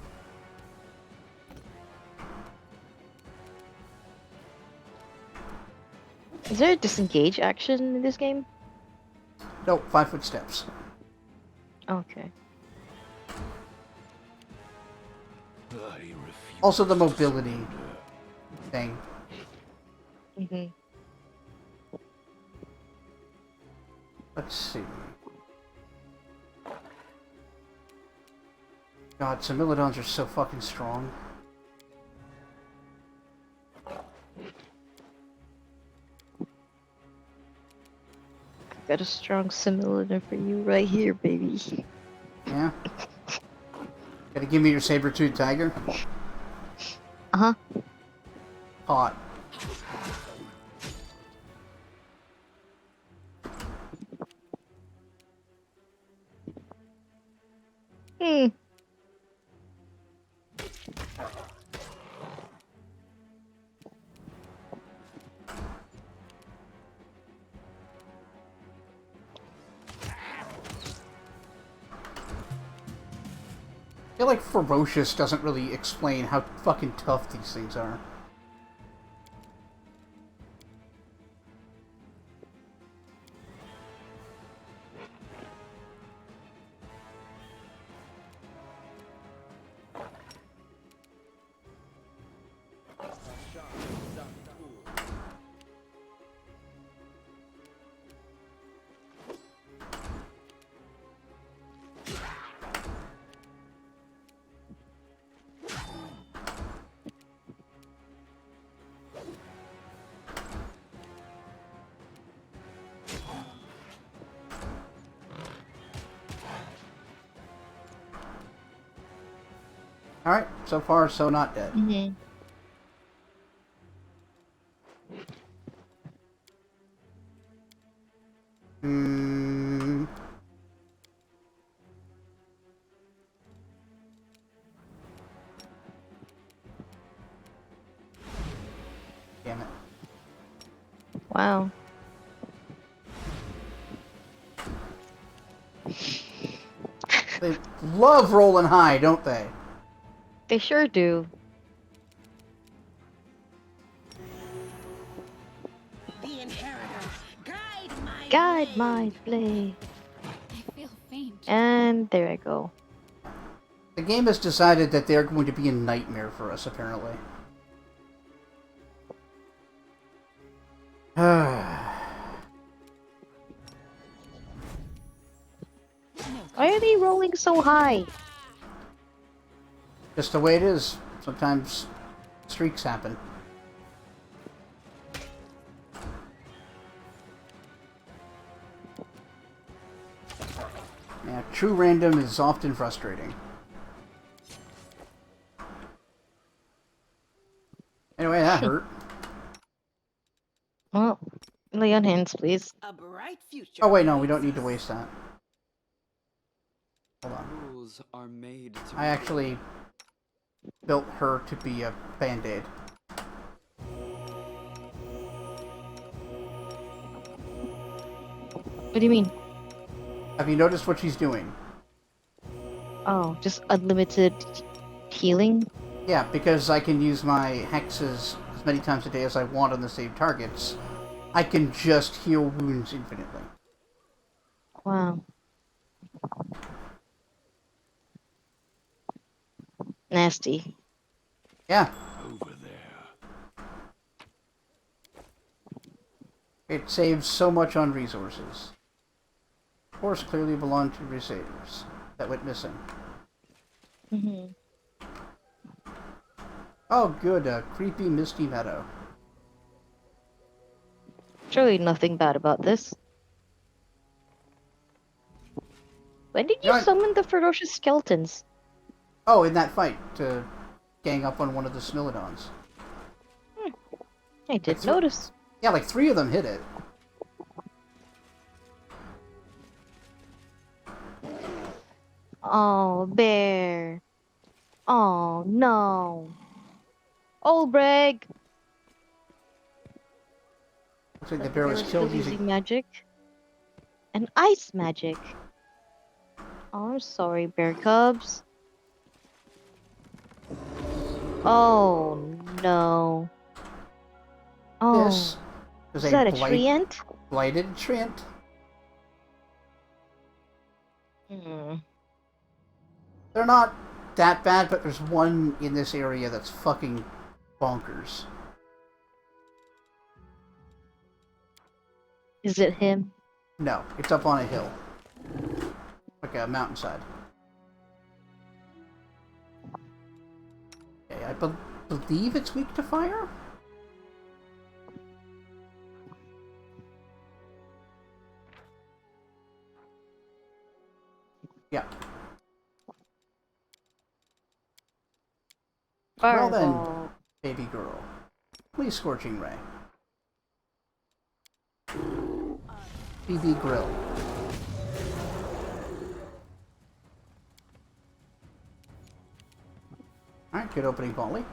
B: Is there a disengage action in this game?
A: Nope, 5-foot steps.
B: Okay.
A: Also the mobility thing.
B: Mm-hmm.
A: Let's see. God, Similodons are so fucking strong.
B: Got a strong similar for you right here, baby.
A: Yeah? Gotta give me your saber-toothed tiger?
B: Uh-huh.
A: Hot.
B: Hmm.
A: I feel like ferocious doesn't really explain how fucking tough these things are. Alright, so far so not dead.
B: Mm-hmm.
A: Hmm. Damn it.
B: Wow.
A: They love rolling high, don't they?
B: They sure do.
E: The inheritor,
B: Guide my play.
C: I feel faint.
B: And there I go.
A: The game has decided that they're going to be a nightmare for us, apparently.
B: Why are they rolling so high?
A: Just the way it is. Sometimes streaks happen. Yeah, true random is often frustrating. Anyway, that hurt.
B: Well, lay on hands, please.
E: A bright future.
A: Oh wait, no, we don't need to waste that. Hold on.
G: Rules are made to
A: I actually built her to be a band-aid.
B: What do you mean?
A: Have you noticed what she's doing?
B: Oh, just unlimited healing?
A: Yeah, because I can use my hexes as many times a day as I want on the same targets. I can just heal wounds infinitely.
B: Wow. Nasty.
A: Yeah.
D: Over there.
A: It saves so much on resources. Horse clearly belonged to Crusaders that went missing.
B: Mm-hmm.
A: Oh good, a creepy misty meadow.
B: Surely nothing bad about this. When did you
A: Yeah,
B: summon the ferocious skeletons?
A: Oh, in that fight, to gang up on one of the Smilodons.
B: I did
A: That's-
B: notice.
A: Yeah, like 3 of them hit it.
B: Oh, bear. Oh, no. Olbreg!
A: Looks like the bear was
B: Still
A: killed
B: using
A: using...
B: magic. And ice magic. Oh, I'm sorry, bear cubs. Oh no.
A: This
B: Oh,
A: is
B: is
A: a
B: that a treant?
A: blighted treant.
B: Hmm.
A: They're not that bad, but there's one in this area that's fucking bonkers.
B: Is it him?
A: No, it's up on a hill. Like a mountainside. Okay, I believe it's weak to fire? Yeah. Well then,
B: Fireball.
A: baby girl. Please Scorching Ray. BB Grill. Alright, good opening volley.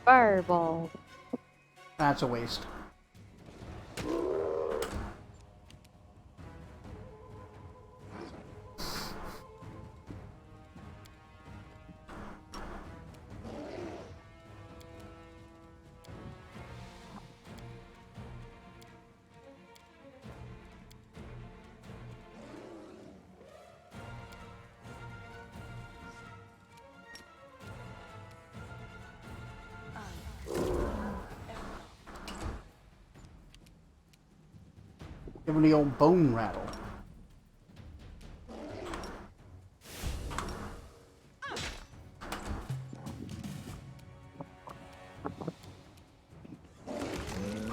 B: Fireball.
A: That's a waste. Give him the old bone rattle.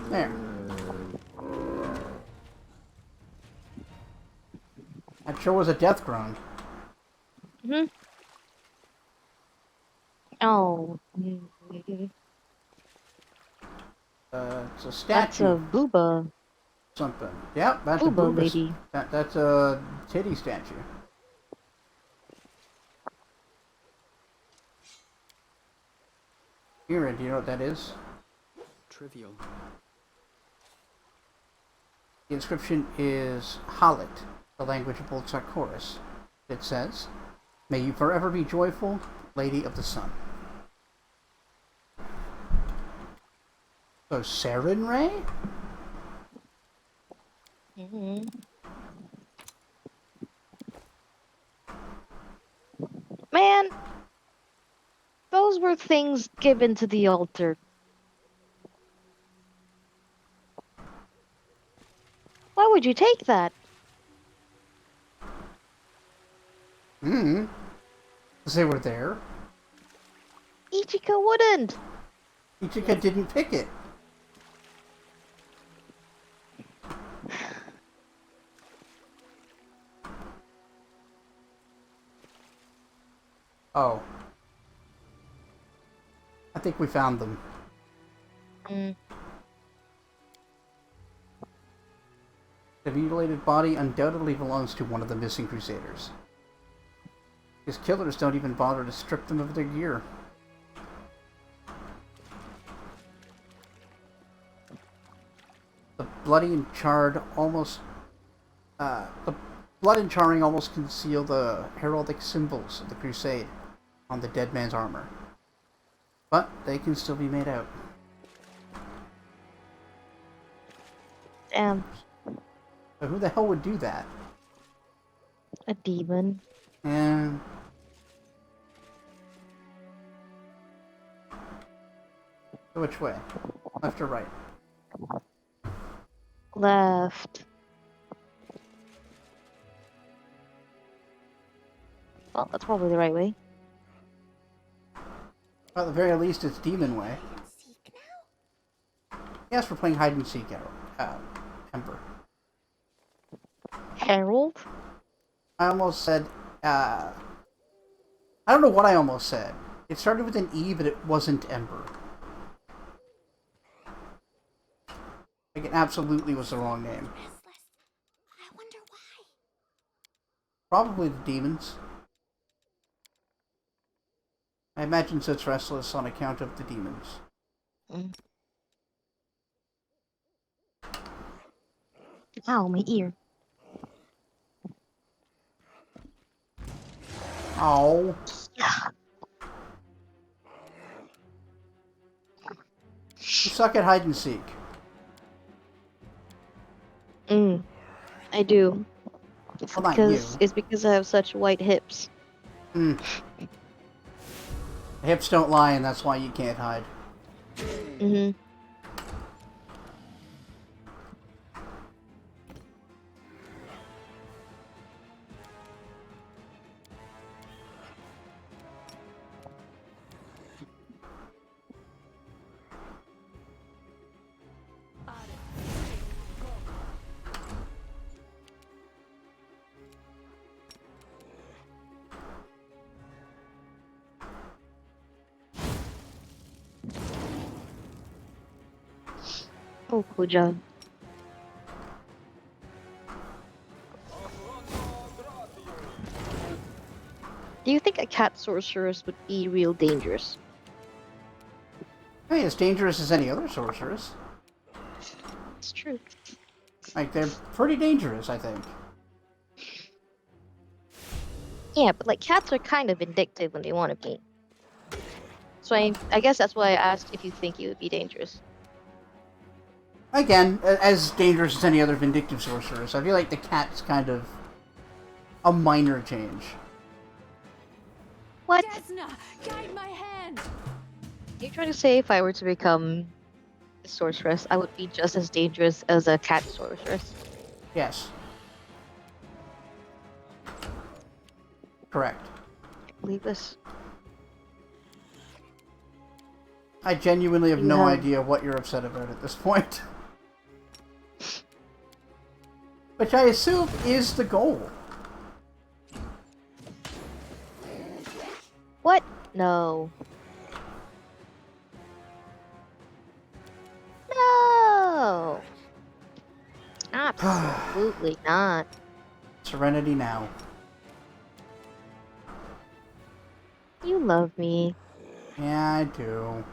A: There. That sure was a death groan.
B: Hmm. Oh. Mm.
A: It's a
B: That's
A: statue.
B: a booba.
A: Something. Yep, that's a
B: Booba
A: booba.
B: lady.
A: That's a titty statue. Here, do you know what that is?
G: Trivial.
A: The inscription is Halit, the language of Old Sarkoris. It says, "May you forever be joyful, Lady of the Sun." So, Saren Ray?
B: Hmm. Man, those were things given to the altar. Why would you take that?
A: Hmm. Because they were there.
B: Ichika wouldn't.
A: Ichika didn't pick it. Oh. I think we found them.
B: Mm.
A: The mutilated body undoubtedly belongs to one of the missing Crusaders. His killers don't even bother to strip them of their gear. The bloody and charred almost... the blood and charring almost conceal the heraldic symbols of the Crusade on the dead man's armor. But they can still be made out.
B: Damn.
A: So who the hell would do that?
B: A demon.
A: And... which way? Left or right?
B: Left. Well, that's probably the right way.
A: At the very least, it's demon way. Yes, we're playing hide and seek, Ember.
B: Harold?
A: I almost said, I don't know what I almost said. It started with an E, but it wasn't Ember. Like, it absolutely was the wrong name.
C: Restless. I wonder why.
A: Probably the demons. I imagine so it's restless on account of the demons.
B: Mm. Ow, my ear.
A: Oh. You suck at hide and seek.
B: I do.
A: Well, not you.
B: It's because I have such white hips.
A: The hips don't lie, and that's why you can't hide.
B: Mm-hmm. Oh, cool job. Do you think a cat sorceress would be real dangerous?
A: Hey, as dangerous as any other sorceress.
B: It's true.
A: Like, they're pretty dangerous, I think.
B: Yeah, but like cats are kind of vindictive when they want to be. So I guess that's why I asked if you think you would be dangerous.
A: Again, as dangerous as any other vindictive sorceress. I feel like the cat's kind of a minor change.
B: What?
C: Desna, guide my hand.
B: You're trying to say if I were to become a sorceress, I would be just as dangerous as a cat sorceress?
A: Yes. Correct.
B: I believe this.
A: I genuinely have no
B: Yeah.
A: idea what you're upset about at this point. Which I assume is the goal.
B: What? No. No! Absolutely not.
A: Serenity now.
B: You love me.
A: Yeah, I do.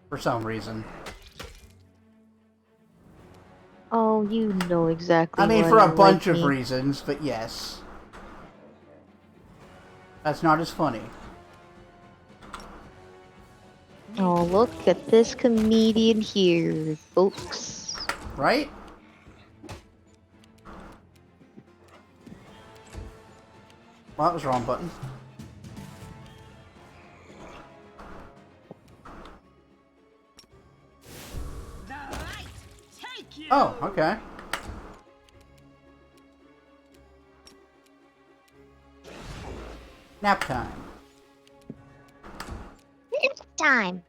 A: For some reason.
B: Oh, you know exactly
A: I mean,
B: why
A: for a
B: you
A: bunch
B: like
A: of
B: me.
A: reasons, but yes. That's not as funny.
B: Oh, look at this comedian here, folks.
A: Right? Well, that was the wrong button. Oh, okay. Nap time.
B: It's time.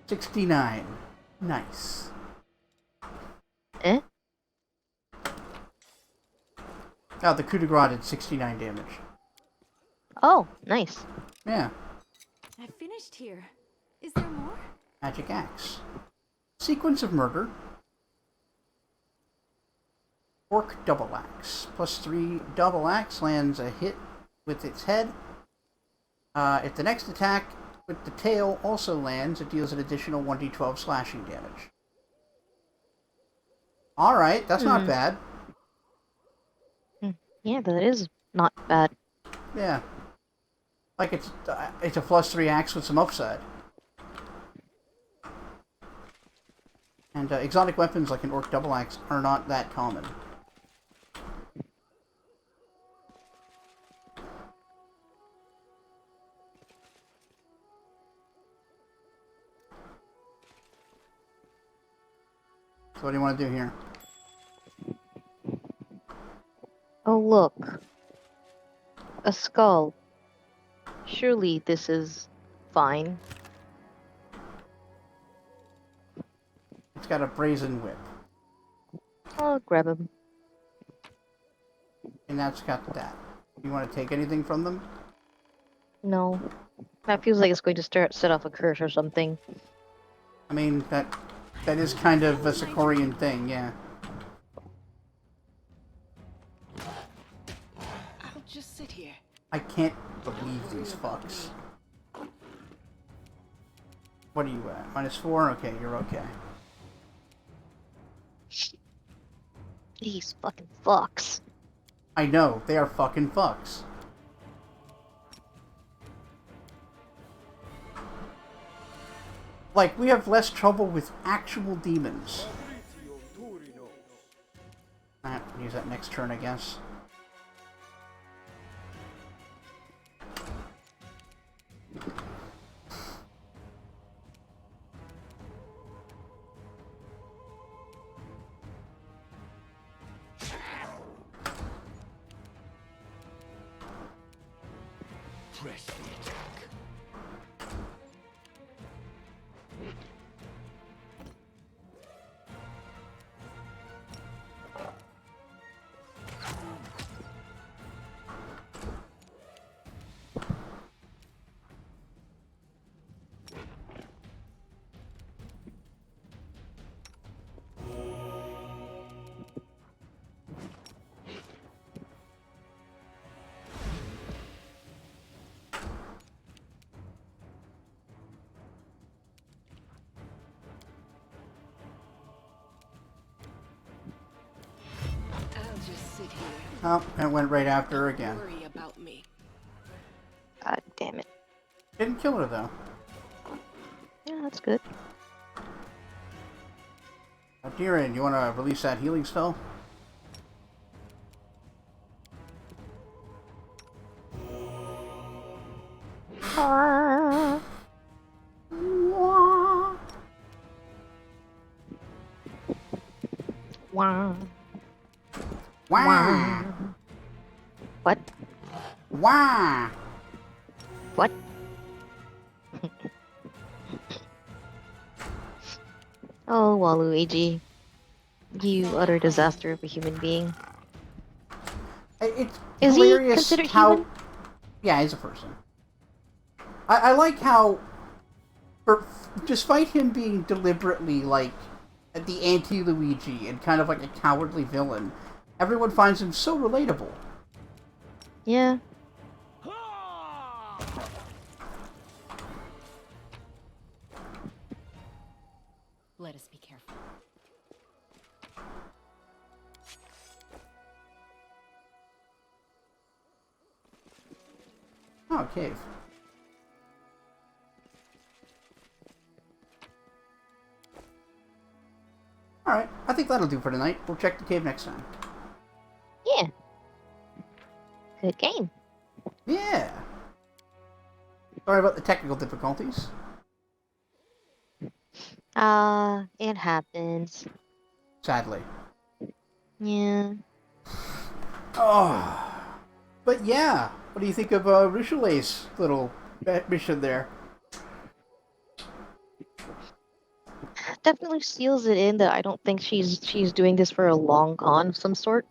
A: $69. Nice.
B: Eh?
A: Oh, the coup de grace did 69 damage.
B: Oh, nice.
A: Yeah.
C: I finished here. Is there more?
A: Magic axe. Sequence of murder. Orc double axe. +3 double axe lands a hit with its head. If the next attack with the tail also lands, it deals an additional 1d12 slashing damage. Alright, that's not bad.
B: Yeah, that is not bad.
A: Yeah. Like, it's a +3 axe with some upside. And exotic weapons like an orc double axe are not that common. So what do you want to do here?
B: Oh, look. A skull. Surely this is fine.
A: It's got a brazen whip.
B: I'll grab him.
A: And that's got that. You want to take anything from them?
B: No. That feels like it's going to set off a curse or something.
A: I mean, that is kind of a Sikorian thing, yeah.
E: I'll just sit here.
A: I can't believe these fucks. What are you at? -4? Okay, you're okay.
B: These fucking fucks.
A: I know, they are fucking fucks. Like, we have less trouble with actual demons. Alright, use that next turn, I guess.
D: Press the attack.
E: I'll just sit here.
A: Oh, and it went right after her again.
E: Worry about me.
B: God damn it.
A: Didn't kill her, though.
B: Yeah, that's good.
A: Deerin, you want to release that healing spell?
B: Ah. Wah.
A: Wah!
B: What?
A: Wah!
B: What? Oh, Waluigi. You utter disaster of a human being.
A: It's
B: Is he
A: hilarious
B: considered
A: how...
B: human?
A: Yeah, he's a person. I like how, despite him being deliberately, like, the anti-Luigi and kind of like a cowardly villain, everyone finds him so relatable.
B: Yeah.
C: Let us be careful.
A: Oh, cave. Alright, I think that'll do for tonight. We'll check the cave next time.
B: Yeah. Good game.
A: Yeah! Sorry about the technical difficulties.
B: It happens.
A: Sadly.
B: Yeah.
A: Oh. But yeah, what do you think of Arueshalae's little mission there?
B: Definitely seals it in that I don't think she's doing this for a long con of some sort.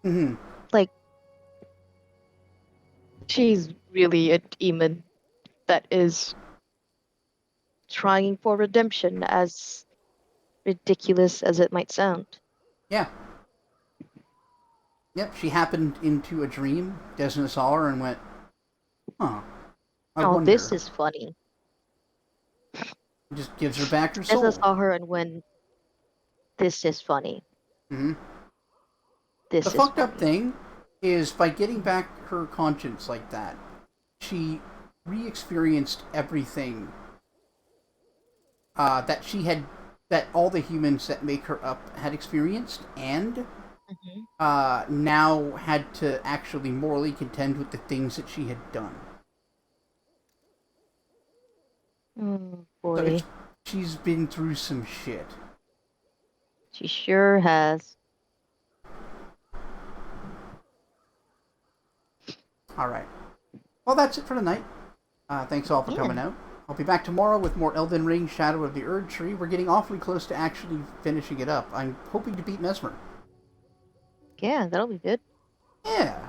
A: Mm-hmm.
B: Like, she's really a demon that is trying for redemption, as ridiculous as it might sound.
A: Yeah. Yep, she happened into a dream. Desna saw her and went, huh. I wonder.
B: This is funny.
A: Just gives her back her soul.
B: Desna saw her and went, this is funny.
A: Mm-hmm.
B: This
A: The
B: is
A: fucked
B: funny.
A: up thing is, by getting back her conscience like that, she re-experienced everything that all the humans that make her up had experienced, and now had to actually morally contend with the things that she had done.
B: Oh,
A: So
B: boy.
A: she's been through some shit.
B: She sure has.
A: Alright. Well, that's it for tonight. Thanks all for
B: Yeah.
A: coming out. I'll be back tomorrow with more Elden Ring Shadow of the Erd Tree. We're getting awfully close to actually finishing it up. I'm hoping to beat Mesmer.
B: Yeah, that'll be good.
A: Yeah.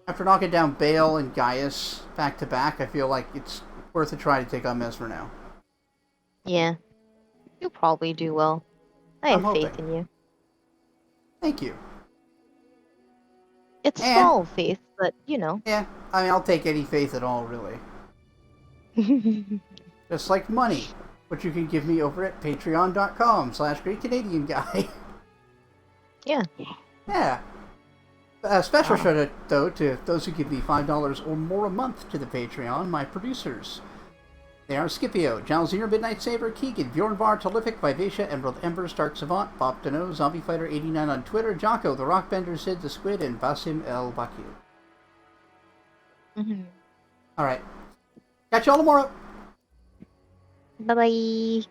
A: After knocking down Bale and Gaius back to back, I feel like it's worth a try to take on Mesmer now.
B: Yeah. You'll probably do well. I
A: I'm
B: have faith
A: hoping.
B: in you.
A: Thank you.
B: It's
A: And-
B: small faith, but you know.
A: Yeah, I mean, I'll take any faith at all, really. Just like money, which you can give me over at patreon.com/greatcanadianguy.
B: Yeah.
A: Yeah. A special shout out, though, to those who give me $5 or more a month to the Patreon, my producers. They are Scipio, Jalzir, Midnight Saber, Keegan, Bjornvar, Tolific, Vivacia, Emerald Ember, Stark Savant, Bop Jon, Zombie Fighter 89 on Twitter, Jocko, The Rockbender, Sid the Squid, and Basim El Bakir.
B: Mm-hmm.
A: Alright. Catch y'all tomorrow!
B: Bye bye.